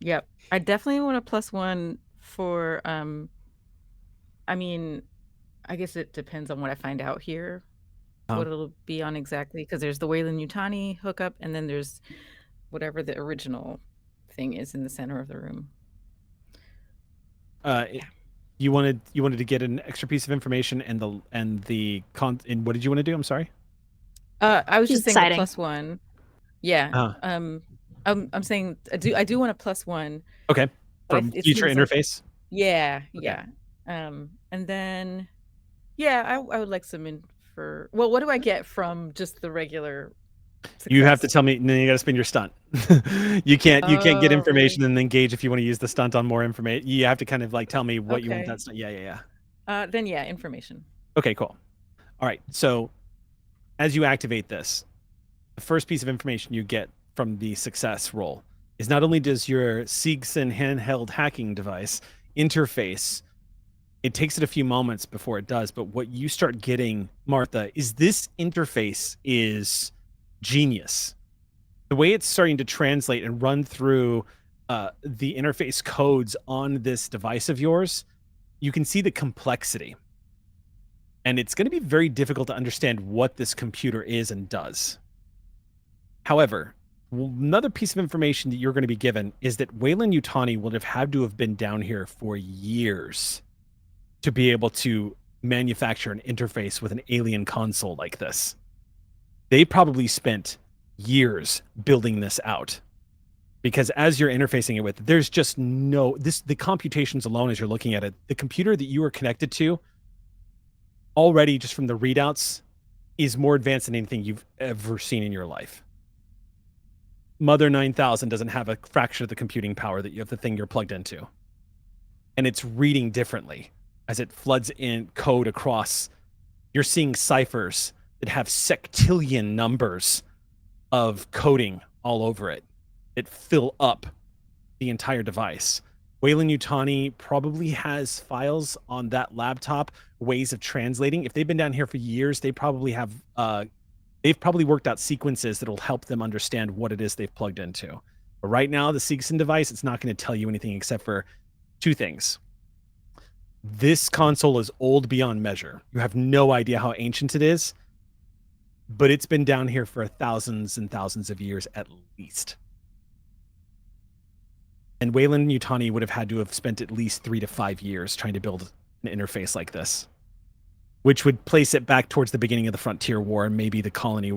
Yep. I definitely want a +1 for I mean, I guess it depends on what I find out here. What it'll be on exactly, because there's the Weyland-Yutani hookup, and then there's whatever the original thing is in the center of the room. You wanted to get an extra piece of information and what did you want to do? I'm sorry. I was She's just saying deciding. a +1. Yeah. I'm saying I do want a +1. Okay. but From it future seems like- interface. Yeah. Okay. Yeah. And then I would like some well, what do I get from just the regular You have to success? tell me. No, you got to spend your stunt. you can't get Oh, information and then gauge if you want to use the stunt on more information. You have to kind of like tell me what you want Okay. that stunt. Yeah. Then yeah, information. Okay, cool. All right. So as you activate this, the first piece of information you get from the success roll is not only does your Seegson handheld hacking device interface, it takes it a few moments before it does, but what you start getting, Martha, is this interface is genius. The way it's starting to translate and run through the interface codes on this device of yours, you can see the complexity. And it's going to be very difficult to understand what this computer is and does. However, another piece of information that you're going to be given is that Weyland-Yutani would have had to have been down here for years to be able to manufacture an interface with an alien console like this. They probably spent years building this out, because as you're interfacing it with, there's just the computations alone as you're looking at it, the computer that you are connected to already just from the readouts is more advanced than anything you've ever seen in your life. Mother 9000 doesn't have a fraction of the computing power that you have the thing you're plugged into. And it's reading differently as it floods in code across. You're seeing ciphers that have sectillion numbers of coding all over it. It fill up the entire device. Weyland-Yutani probably has files on that laptop, ways of translating. If they've been down here for years, they probably have they've probably worked out sequences that'll help them understand what it is they've plugged into. But right now, the Seegson device, it's not going to tell you anything except for 2 things. This console is old beyond measure. You have no idea how ancient it is, but it's been down here for thousands and thousands of years at least. And Weyland-Yutani would have had to have spent at least 3 to 5 years trying to build an interface like this, which would place it back towards the beginning of the Frontier War and maybe the colony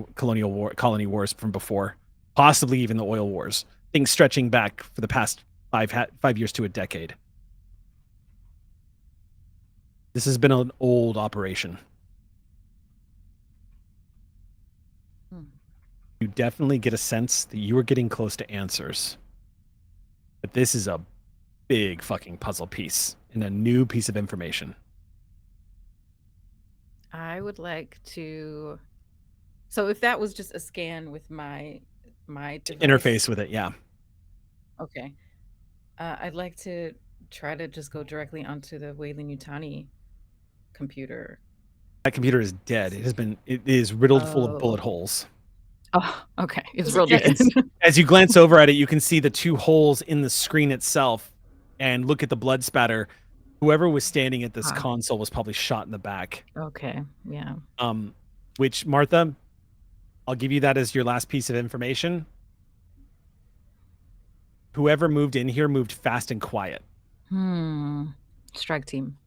wars from before, possibly even the oil wars, things stretching back for the past 5 years to a decade. This has been an old operation. You definitely get a sense that you are getting close to answers. But this is a big fucking puzzle piece and a new piece of information. I would like to. So if that was just a scan with my device, Interface with it, yeah. Okay. I'd like to try to just go directly onto the Weyland-Yutani computer. That computer is dead. It is riddled full of bullet Oh. holes. Oh, okay. It's real dead. As you glance over at it, you can see the 2 holes in the screen itself and look at the blood spatter. Whoever was standing at this console was probably shot in the back. Okay. Yeah. Which, Martha, I'll give you that as your last piece of information. Whoever moved in here moved fast and quiet. Strike team.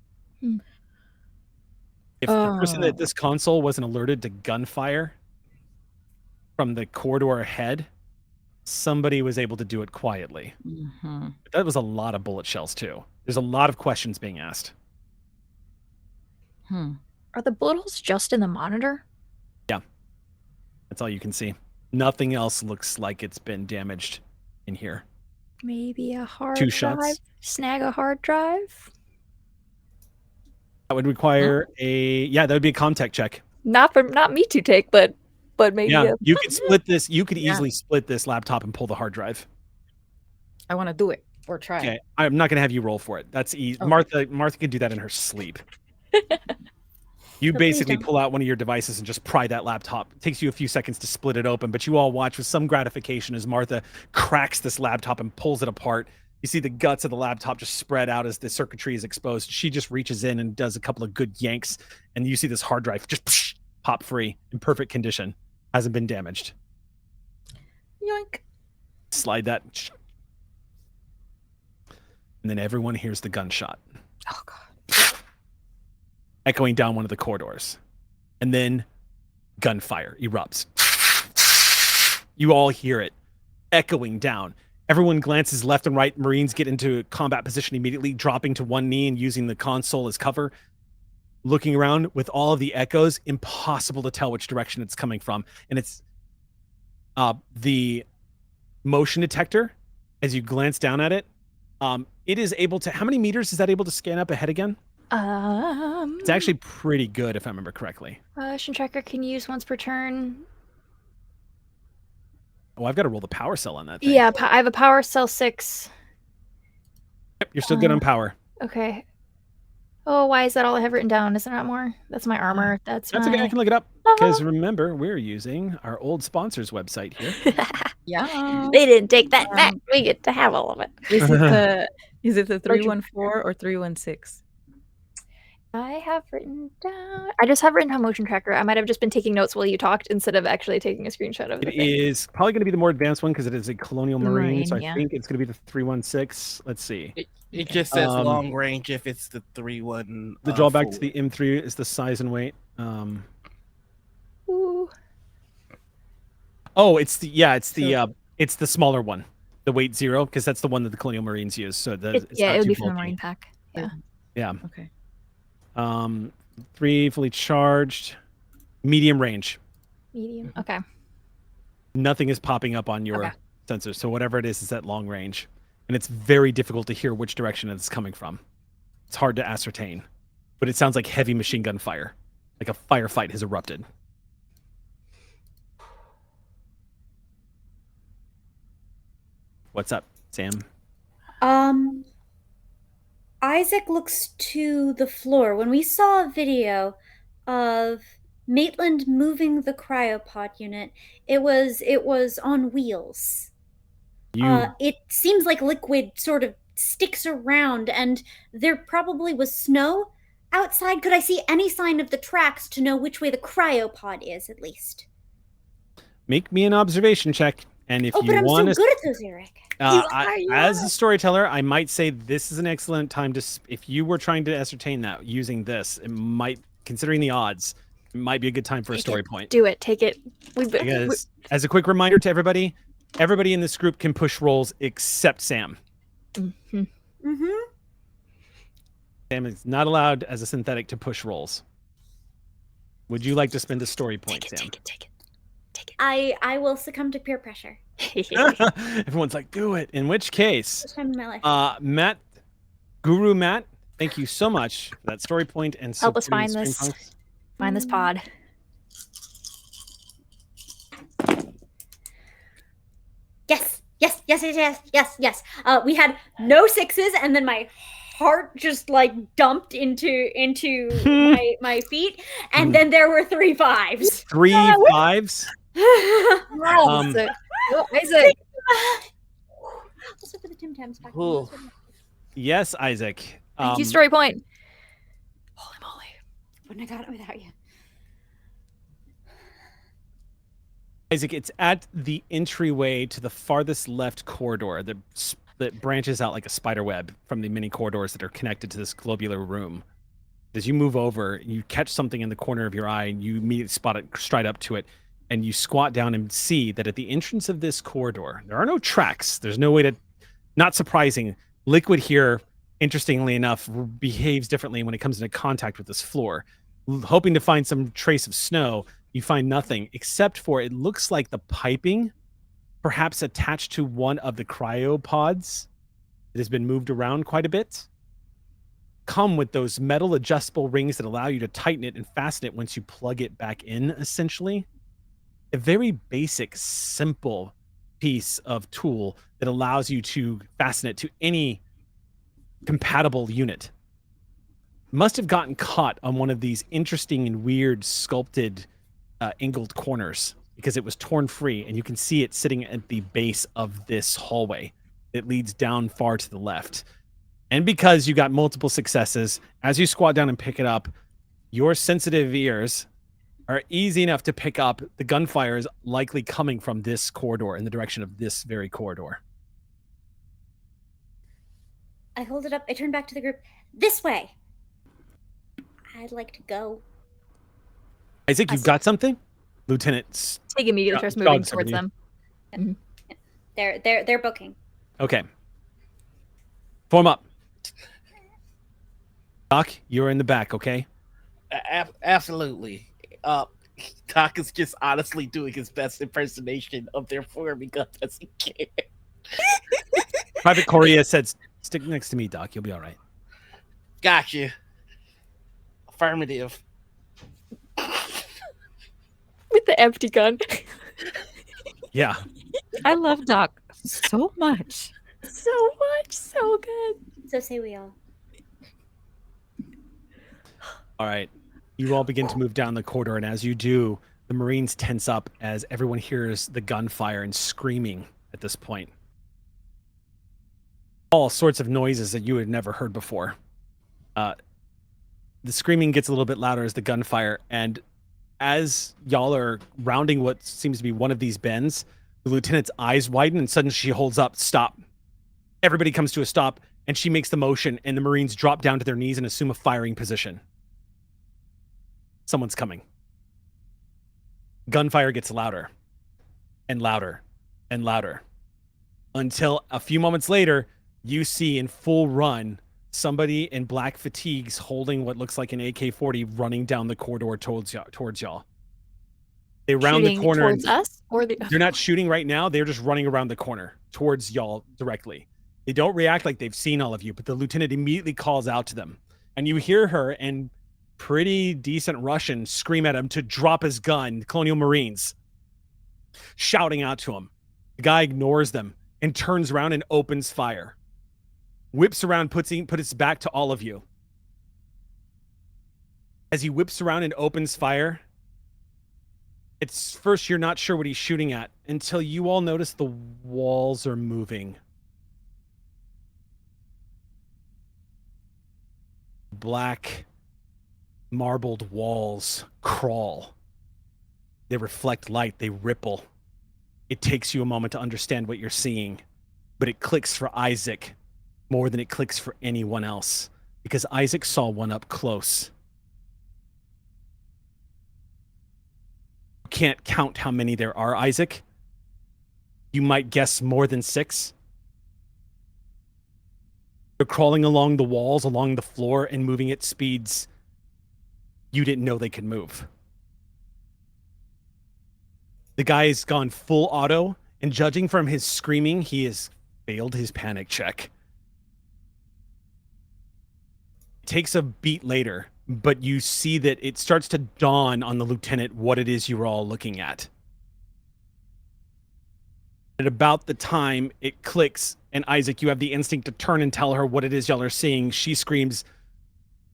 If the person at this console wasn't alerted to gunfire, from the corridor ahead, somebody was able to do it quietly. Mm-hmm. But that was a lot of bullet shells too. There's a lot of questions being asked. Are the bullet holes just in the monitor? That's all you can see. Nothing else looks like it's been damaged in here. Maybe a hard 2 drive? shots. Snag a hard drive? That would require that would be a contact check. Not me to take, but maybe. Yeah, you could split this. You could easily split this laptop and pull the hard drive. I want to do it or try. Okay, I'm not gonna have you roll for it. That's easy. Okay. Martha can do that in her sleep. You So please basically don't. pull out one of your devices and just pry that laptop. It takes you a few seconds to split it open, but you all watch with some gratification as Martha cracks this laptop and pulls it apart. You see the guts of the laptop just spread out as the circuitry is exposed. She just reaches in and does a couple of good yanks, and you see this hard drive just pop free in perfect condition. Hasn't been damaged. Yoink. Slide that. And then everyone hears the gunshot Oh god. echoing down one of the corridors. And then gunfire erupts. You all hear it echoing down. Everyone glances left and right. Marines get into combat position immediately, dropping to one knee and using the console as cover. Looking around with all of the echoes, impossible to tell which direction it's coming from. And it's the motion detector, as you glance down at it, it is able to, how many meters is that able to scan up ahead again? It's actually pretty good, if I remember correctly. Motion tracker can use once per turn. Oh, I've got to roll the power cell on that thing. Yeah, I have a power cell 6. Yep, you're still good on power. Okay. Oh, why is that all I have written down? Is there not more? That's my armor. That's okay, I my... can look it up. Because remember, we're using our old sponsors website here. Yeah. They didn't take that back. We get to have all of it. Is it the 314 or 316? I have written down... I just have written down motion tracker. I might have just been taking notes while you talked instead of actually taking a screenshot of the It thing. is probably going to be the more advanced one because it is a Colonial Marine. So I yeah. think it's going to be the 316. Let's see. It just says Um, long range if it's the 3-1. The drawback to the M3 is the size and weight. Ooh. Oh, it's the smaller one, the weight 0, because that's the one that the Colonial Marines use. So it's Yeah, not it would too be from the bulky. Marine pack. Yeah. Yeah. Okay. 3 fully charged, medium range. Medium. Okay. Nothing is popping up on your Okay. sensors. So whatever it is at long range, and it's very difficult to hear which direction it's coming from. It's hard to ascertain, but it sounds like heavy machine gun fire, like a firefight has erupted. What's up, Sam? Isaac looks to the floor. When we saw a video of Maitland moving the cryopod unit, it was on wheels. It seems like liquid sort of sticks around, and there probably was snow outside. Could I see any sign of the tracks to know which way the cryopod is, at least? Make me an observation check, and if Oh, but you I'm so want to, good at those, Eric. as a storyteller, I might say this is an excellent time to. If you were trying to ascertain that using this, it might, considering the odds, it might be a good time for a story point. Do it. Take it. Because, as a quick reminder to everybody in this group can push rolls except Sam. Mm-hmm. Mm-hmm. Sam is not allowed as a synthetic to push rolls. Would you like to spend a story point, Sam? Take it. I will succumb to peer pressure. Everyone's like, do it. In which case, First time in my life. Guru Matt, thank you so much for that story point and Help us supporting find Stream this. Punks. Find this pod. Yes. We had no 6s, and then my heart just like dumped into my feet, and then there were 3 5s. 3 5s. Isaac. Isaac. Also for the Tim Tams pack. Ooh. Yes, Isaac. Thank you, story point. Holy moly. Wouldn't have got it without you. Isaac, it's at the entryway to the farthest left corridor that branches out like a spider web from the many corridors that are connected to this globular room. As you move over, you catch something in the corner of your eye, and you immediately spot it straight up to it. and you squat down and see that at the entrance of this corridor, there are no tracks. There's no way to, not surprising, liquid here, interestingly enough, behaves differently when it comes into contact with this floor. Hoping to find some trace of snow, you find nothing except for it looks like the piping, perhaps attached to one of the cryopods that has been moved around quite a bit, come with those metal adjustable rings that allow you to tighten it and fasten it once you plug it back in, essentially. A very basic, simple piece of tool that allows you to fasten it to any compatible unit. Must have gotten caught on one of these interesting and weird sculpted angled corners because it was torn free, and you can see it sitting at the base of this hallway that leads down far to the left. And because you got multiple successes, as you squat down and pick it up, your sensitive ears are easy enough to pick up the gunfire is likely coming from this corridor, in the direction of this very corridor. I hold it up. I turn back to the group. This way. I'd like to go. Isaac, you've got something? Lieutenant. Tig immediately starts moving towards them. They're booking. Okay. Form up. Doc, you're in the back, okay? Absolutely. Doc is just honestly doing his best impersonation of their form because he can. Private Correa said, stick next to me, Doc. You'll be all right. Gotcha. Affirmative. With the empty gun. Yeah. I love Doc so much. So much. So good. So say we all. All right. You all begin to move down the corridor, and as you do, the Marines tense up as everyone hears the gunfire and screaming at this point. All sorts of noises that you had never heard before. The screaming gets a little bit louder as the gunfire, and as y'all are rounding what seems to be one of these bends, the lieutenant's eyes widen, and suddenly she holds up, stop. Everybody comes to a stop, and she makes the motion, and the Marines drop down to their knees and assume a firing position. Someone's coming. Gunfire gets louder and louder and louder until a few moments later, you see in full run somebody in black fatigues holding what looks like an AK-40 running down the corridor towards y'all. They round the corner. Towards us? Or they're not shooting right now. They're just running around the corner towards y'all directly. They don't react like they've seen all of you, but the lieutenant immediately calls out to them. And you hear her in pretty decent Russian scream at him to drop his gun, Colonial Marines, shouting out to him. The guy ignores them and turns around and opens fire. Whips around, puts his back to all of you. As he whips around and opens fire, it's first you're not sure what he's shooting at until you all notice the walls are moving. Black marbled walls crawl. They reflect light, they ripple. It takes you a moment to understand what you're seeing, but it clicks for Isaac more than it clicks for anyone else, because Isaac saw one up close. You can't count how many there are, Isaac. You might guess more than 6. They're crawling along the walls, along the floor, and moving at speeds you didn't know they could move. The guy's gone full auto, and judging from his screaming, he has failed his panic check. It takes a beat later, but you see that it starts to dawn on the lieutenant what it is you were all looking at. At about the time it clicks, and Isaac, you have the instinct to turn and tell her what it is y'all are seeing. She screams,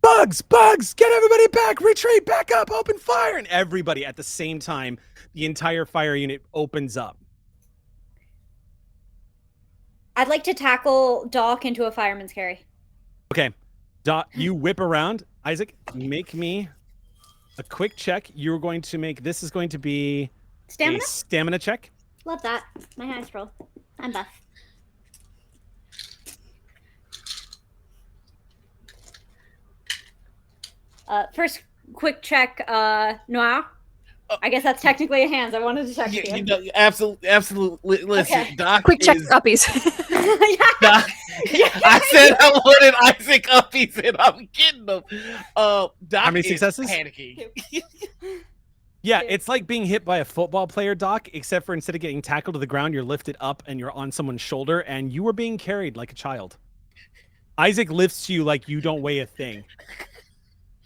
"Bugs! Bugs! Get everybody back! Retreat! Back up! Open fire!" And everybody at the same time, the entire fire unit opens up. I'd like to tackle Doc into a fireman's carry. Okay. Doc, you whip around. Isaac, make me a quick check. You're going to make, this is going to be Stamina? a stamina check. Love that. My highest roll. I'm buff. First quick check, Noir. I guess that's technically a hands. I wanted to check with you. You know, absolutely. Listen, Okay. Doc Quick check is- uppies. Doc, I said I wanted Isaac uppies, and I'm getting them. Doc How many is successes? panicking. Yeah, it's like being hit by a football player, Doc, except for instead of getting tackled to the ground, you're lifted up and you're on someone's shoulder, and you were being carried like a child. Isaac lifts you like you don't weigh a thing.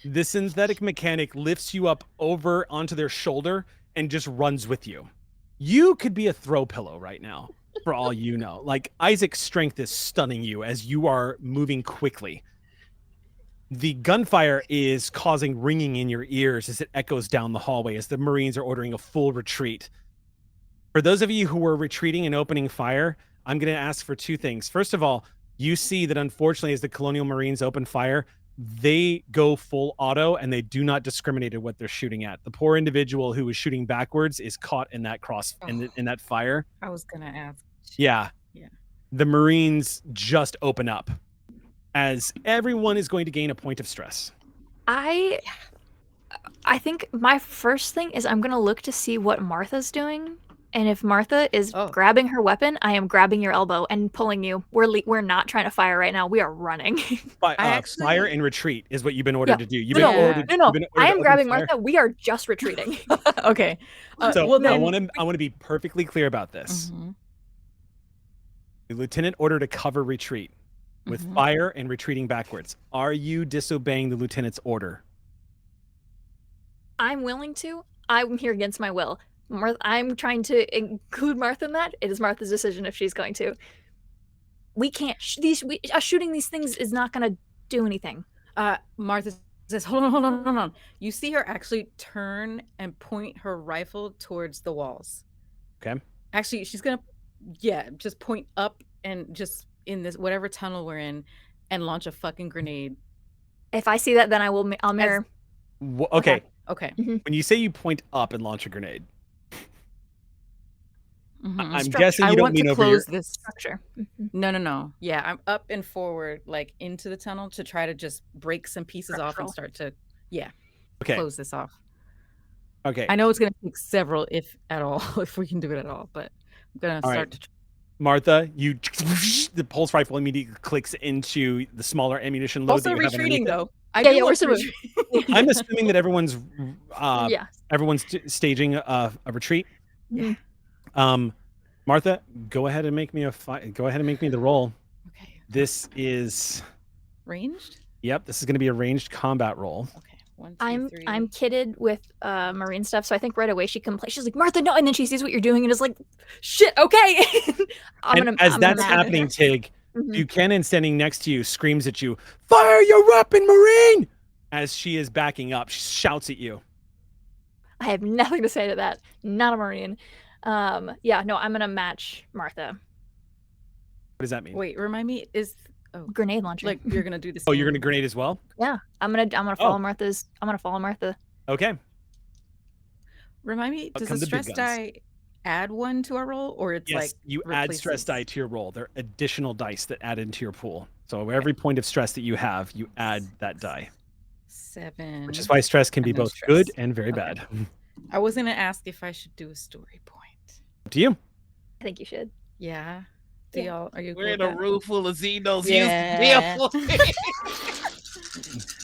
The synthetic mechanic lifts you up over onto their shoulder and just runs with you. You could be a throw pillow right now, for all you know. Like, Isaac's strength is stunning you as you are moving quickly. The gunfire is causing ringing in your ears as it echoes down the hallway as the Marines are ordering a full retreat. For those of you who were retreating and opening fire, I'm going to ask for two things. First of all, you see that unfortunately as the Colonial Marines open fire, they go full auto and they do not discriminate at what they're shooting at. The poor individual who was shooting backwards is caught in that in that fire. I was gonna ask. Yeah. Yeah. The Marines just open up as everyone is going to gain a point of stress. I think my first thing is I'm gonna look to see what Martha's doing, and if Martha is grabbing her weapon, I am grabbing your elbow and pulling you. We're not trying to fire right now. We are running. Fire and retreat is what you've been ordered to do. You've No, been ordered. no. You've been ordered I to am open grabbing fire. Martha. We are just retreating. Okay. So well, then, I want to be perfectly clear about this. The lieutenant ordered a cover retreat with fire and retreating backwards. Are you disobeying the lieutenant's order? I'm willing to. I'm here against my will. I'm trying to include Martha in that. It is Martha's decision if she's going to. We can't. Shooting these things is not going to do anything. Martha says, hold on. You see her actually turn and point her rifle towards the walls. Okay. Actually, she's going to, just point up and just in this, whatever tunnel we're in, and launch a fucking grenade. If I see that, then I'll mirror. Okay. Okay. When you say you point up and launch a grenade, I'm Structure. guessing you I don't want mean to over close your... this structure. No. Yeah, I'm up and forward, like into the tunnel to try to just break some pieces off and start to, close this off. Okay. I know it's going to take several, if at all, if we can do it at all, but I'm going to start to. Martha, the pulse rifle immediately clicks into the smaller ammunition load. Also that you have retreating underneath though. We're still I'm assuming that everyone's staging a retreat. Yeah. Martha, go ahead and make me the roll. Okay. This is Ranged? Yep, this is going to be a ranged combat roll. Okay. 1, 2, 3. I'm kitted with Marine stuff, so I think right away she complains. She's like, Martha, no, and then she sees what you're doing and is like, shit, okay. As that's happening, Tig, Buchanan standing next to you screams at you, "Fire your weapon, Marine!" As she is backing up, she shouts at you. I have nothing to say to that. Not a Marine. I'm gonna match Martha. What does that mean? Wait, remind me, Grenade launcher. like you're gonna do this? Oh, you're gonna grenade as well? Yeah, I'm gonna follow Martha's. I'm gonna follow Martha. Okay. Remind me, Up does come the the big stress guns. die add 1 to our roll, or it's Yes, like you add stress replaces? die to your roll. They're additional dice that add into your pool. So every point of stress that you have, you add that die. 7. Which is why stress can be And no both stress. good and very Okay. bad. I was gonna ask if I should do a story point. Up to you. I think you should. Yeah. Yeah. Are you? We're good in a with that? room full of Xenos. Yeah.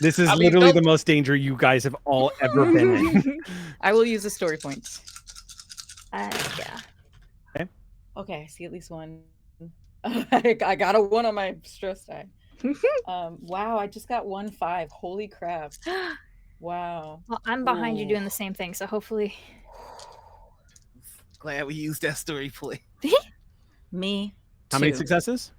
This is I mean, literally don't- the most danger you guys have all ever been in. I will use a story point. Yeah. Okay, I see at least one. I got a 1 on my stress die. Wow, I just got 1 5. Holy crap! Wow. Well, I'm behind you Ooh. doing the same thing, so hopefully. Glad we used that story point. Me. How many 2. successes?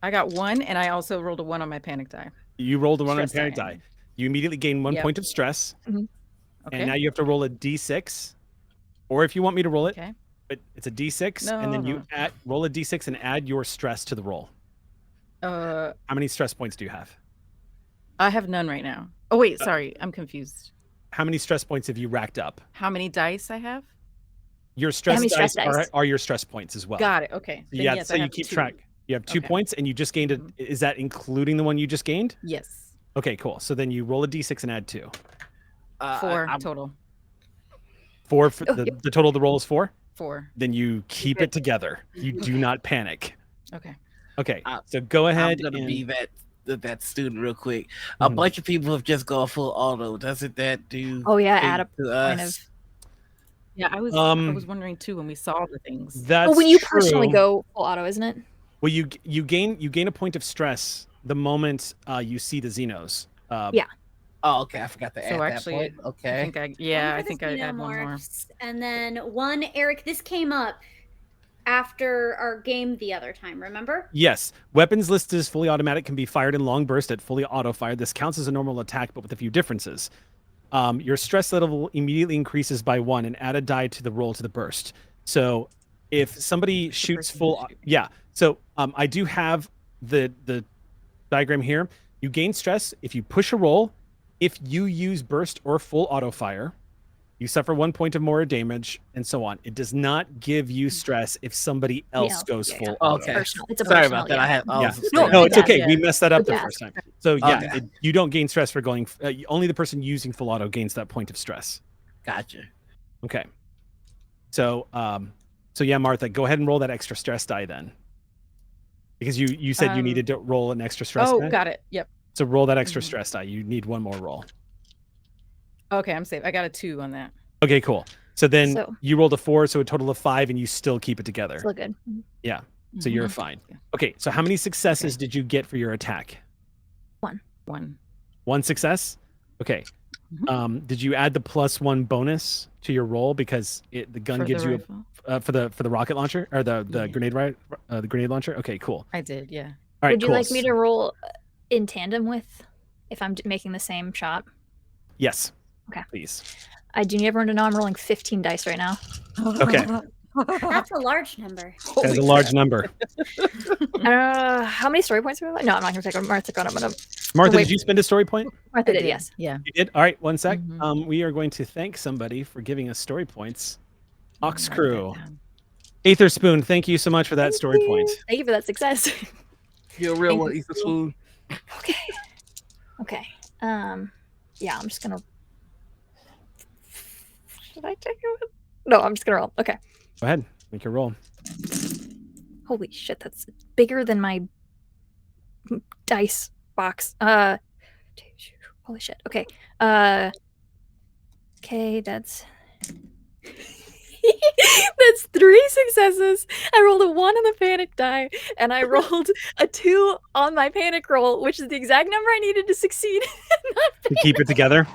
I got 1, and I also rolled a 1 on my panic die. You rolled a 1 on Stress panic die. die. You immediately gain 1 Yep. point of stress. Okay. And now you have to roll a d6. Or if you want me to roll it, Okay. but it's a d6, and then you roll a d6 and add your stress to the roll. How many stress points do you have? I have none right now. Oh wait, sorry, I'm confused. How many stress points have you racked up? How many dice I have? Your stress many dice, stress dice? are your stress points as well. Got it. Okay. Then Yeah, yes, so I you have keep 2. track. You have 2 Okay. points, and you just gained a. Is that including the one you just gained? Yes. Okay, cool. So then you roll a d6 and add 2. 4 I'm total. 4 for Oh, the, yep. the total of the roll is 4? 4. Then you keep it together. You do not panic. Okay. Okay, I- so go ahead I'm gonna and be that student real quick. A Mhm. bunch of people have just gone full auto. Doesn't that do? Oh yeah, things add a to point us? of. Yeah, I was wondering too when we saw the things. That's Well, when you true. personally go full auto, isn't it? Well, you gain a point of stress the moment you see the Xenos. Yeah. Oh, okay. I forgot to So add actually, that point. Okay. I One think for the I add one more. Xenomorphs, and then one, Eric, this came up after our game the other time, remember? Yes, weapons listed as fully automatic can be fired in long burst at fully auto fire. This counts as a normal attack, but with a few differences. Your stress level immediately increases by 1 and add a die to the roll to the burst. So if somebody shoots person full, shoot. yeah. So I do have the diagram here. You gain stress if you push a roll. If you use burst or full auto fire, you suffer 1 point of more damage, and so on. It does not give you stress if somebody else goes yeah. full auto. Okay. Personal. It's a Sorry personal, about that. yeah. I had. Yeah. No, No, my it's bad. okay. We messed that up the bad. first time. So yeah, Okay. you don't gain stress for going. Only the person using full auto gains that point of stress. Gotcha. Okay. So yeah, Martha, go ahead and roll that extra stress die then, because you said you needed to roll an extra stress die. Got it. Yep. So roll that extra stress die. You need one more roll. Okay, I'm safe. I got a 2 on that. Okay, cool. So then So- you rolled a 4, so a total of 5, and you still keep it together. It's all good. Yeah. So you're fine. Okay. So how many successes did you get for your attack? 1. 1 success. Okay. Did you add the +1 bonus to your roll because the gun For gives the you rifle? for the rocket launcher or the Yeah. grenade the grenade launcher? Okay, cool. I did, yeah. All right, Would you cool. like me to roll in tandem with if I'm making the same shot? Yes. Okay. Please. I do need everyone to know I'm rolling 15 dice right now. Okay. That's a large number. That's a large number. How many story points are we? No, I'm not going to take them. Martha got them. Martha, wait. did you spend a story point? Martha did, yes. Yeah. You did? All right, 1 sec. Mhm. We are going to thank somebody for giving us story points. Ox Write that Crew. down. Aether Spoon, thank you so much for that story point. Thank you for that success. You're a real one, Ethan Spoon. Okay. Okay. Yeah, I'm just gonna. Should I take it? No, I'm just gonna roll. Okay. Go ahead, make your roll. Holy shit, that's bigger than my dice box. Holy shit. Okay. Okay, that's. That's 3 successes. I rolled a 1 on the panic die, and I rolled a 2 on my panic roll, which is the exact number I needed to succeed. To keep it together.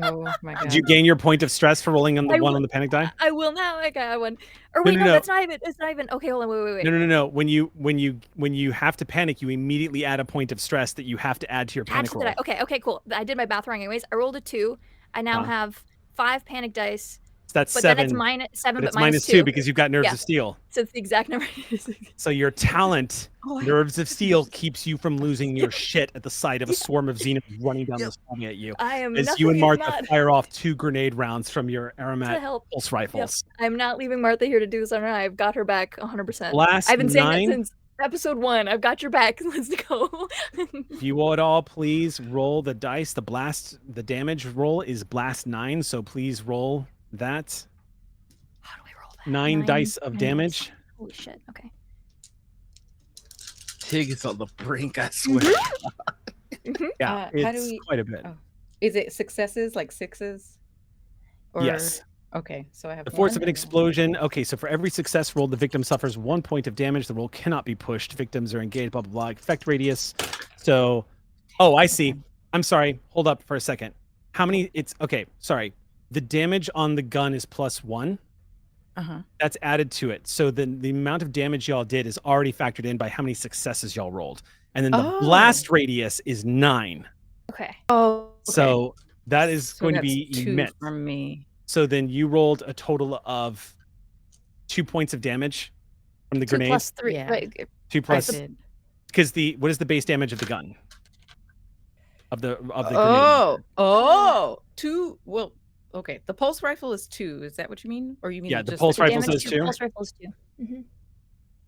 Oh my god. Did you gain your point of stress for rolling on the I one will- on the panic die? I will now. I got one. Or No, wait, no, no, no. that's not even. It's not even. Okay, hold on. Wait. No. When you have to panic, you immediately add a point of stress that you have to add to your Add panic to roll. that. Okay, cool. I did my math wrong anyways. I rolled a 2. I now Uh-huh. have 5 panic dice, So that's but 7. then it's -7, but it's minus -2 because you've got nerves Yeah. of steel. So it's the exact number. So your talent, Oh, nerves of steel, keeps you from losing your shit at the sight of a swarm of Xenos running down the hallway at you. I am. As you and nothing, Martha not fire off 2 grenade rounds from your to Aramat help. pulse rifles. I'm not leaving Martha here to do this on her own. I've got her back 100%. Blast I've been saying 9. that since episode 1. I've got your back. Let's go. If you would all please roll the dice. The damage roll is blast 9, so please roll that. How do I roll that? 9 dice of dice. damage. Holy shit. Okay. Tig is on the brink, I swear. Yeah, how do it's we- quite a bit. Oh. Is it successes like 6s? Or... Yes. Okay, so I have The force one of an and- explosion. Okay, so for every success rolled, the victim suffers 1 point of damage. The roll cannot be pushed. Victims are engaged, blah, blah, blah. Effect radius. So, oh, I see. I'm sorry. Hold up for a second. How many? Okay, sorry. The damage on the gun is +1. Uh-huh. That's added to it. So the amount of damage y'all did is already factored in by how many successes y'all rolled. And then the Oh. blast radius is 9. Okay. Oh, So that is So going to that's be 2 immense. from me. So then you rolled a total of 2 points of damage from the 2 grenade. plus 3. Yeah. Right. 2 I plus, did. because what is the base damage of the gun? Of the grenade. Oh, 2. Well, okay. The pulse rifle is 2. Is that what you mean? Or you mean Yeah, the just pulse the rifle damage? says 2. Pulse rifles 2. Mm-hmm.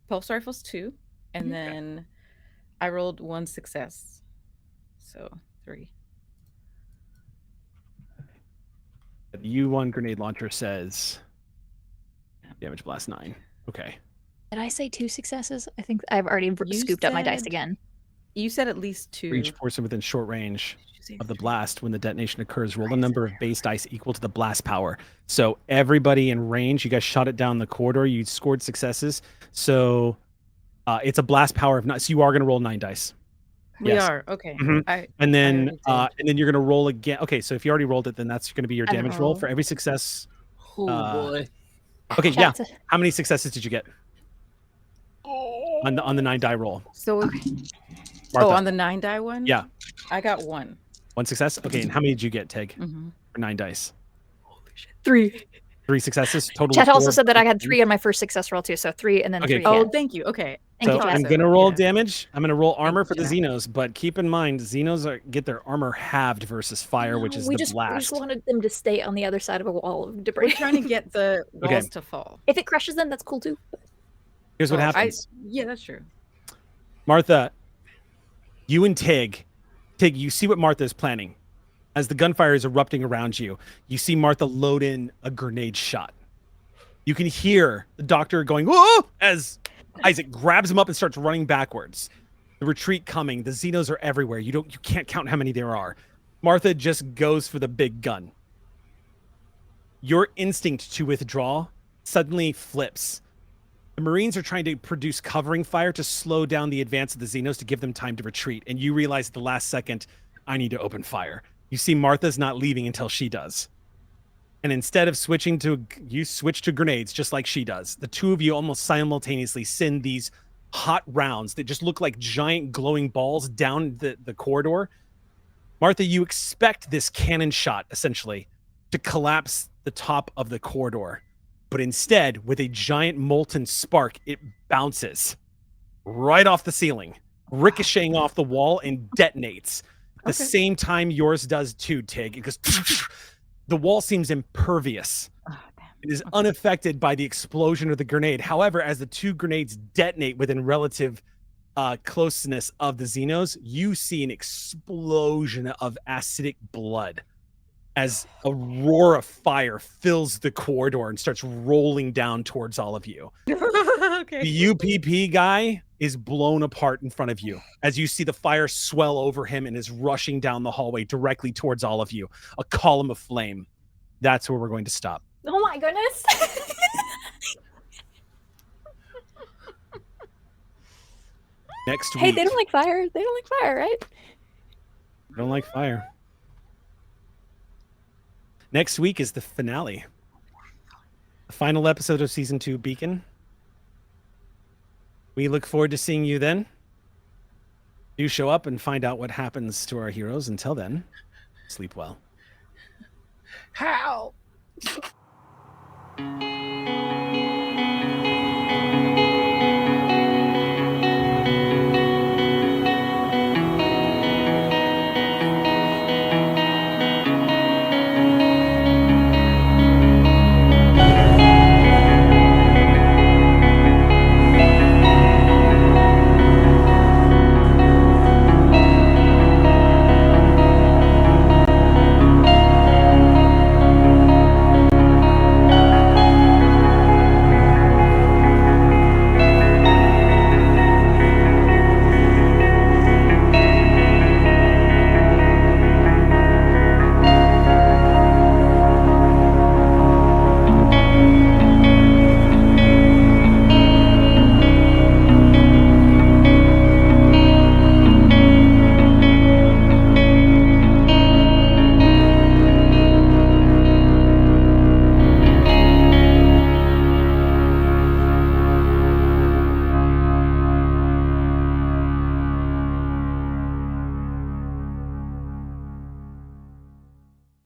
Pulse rifle's 2, and Mhm. then I rolled 1 success, so 3. The U1 grenade launcher says damage blast 9. Okay. Did I say 2 successes? I think I've already You scooped up my dice said- again. You said at least 2. For each person within short range Did you say of the 3? blast, when the detonation occurs, roll the number of base dice equal to the blast power. So everybody in range, you guys shot it down the corridor. You scored successes. So it's a blast power of 9. So you are going to roll 9 dice. We Yes. are. Okay. Mhm. I And then already did. you're going to roll again. Okay, so if you already rolled it, then that's going to be your I haven't damage roll rolled. for every success. Oh boy. Okay, yeah. Shots. How many successes did you get on the 9 die roll? So, Martha, on the 9 die one? Yeah. I got 1. 1 success. Okay, and how many did you get, Tig, Mm-hmm. for 9 dice? 3. 3 successes total. Chat of also 4. said that I had 3 on my first success roll too, so 3 and then Okay, 3 cool. again. Oh, thank you. Okay. Thank So you, Chat. I'm gonna roll Yeah. damage. I'm gonna roll armor for the Thank you, Xenos, but keep in mind Xenos get their armor halved versus fire, which No, is we the just blast. wanted them to stay on the other side of a wall of We're debris. trying to get the walls Okay. to fall. If it crushes them, that's cool too. Here's what Well, happens. Yeah, that's true. Martha, you and Tig, you see what Martha is planning. As the gunfire is erupting around you, you see Martha load in a grenade shot. You can hear the doctor going, "Whoa!" as Isaac grabs him up and starts running backwards. The retreat coming. The Xenos are everywhere. You can't count how many there are. Martha just goes for the big gun. Your instinct to withdraw suddenly flips. The Marines are trying to produce covering fire to slow down the advance of the Xenos to give them time to retreat. And you realize at the last second, I need to open fire. You see Martha's not leaving until she does. And instead of you switch to grenades just like she does. The two of you almost simultaneously send these hot rounds that just look like giant glowing balls down the corridor. Martha, you expect this cannon shot essentially to collapse the top of the corridor. But instead, with a giant molten spark, it bounces right off the ceiling, ricocheting off the wall and detonates. The same time yours does too, Tig. It goes. The wall seems impervious. Oh, damn. It is unaffected by the explosion of the grenade. However, as the 2 grenades detonate within relative closeness of the Xenos, you see an explosion of acidic blood as a roar of fire fills the corridor and starts rolling down towards all of you. Okay. The UPP guy is blown apart in front of you as you see the fire swell over him and is rushing down the hallway directly towards all of you. A column of flame. That's where we're going to stop. Oh my goodness. Next week. Hey, they don't like fire. They don't like fire, right? I don't like fire. Next week is the finale. The final episode of season 2, Beacon. We look forward to seeing you then. Do show up and find out what happens to our heroes. Until then, sleep well. How?